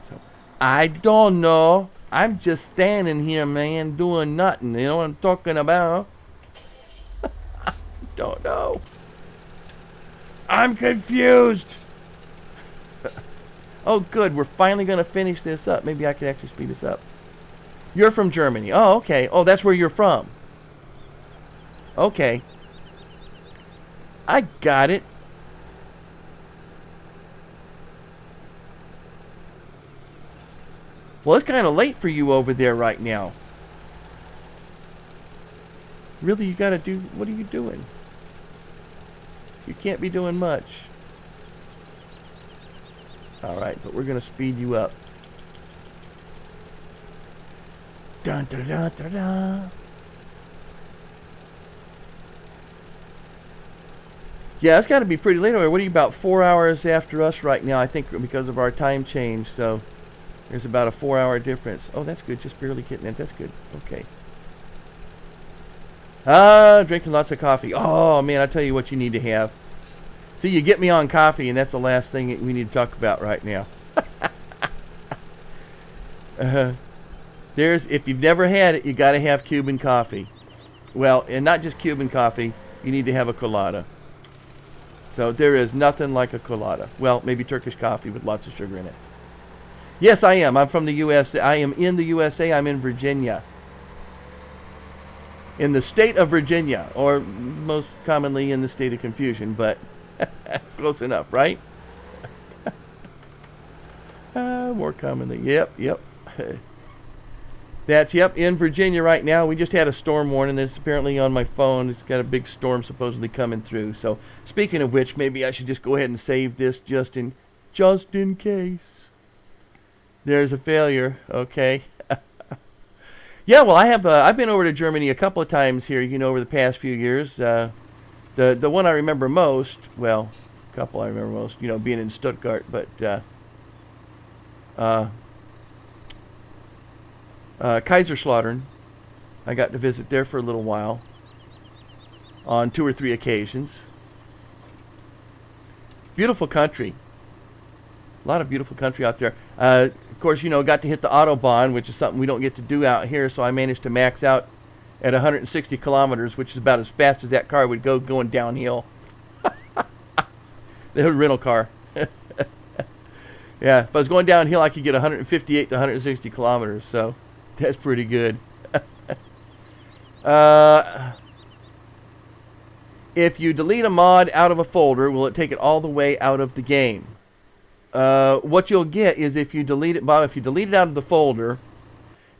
So, I don't know. I'm just standing here, man, doing nothing. You know what I'm talking about? I don't know. I'm confused. Oh, good. We're finally going to finish this up. Maybe I could actually speed this up. You're from Germany. Oh, okay. Oh, that's where you're from. Okay. I got it. Well, it's kind of late for you over there right now. Really, you got to do... What are you doing? You can't be doing much. Alright, but we're going to speed you up. Dun, dun, dun, dun, dun. Yeah, it's got to be pretty late over. What are you, about 4 hours after us right now, I think, because of our time change. So there's about a 4-hour difference. Oh, that's good. Just barely getting it. That's good. Okay. Drinking lots of coffee. Oh, man, I tell you what you need to have. See, you get me on coffee, and that's the last thing we need to talk about right now. If you've never had it, you got to have Cuban coffee. Well, and not just Cuban coffee. You need to have a colada. So there is nothing like a colada. Well, maybe Turkish coffee with lots of sugar in it. Yes, I am. I'm from the USA. I am in the USA. I'm in Virginia. In the state of Virginia, or most commonly in the state of confusion, but close enough, right? More commonly. Yep. That's, in Virginia right now. We just had a storm warning that's apparently on my phone. It's got a big storm supposedly coming through. So, speaking of which, maybe I should just go ahead and save this just in case. There's a failure. Okay. Yeah, well, I've been over to Germany a couple of times here, over the past few years. The one I remember most, well, a couple I remember most, being in Stuttgart, but Kaiserslautern, I got to visit there for a little while on 2 or 3 occasions. Beautiful country. A lot of beautiful country out there. Of course, got to hit the Autobahn, which is something we don't get to do out here, so I managed to max out at 160 kilometers, which is about as fast as that car would go going downhill. The rental car. Yeah, if I was going downhill, I could get 158 to 160 kilometers, so that's pretty good. If you delete a mod out of a folder, will it take it all the way out of the game? What you'll get is if you delete it, Bob, if you delete it out of the folder,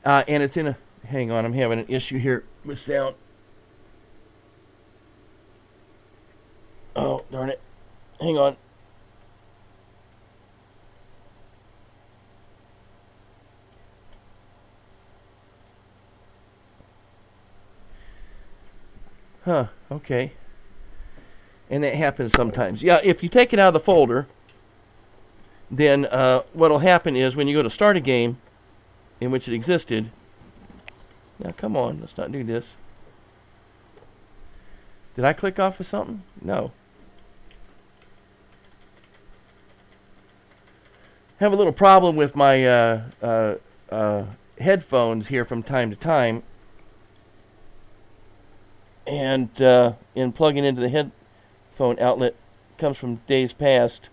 and it's in a... Hang on, I'm having an issue here with sound. Oh, darn it. Hang on. Huh, okay. And that happens sometimes. Yeah, if you take it out of the folder, then what'll happen is when you go to start a game in which it existed... Now, come on, let's not do this. Did I click off of something? No. Have a little problem with my headphones here from time to time. And in plugging into the headphone outlet comes from days past.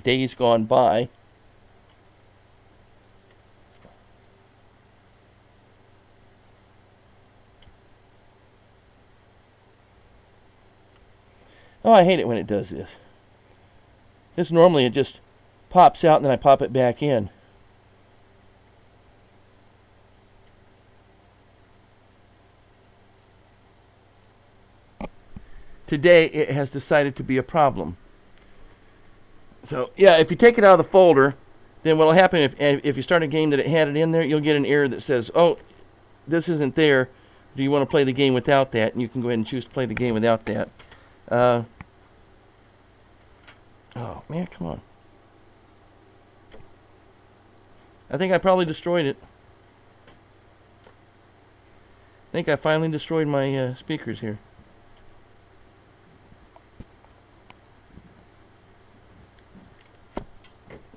Days gone by. Oh, I hate it when it does this. This normally it just pops out and then I pop it back in. Today it has decided to be a problem. So, yeah, if you take it out of the folder, then what will happen if you start a game that it had it in there, you'll get an error that says, oh, this isn't there. Do you want to play the game without that? And you can go ahead and choose to play the game without that. Oh, man, come on. I think I probably destroyed it. I think I finally destroyed my speakers here.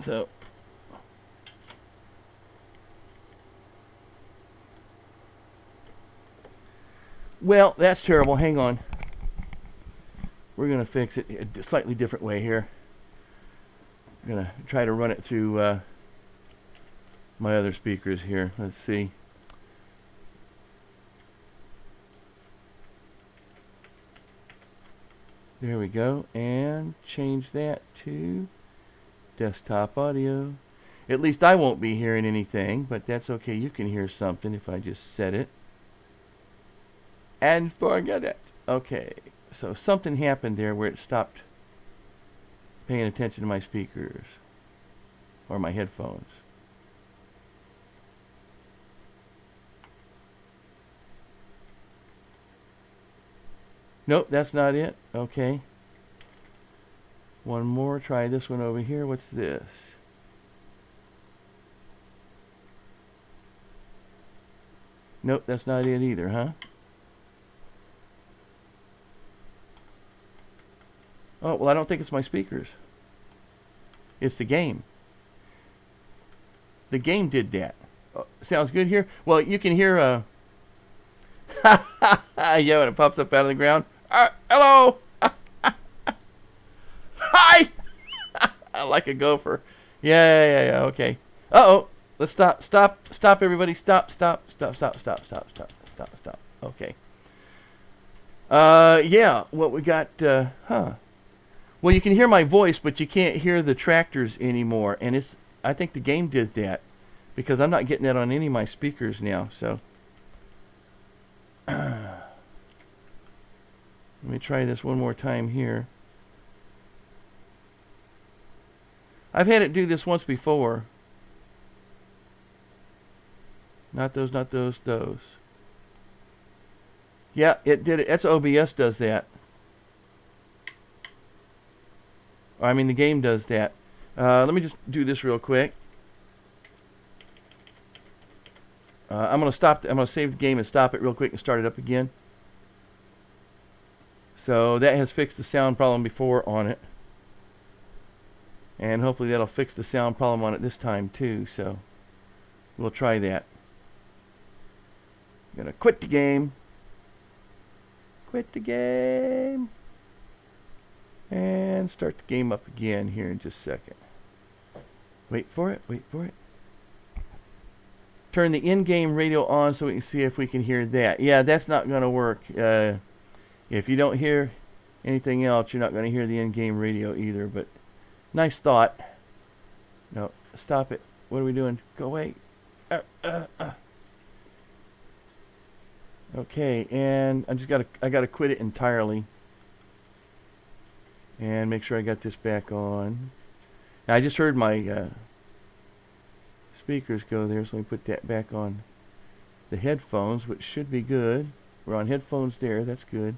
So. Well, that's terrible. Hang on. We're going to fix it a slightly different way here. I'm going to try to run it through my other speakers here. Let's see. There we go. And change that to Desktop audio. At least I won't be hearing anything, but that's okay. You can hear something if I just set it. And forget it. Okay, so something happened there where it stopped paying attention to my speakers or my headphones. Nope, that's not it. Okay. One more. Try this one over here. What's this? Nope, that's not it either, huh? Oh, well, I don't think it's my speakers. It's the game. The game did that. Oh, sounds good here? Well, you can hear yeah, when it pops up out of the ground. Hello! Hi! Like a gopher. Yeah, okay. Uh-oh. Let's stop, everybody. Stop. Okay. Yeah, what we got, Well, you can hear my voice, but you can't hear the tractors anymore. And I think the game did that because I'm not getting that on any of my speakers now, so. Let me try this one more time here. I've had it do this once before. Not those. Yeah, it did it. That's OBS does that. I mean, the game does that. Let me just do this real quick. I'm going to stop. I'm going to save the game and stop it real quick and start it up again. So that has fixed the sound problem before on it. And hopefully that'll fix the sound problem on it this time too. So we'll try that. I'm going to quit the game. Quit the game. And start the game up again here in just a second. Wait for it. Turn the in-game radio on so we can see if we can hear that. Yeah, that's not going to work. If you don't hear anything else, you're not going to hear the in-game radio either. But nice thought. No, stop it. What are we doing? Go away. Okay, and I gotta quit it entirely. And make sure I got this back on. Now, I just heard my speakers go there, so let me put that back on the headphones, which should be good. We're on headphones there, that's good.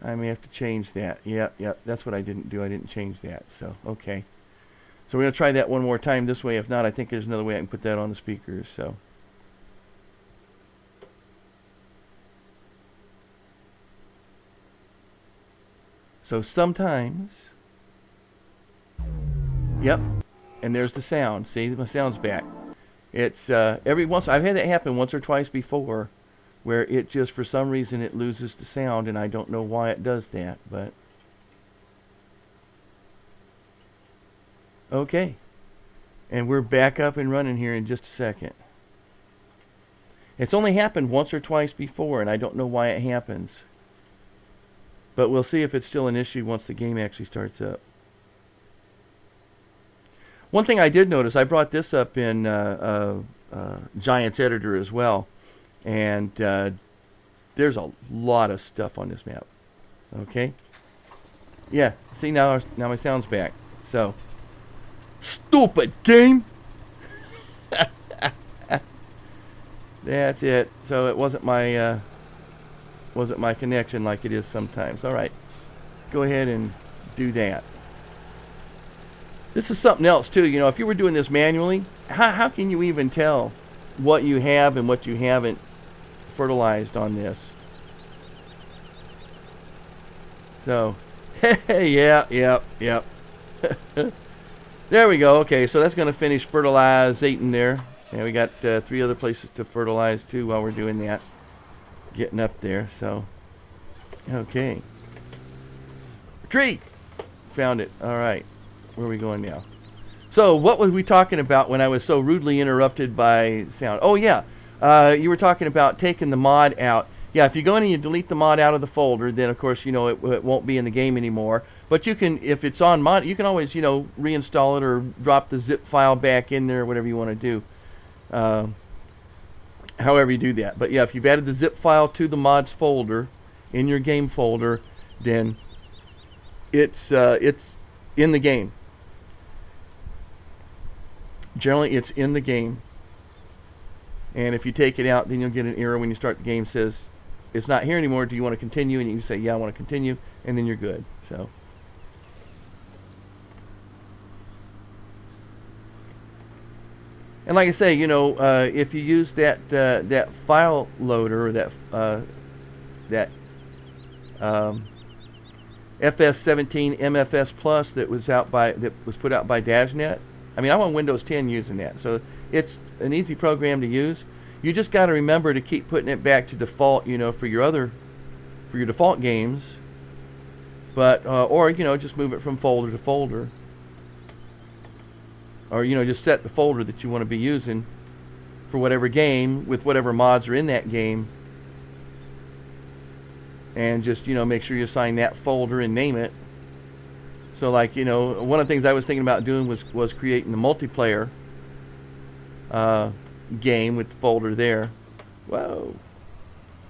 I may have to change that. Yep, that's what I didn't do. I didn't change that, so okay. So we're going to try that one more time this way. If not, I think there's another way I can put that on the speakers, so. So sometimes, yep, and there's the sound. See, my sound's back. It's every once, I've had that happen once or twice before, where it just, for some reason, it loses the sound, and I don't know why it does that, but. Okay, and we're back up and running here in just a second. It's only happened once or twice before, and I don't know why it happens. But we'll see if it's still an issue once the game actually starts up. One thing I did notice, I brought this up in Giants Editor as well. And there's a lot of stuff on this map. Okay? Yeah, see, now my sound's back. So, stupid game! That's it. So it wasn't my connection like it is sometimes. All right, go ahead and do that. This is something else too. You know, if you were doing this manually, how can you even tell what you have and what you haven't fertilized on this? So, yep. There we go. Okay, so that's going to finish fertilizing there. And we got 3 other places to fertilize too while we're doing that. Getting up there, so. Okay. Tree! Found it. All right. Where are we going now? So, what was we talking about when I was so rudely interrupted by sound? Oh, yeah. You were talking about taking the mod out. Yeah, if you go in and you delete the mod out of the folder, then of course, it won't be in the game anymore. But you can, if it's on mod, you can always, reinstall it or drop the zip file back in there, whatever you want to do. However you do that. But yeah, if you've added the zip file to the mods folder in your game folder, then it's in the game. Generally, it's in the game. And if you take it out, then you'll get an error when you start the game. Says it's not here anymore. Do you want to continue? And you can say, yeah, I want to continue, and then you're good. So. And like I say, if you use that file loader, or that FS17 MFS Plus that was put out by DashNet. I mean, I'm on Windows 10 using that, so it's an easy program to use. You just got to remember to keep putting it back to default, for your default games. But or just move it from folder to folder. Or just set the folder that you want to be using for whatever game with whatever mods are in that game. And just make sure you assign that folder and name it. So like one of the things I was thinking about doing was creating a multiplayer game with the folder there. Whoa,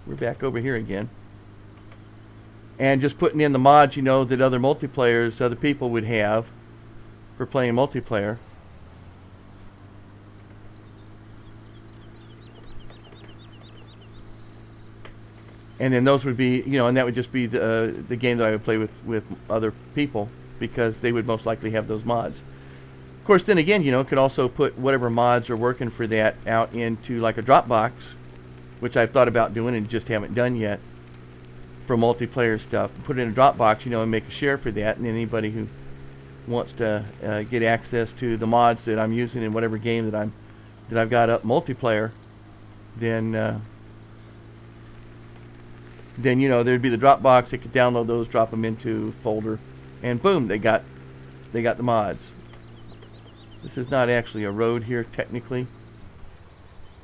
we're back over here again. And just putting in the mods that other people would have for playing multiplayer. And then those would be, and that would just be the game that I would play with other people, because they would most likely have those mods. Of course, then again, could also put whatever mods are working for that out into like a Dropbox, which I've thought about doing and just haven't done yet for multiplayer stuff. Put it in a Dropbox, and make a share for that, and anybody who wants to get access to the mods that I'm using in whatever game that I've got up multiplayer, then there'd be the Dropbox. They could download those, drop them into a folder, and boom, they got the mods. This is not actually a road here technically,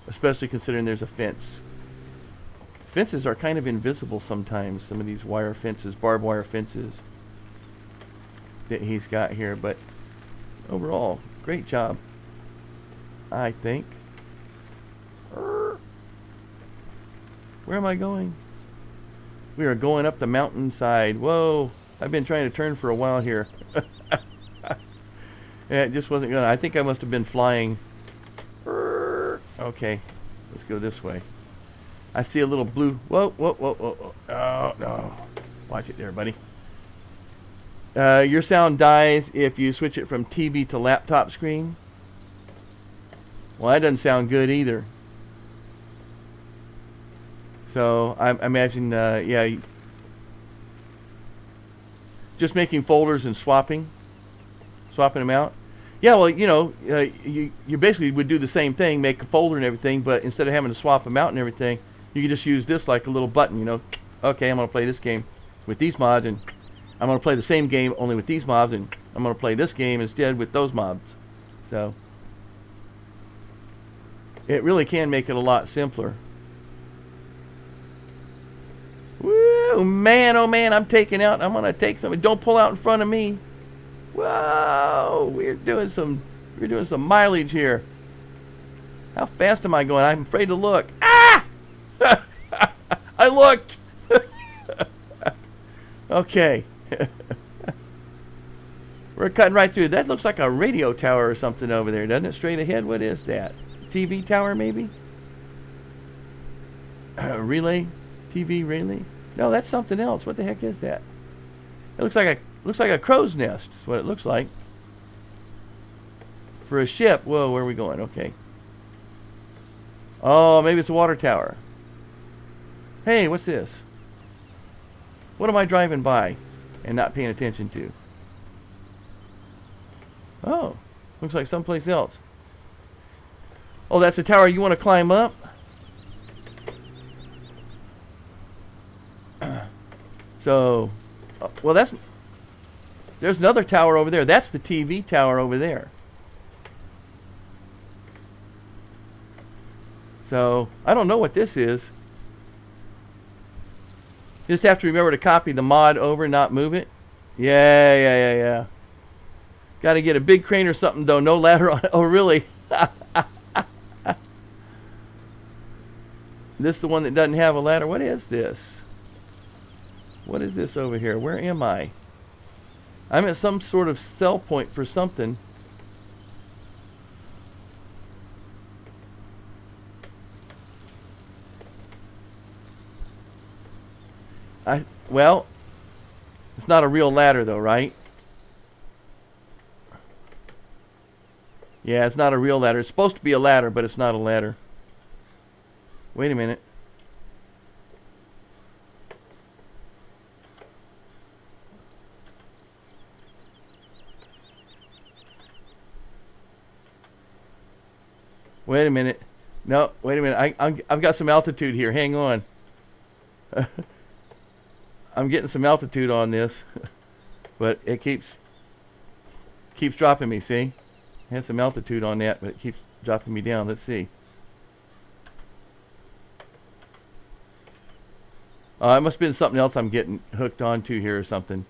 especially considering there's a fence. Fences are kind of invisible sometimes, some of these wire fences, barbed wire fences that he's got here, but overall, great job, I think. Where am I going? We are going up the mountainside. Whoa, I've been trying to turn for a while here. It just wasn't going. I think I must have been flying. Okay, let's go this way. I see a little blue. Whoa, whoa, whoa, whoa. Oh, no. Watch it there, buddy. Your sound dies if you switch it from TV to laptop screen. Well, that doesn't sound good either. So I imagine, yeah, just making folders and swapping them out. Yeah, well, you basically would do the same thing, make a folder and everything, but instead of having to swap them out and everything, you could just use this like a little button, Okay, I'm going to play this game with these mods, and I'm going to play the same game only with these mods, and I'm going to play this game instead with those mods. So it really can make it a lot simpler. Woo, man, oh man, I'm going to take something. Don't pull out in front of me. Whoa, we're doing some mileage here. How fast am I going? I'm afraid to look. Ah! I looked. Okay. We're cutting right through. That looks like a radio tower or something over there, doesn't it? Straight ahead. What is that? TV tower, maybe? Relay? TV relay? No, that's something else. What the heck is that? It looks like a crow's nest. That's what it looks like. For a ship. Whoa, where are we going? Okay. Oh, maybe it's a water tower. Hey, what's this? What am I driving by and not paying attention to? Oh, looks like someplace else. Oh, that's a tower you want to climb up? So, well, there's another tower over there. That's the TV tower over there. So, I don't know what this is. Just have to remember to copy the mod over, not move it. Yeah. Got to get a big crane or something, though. No ladder on it. Oh, really? This is the one that doesn't have a ladder. What is this? What is this over here? Where am I? I'm at some sort of sell point for something. Well, it's not a real ladder though, right? Yeah, it's not a real ladder. It's supposed to be a ladder, but it's not a ladder. Wait a minute. Wait a minute. No, wait a minute. I've got some altitude here. Hang on. I'm getting some altitude on this, but it keeps dropping me. See, I had some altitude on that, but it keeps dropping me down. Let's see. It must have been something else I'm getting hooked onto here or something.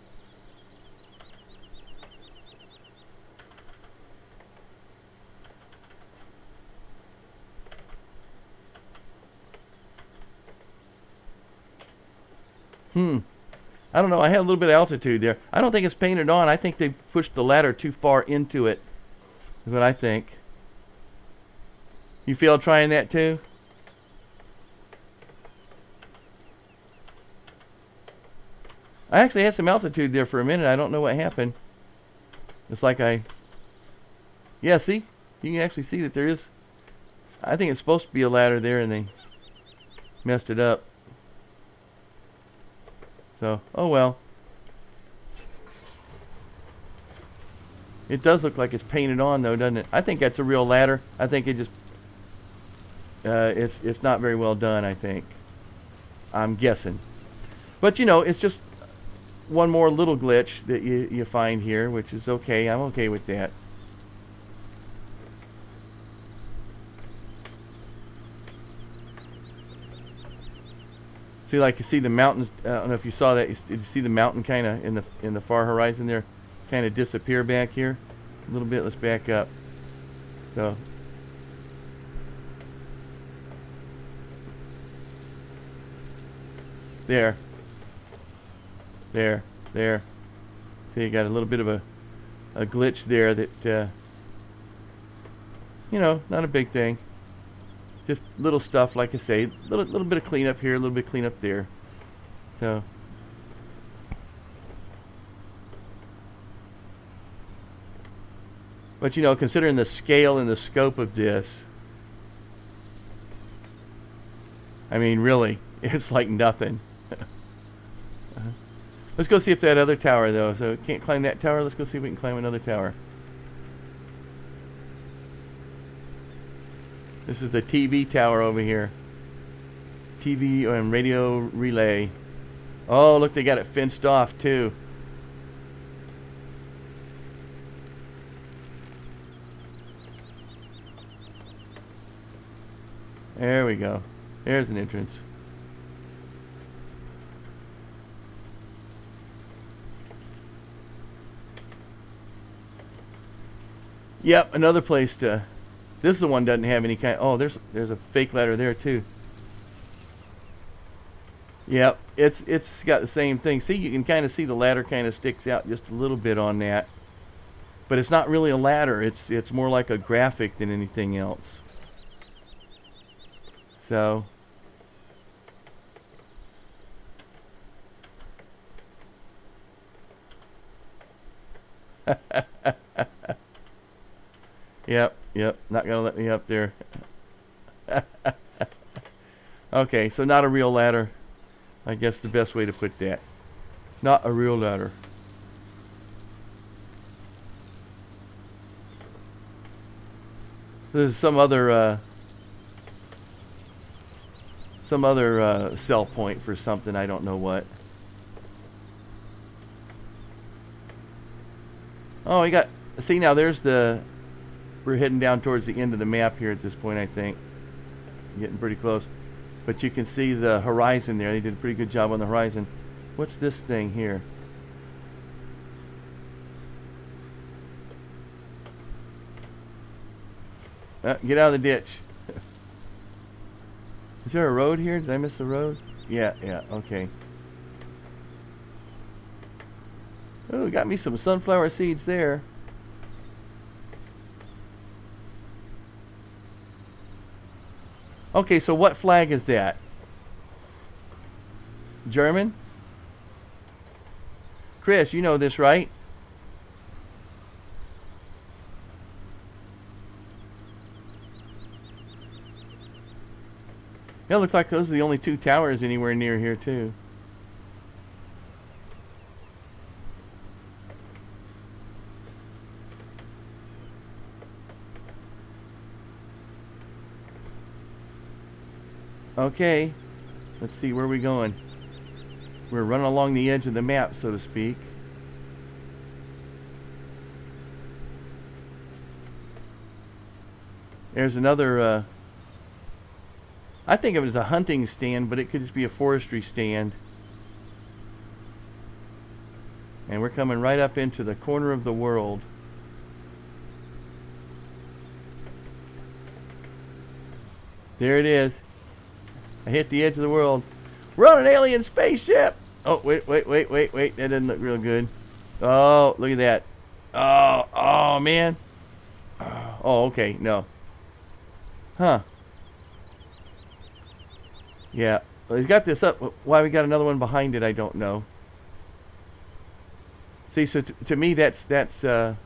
I don't know. I had a little bit of altitude there. I don't think it's painted on. I think they pushed the ladder too far into it. Is what I think. You feel trying that too? I actually had some altitude there for a minute. I don't know what happened. It's like yeah, see? You can actually see that there is. I think it's supposed to be a ladder there and they messed it up. So, oh well. It does look like it's painted on though, doesn't it? I think that's a real ladder. I think it just it's not very well done, I think. I'm guessing. But you know, it's just one more little glitch that you find here, which is okay. I'm okay with that. See, like you see the mountains. I don't know if you saw that. Did you see the mountain kind of in the far horizon there, kind of disappear back here a little bit? Let's back up. So there. See, you got a little bit of a glitch there that you know, not a big thing. Just little stuff, like I say, little bit of cleanup here, a little bit of cleanup there. So, but you know, considering the scale and the scope of this, I mean, really, it's like nothing. Let's go see if that other tower, though. So, can't climb that tower. Let's go see if we can climb another tower. This is the TV tower over here. TV and radio relay. Oh, look, they got it fenced off, too. There we go. There's an entrance. Yep, another place to... This is the one that doesn't have any kind... Oh, there's a fake ladder there, too. Yep, it's got the same thing. See, you can kind of see the ladder kind of sticks out just a little bit on that. But it's not really a ladder. It's more like a graphic than anything else. So... Yep, not gonna let me up there. Okay, so not a real ladder. I guess the best way to put that. Not a real ladder. This is some other sell point for something, I don't know what. Oh, you got... See, now there's the... We're heading down towards the end of the map here at this point, I think. Getting pretty close. But you can see the horizon there. They did a pretty good job on the horizon. What's this thing here? Get out of the ditch. Is there a road here? Did I miss the road? Yeah, okay. Oh, got me some sunflower seeds there. Okay, so what flag is that? German? Chris, you know this, right? It looks like those are the only two towers anywhere near here, too. Okay, let's see, where are we going? We're running along the edge of the map, so to speak. There's another, I think of it as a hunting stand, but it could just be a forestry stand. And we're coming right up into the corner of the world. There it is. I hit the edge of the world. We're on an alien spaceship. Oh, wait. That doesn't look real good. Oh, look at that. Oh, man. Oh, okay. No. Huh. Yeah. Well, he's got this up. Why we got another one behind it, I don't know. See, so to me, that's something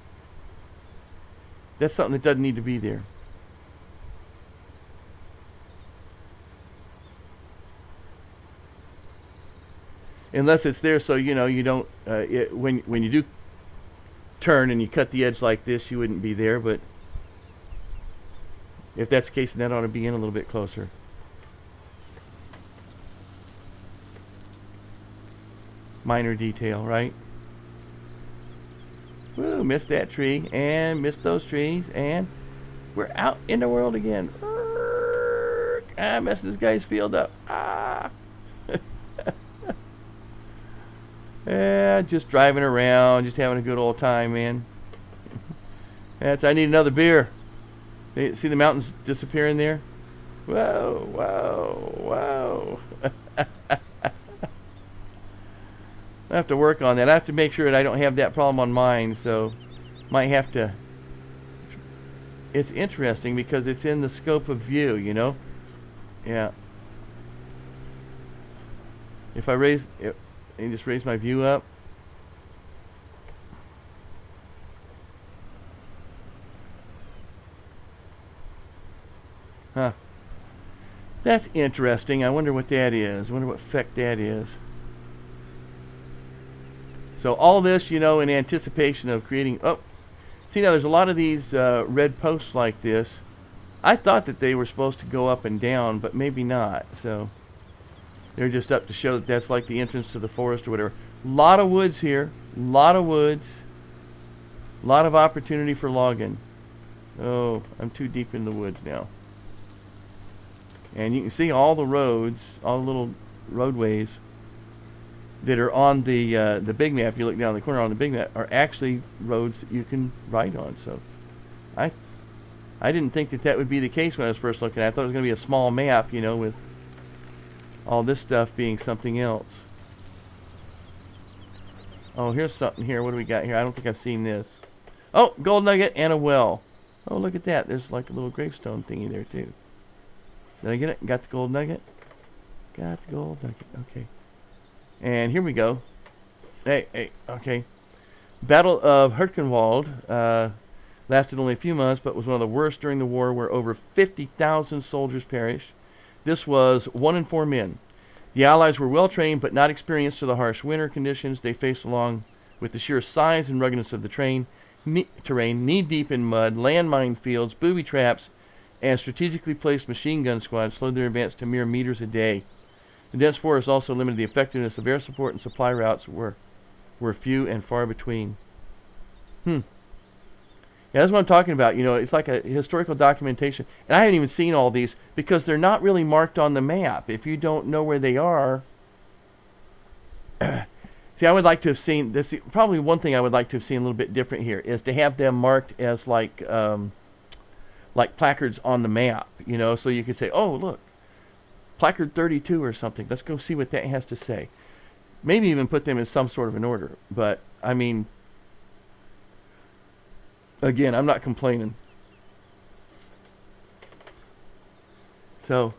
that doesn't need to be there. Unless it's there so you know you don't when you do turn and you cut the edge like this, you wouldn't be there. But if that's the case, then that ought to be in a little bit closer. Minor detail, right? Woo, missed that tree and missed those trees, and we're out in the world again. I'm messing this guy's field up. Yeah, just driving around, just having a good old time, man. I need another beer. See the mountains disappearing there? Whoa. I have to work on that. I have to make sure that I don't have that problem on mine, so might have to. It's interesting because it's in the scope of view, you know? Yeah. If I just raise my view up. Huh. That's interesting. I wonder what that is. I wonder what effect that is. So all this, you know, in anticipation of creating... Oh, see now there's a lot of these red posts like this. I thought that they were supposed to go up and down, but maybe not. So they're just up to show that that's like the entrance to the forest or whatever. A lot of woods here. A lot of woods. A lot of opportunity for logging. Oh, I'm too deep in the woods now. And you can see all the roads, all the little roadways that are on the big map. You look down the corner on the big map are actually roads that you can ride on. So I didn't think that would be the case when I was first looking at it. I thought it was going to be a small map, you know, with all this stuff being something else. Oh, here's something here. What do we got here? I don't think I've seen this. Oh, gold nugget and a well. Oh, look at that. There's like a little gravestone thingy there too. Did I get it? Got the gold nugget? Got the gold nugget. Okay. And here we go. Hey, okay. Battle of Herkenwald lasted only a few months, but was one of the worst during the war, where over 50,000 soldiers perished. This was 1 in 4 men. The Allies were well trained, but not experienced to the harsh winter conditions they faced, along with the sheer size and ruggedness of the terrain, knee-deep in mud, landmine fields, booby traps, and strategically placed machine gun squads slowed their advance to mere meters a day. The dense forest also limited the effectiveness of air support, and supply routes were few and far between. Yeah, Yeah, that's what I'm talking about. You know, it's like a historical documentation. And I haven't even seen all these because they're not really marked on the map. If you don't know where they are. See, I would like to have seen this. Probably one thing I would like to have seen a little bit different here is to have them marked as like placards on the map. You know, so you could say, oh, look, placard 32 or something. Let's go see what that has to say. Maybe even put them in some sort of an order. But, I mean, again, I'm not complaining. So,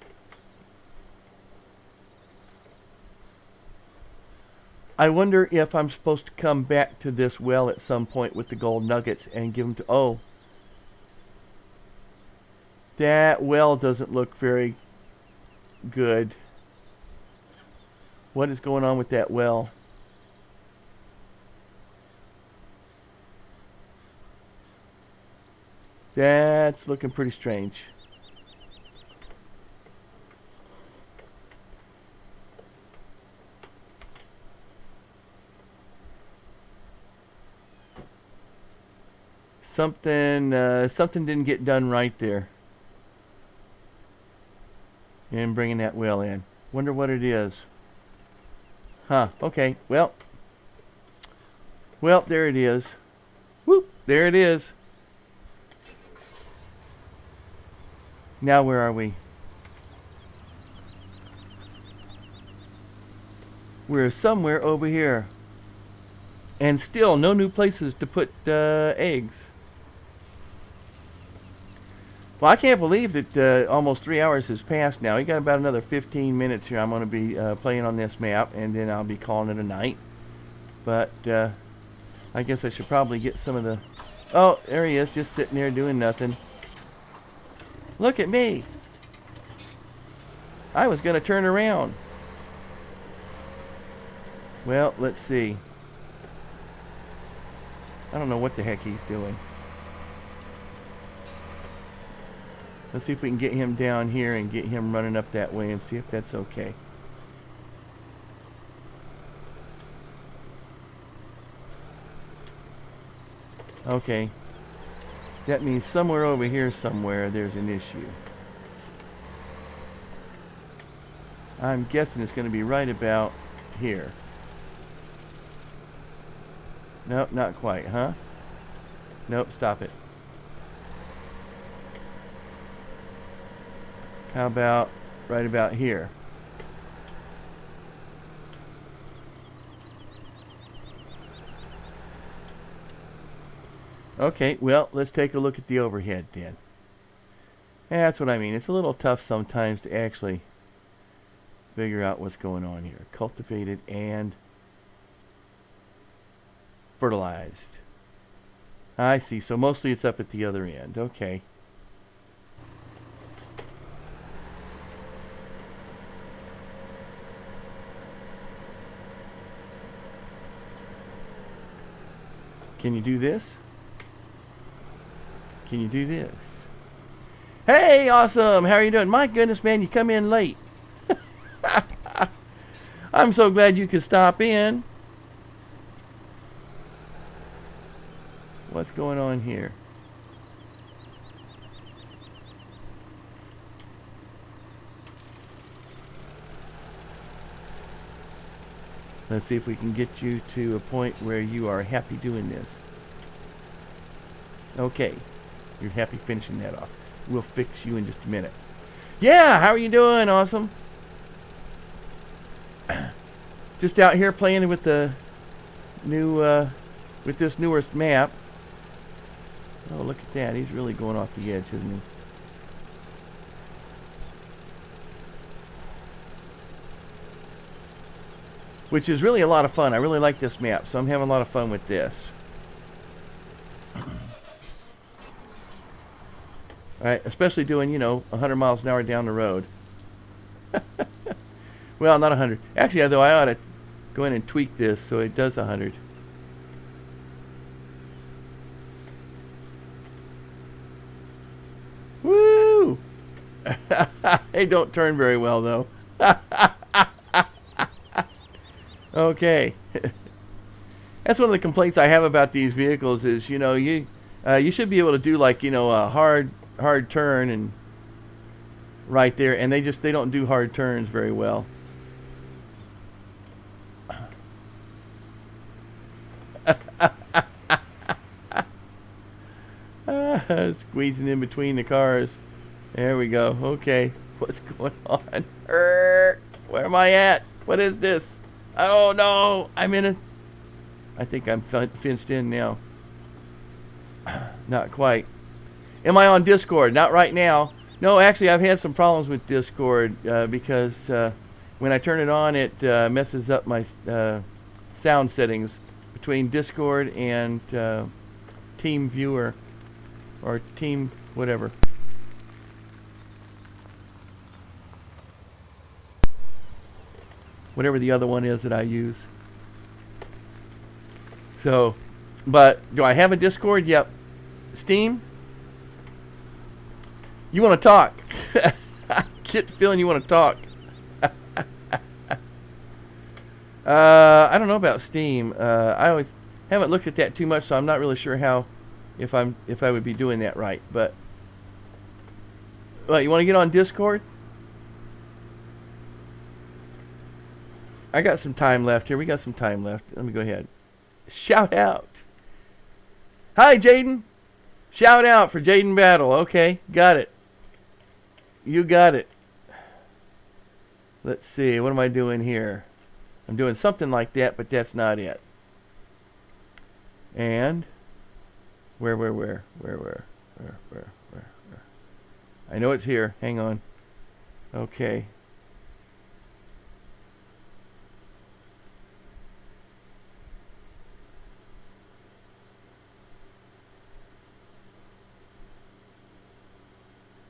I wonder if I'm supposed to come back to this well at some point with the gold nuggets and give them to... Oh. That well doesn't look very good. What is going on with that well? That's looking pretty strange. Something didn't get done right there. And bringing that well in. Wonder what it is. Huh, okay, well, there it is. Whoop, there it is. Now where are we? We're somewhere over here. And still no new places to put eggs. Well, I can't believe that almost 3 hours has passed now. We got about another 15 minutes here. I'm going to be playing on this map, and then I'll be calling it a night. But I guess I should probably get some of the... Oh, there he is, just sitting there doing nothing. Look at me. I was going to turn around. Well, let's see. I don't know what the heck he's doing. Let's see if we can get him down here and get him running up that way and see if that's okay. Okay. That means somewhere over here somewhere there's an issue. I'm guessing it's going to be right about here. Nope, not quite, huh? Nope, stop it. How about right about here? Okay, well, let's take a look at the overhead then. That's what I mean. It's a little tough sometimes to actually figure out what's going on here. Cultivated and fertilized. I see. So mostly it's up at the other end. Okay. Can you do this? Can you do this? Hey, awesome. How are you doing? My goodness, man, you come in late. I'm so glad you could stop in. What's going on here? Let's see if we can get you to a point where you are happy doing this. Okay. You're happy finishing that off. We'll fix you in just a minute. Yeah, how are you doing? Awesome. Just out here playing with the new, with this newest map. Oh, look at that. He's really going off the edge, isn't he? Which is really a lot of fun. I really like this map, so I'm having a lot of fun with this. Alright, especially doing, 100 miles an hour down the road. Well, not 100. Actually, though, I ought to go in and tweak this so it does 100. Woo! They don't turn very well, though. Okay. That's one of the complaints I have about these vehicles is, You should be able to do like, you know, a hard turn and right there, and they don't do hard turns very well. Squeezing in between the cars. There we go. Okay, what's going on? Where am I at? What is this? Oh no, I'm in a. I think I'm fenced in now. Not quite. Am I on Discord? Not right now. No, actually, I've had some problems with Discord because when I turn it on, it messes up my sound settings between Discord and Team Viewer or Team whatever. Whatever the other one is that I use. So, but do I have a Discord? Yep. Steam? You want to talk? I get the feeling you want to talk. I don't know about Steam. I always haven't looked at that too much, so I'm not really sure how, if I would be doing that right. But, well, you want to get on Discord? I got some time left here. We got some time left. Let me go ahead. Shout out. Hi, Jaden. Shout out for Jaden Battle. Okay, got it. You got it. Let's see. What am I doing here? I'm doing something like that, but that's not it. And where? I know it's here. Hang on. Okay.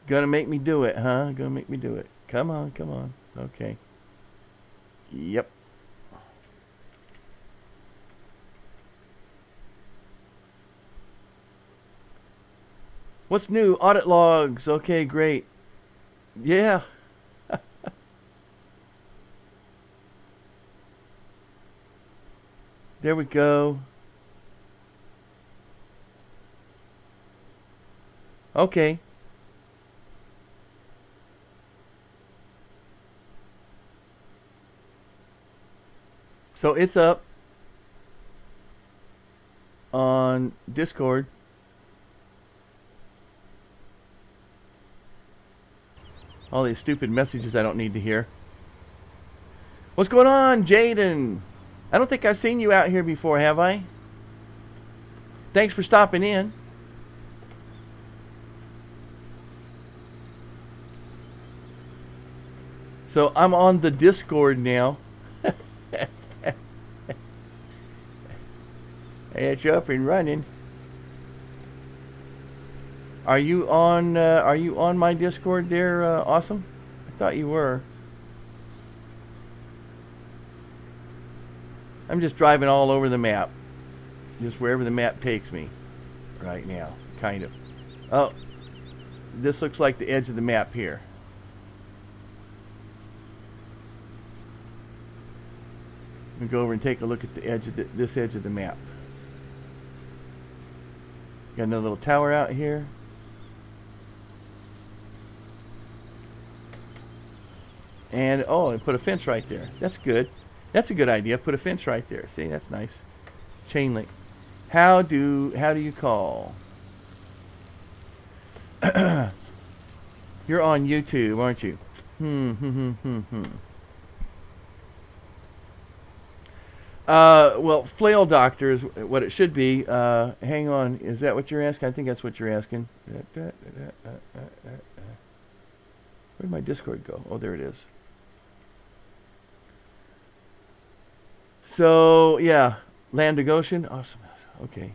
Gonna make me do it, huh? Gonna make me do it. Come on, come on. Okay. Yep. What's new? Audit logs. Okay, great. Yeah. There we go. Okay. So it's up on Discord. All these stupid messages I don't need to hear. What's going on, Jaden? I don't think I've seen you out here before, have I? Thanks for stopping in. So I'm on the Discord now. It's up and running. Are you on my Discord there, Awesome? I thought you were. I'm just driving all over the map. Just wherever the map takes me right now, kind of. Oh, this looks like the edge of the map here. Let me go over and take a look at the edge of this edge of the map. Got another little tower out here. And oh, and put a fence right there. That's good. That's a good idea. Put a fence right there. See, that's nice. Chain link. How do you call? You're on YouTube, aren't you? Well, FlailDr is what it should be. Hang on. Is that what you're asking? I think that's what you're asking. Where'd my Discord go? Oh, there it is. So, yeah. Land of Goshen. Awesome. Okay.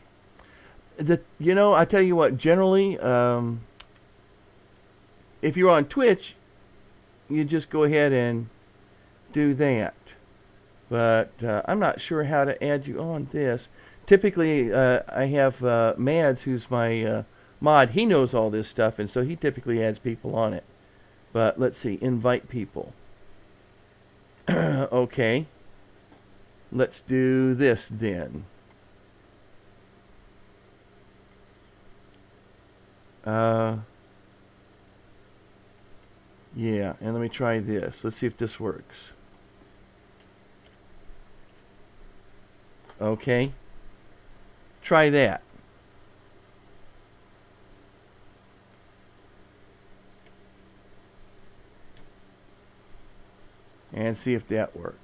I tell you what, generally, if you're on Twitch, you just go ahead and do that. But I'm not sure how to add you on this. Typically, I have Mads, who's my mod. He knows all this stuff, and so he typically adds people on it. But let's see, invite people. Okay. Let's do this then. Yeah, and let me try this. Let's see if this works. Okay. Try that. And see if that works.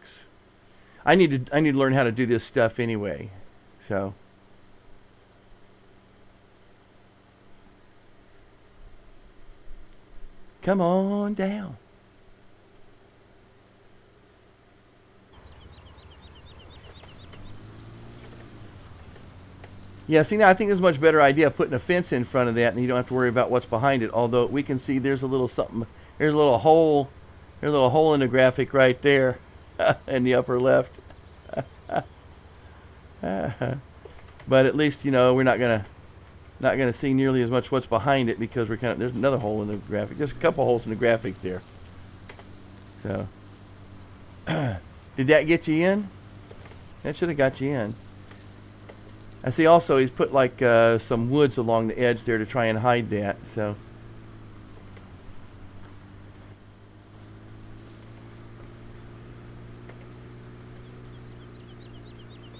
I need to learn how to do this stuff anyway. So come on down. Yeah, see now I think it's a much better idea putting a fence in front of that, and you don't have to worry about what's behind it. Although we can see there's a little something, there's a little hole in the graphic right there in the upper left. But at least we're not gonna see nearly as much what's behind it because there's another hole in the graphic. There's a couple holes in the graphic there. So did that get you in? That should have got you in. I see also he's put like some woods along the edge there to try and hide that. So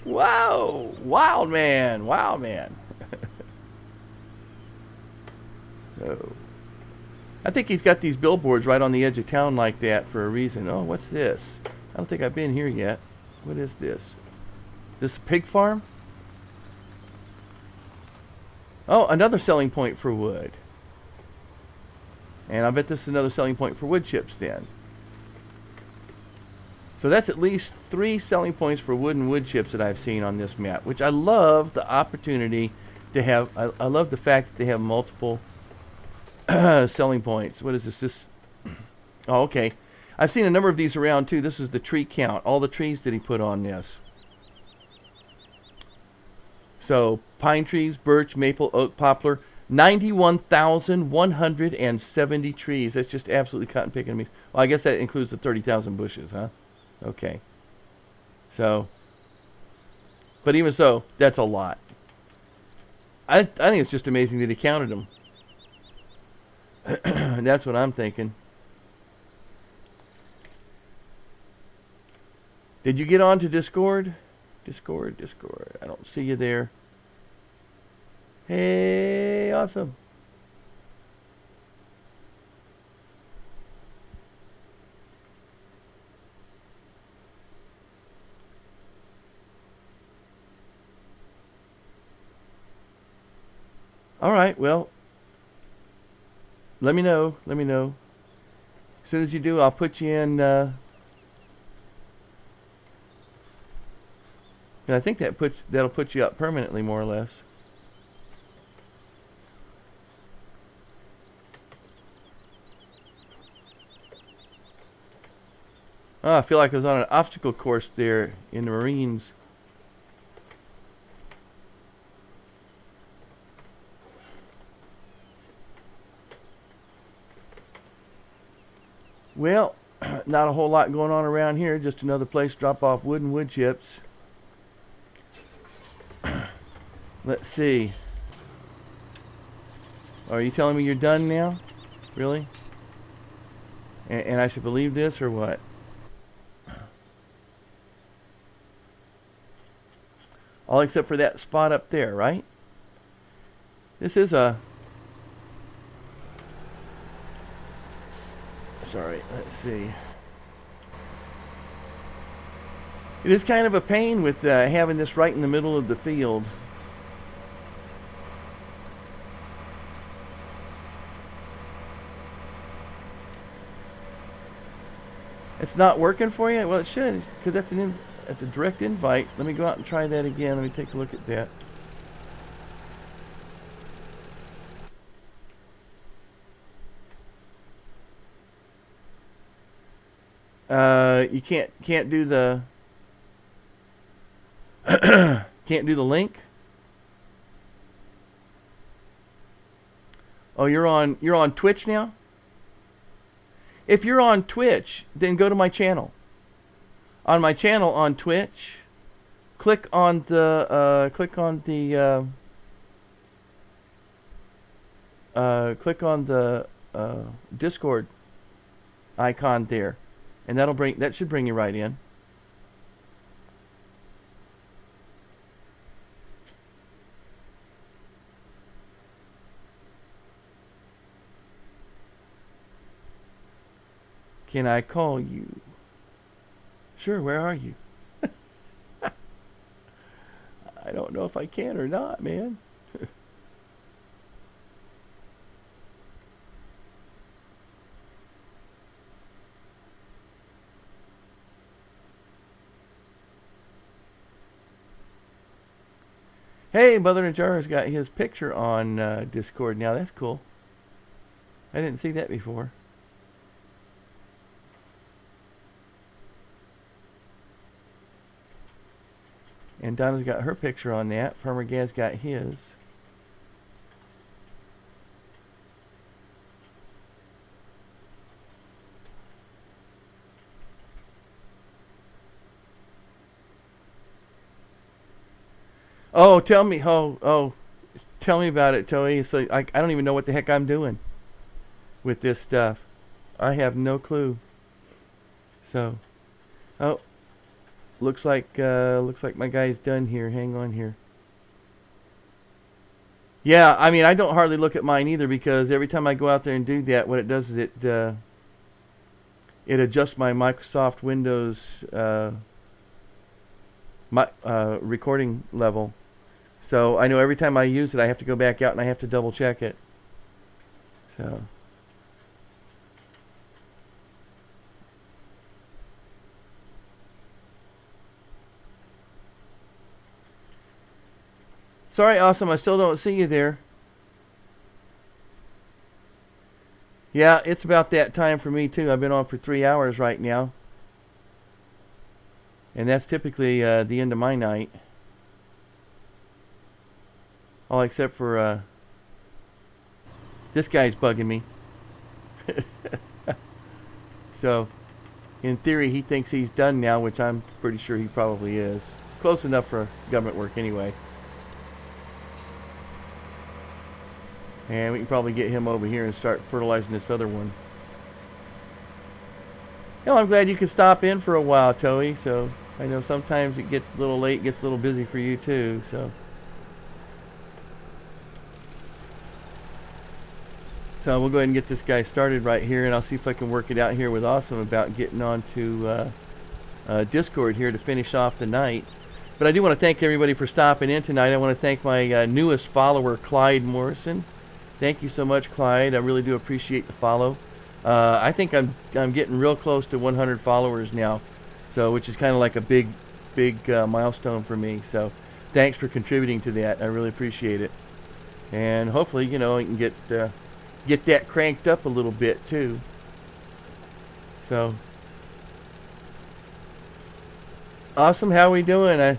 wow, wild man. So I think he's got these billboards right on the edge of town like that for a reason. Oh, what's this? I don't think I've been here yet. What is this? This a pig farm? Oh, another selling point for wood. And I bet this is another selling point for wood chips then. So that's at least 3 selling points for wood and wood chips that I've seen on this map, which I love the opportunity to have. I love the fact that they have multiple selling points. What is this? Oh, okay. I've seen a number of these around too. This is the tree count. All the trees that he put on this. So pine trees, birch, maple, oak, poplar, 91,170 trees. That's just absolutely cotton picking to me. Well, I guess that includes the 30,000 bushes, huh? Okay. So, but even so, that's a lot. I think it's just amazing that he counted them. That's what I'm thinking. Did you get on to Discord? Discord. I don't see you there. Hey, awesome. All right, well, let me know. As soon as you do, I'll put you in. And I think that'll put you up permanently, more or less. Oh, I feel like I was on an obstacle course there in the Marines. Well, not a whole lot going on around here. Just another place to drop off wood and wood chips. Let's see. Are you telling me you're done now? Really? And I should believe this or what? All except for that spot up there, right? This is a... Sorry, let's see. It is kind of a pain with having this right in the middle of the field. It's not working for you? Well, it should, because that's a direct invite. Let me go out and try that again. Let me take a look at that. You can't do the can't do the link. Oh, you're on Twitch now? If you're on Twitch, then go to my channel. On my channel on Twitch, click on the click on the Discord icon there, and that should bring you right in. Can I call you? Sure, where are you? I don't know if I can or not, man. Hey, Mother Najara's got his picture on Discord now. That's cool. I didn't see that before. And Donna's got her picture on that. Farmer Gaz got his. Oh, tell me. Tell me about it, Toei. So I don't even know what the heck I'm doing with this stuff. I have no clue. So, oh, looks like my guy's done here. Hang on here. Yeah, I mean, I don't hardly look at mine either, because every time I go out there and do that, what it does is it adjusts my Microsoft Windows recording level. So I know every time I use it, I have to go back out and I have to double check it. So. Sorry, Awesome, I still don't see you there. Yeah, it's about that time for me too. I've been on for 3 hours right now. And that's typically the end of my night. All except for this guy's bugging me. So, in theory, he thinks he's done now, which I'm pretty sure he probably is. Close enough for government work anyway. And we can probably get him over here and start fertilizing this other one. Well, I'm glad you could stop in for a while, Toei. So I know sometimes it gets a little late, gets a little busy for you too. So we'll go ahead and get this guy started right here, and I'll see if I can work it out here with Awesome about getting onto Discord here to finish off the night. But I do want to thank everybody for stopping in tonight. I want to thank my newest follower, Clyde Morrison. Thank you so much, Clyde. I really do appreciate the follow. I think I'm getting real close to 100 followers now, so which is kind of like a big milestone for me. So thanks for contributing to that. I really appreciate it. And hopefully, you know, I can get that cranked up a little bit too. So Awesome. How are we doing? I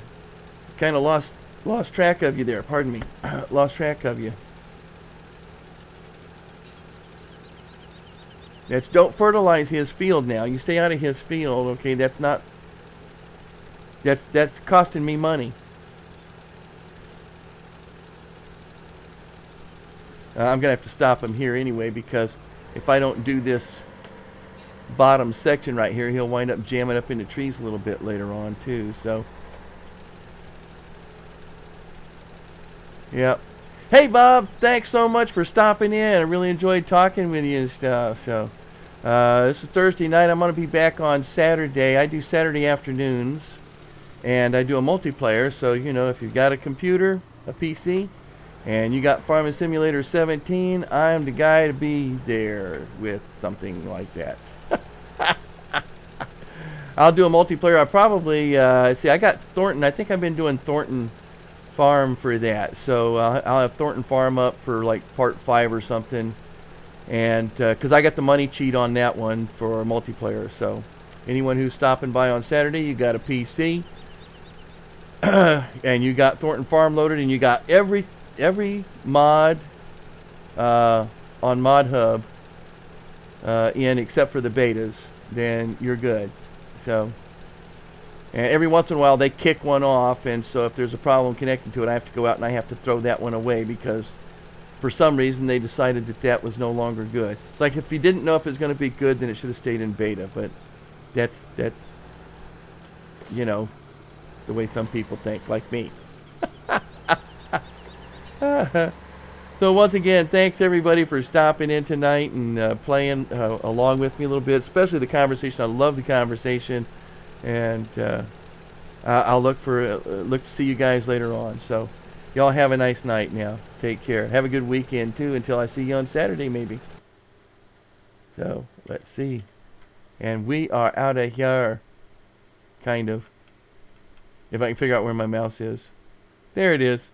kind of lost track of you there. Pardon me. Lost track of you. Don't fertilize his field now. You stay out of his field, okay? That's costing me money. I'm gonna have to stop him here anyway, because if I don't do this bottom section right here, he'll wind up jamming up into trees a little bit later on too. So, yep. Hey Bob, thanks so much for stopping in. I really enjoyed talking with you and stuff. So, this is Thursday night. I'm going to be back on Saturday. I do Saturday afternoons, and I do a multiplayer. So, you know, if you've got a computer, a PC, and you got Farming Simulator 17, I'm the guy to be there with something like that. I'll do a multiplayer. I probably, let's see, I got Thornton. I think I've been doing Thornton Farm for that. So I'll have Thornton Farm up for like part 5 or something. And because I got the money cheat on that one for multiplayer. So anyone who's stopping by on Saturday, you got a PC. And you got Thornton Farm loaded, and you got every mod on Mod Hub in except for the betas, then you're good. So, and every once in a while they kick one off, and so if there's a problem connecting to it, I have to go out and I have to throw that one away, because for some reason they decided that that was no longer good. It's like if you didn't know if it was going to be good, then it should have stayed in beta. But that's you know, the way some people think, like me. So once again, thanks everybody for stopping in tonight and playing along with me a little bit, especially the conversation. I love the conversation, and I'll look to see you guys later on. So y'all have a nice night now. Take care. Have a good weekend too until I see you on Saturday maybe. So let's see. And we are out of here. Kind of. If I can figure out where my mouse is. There it is.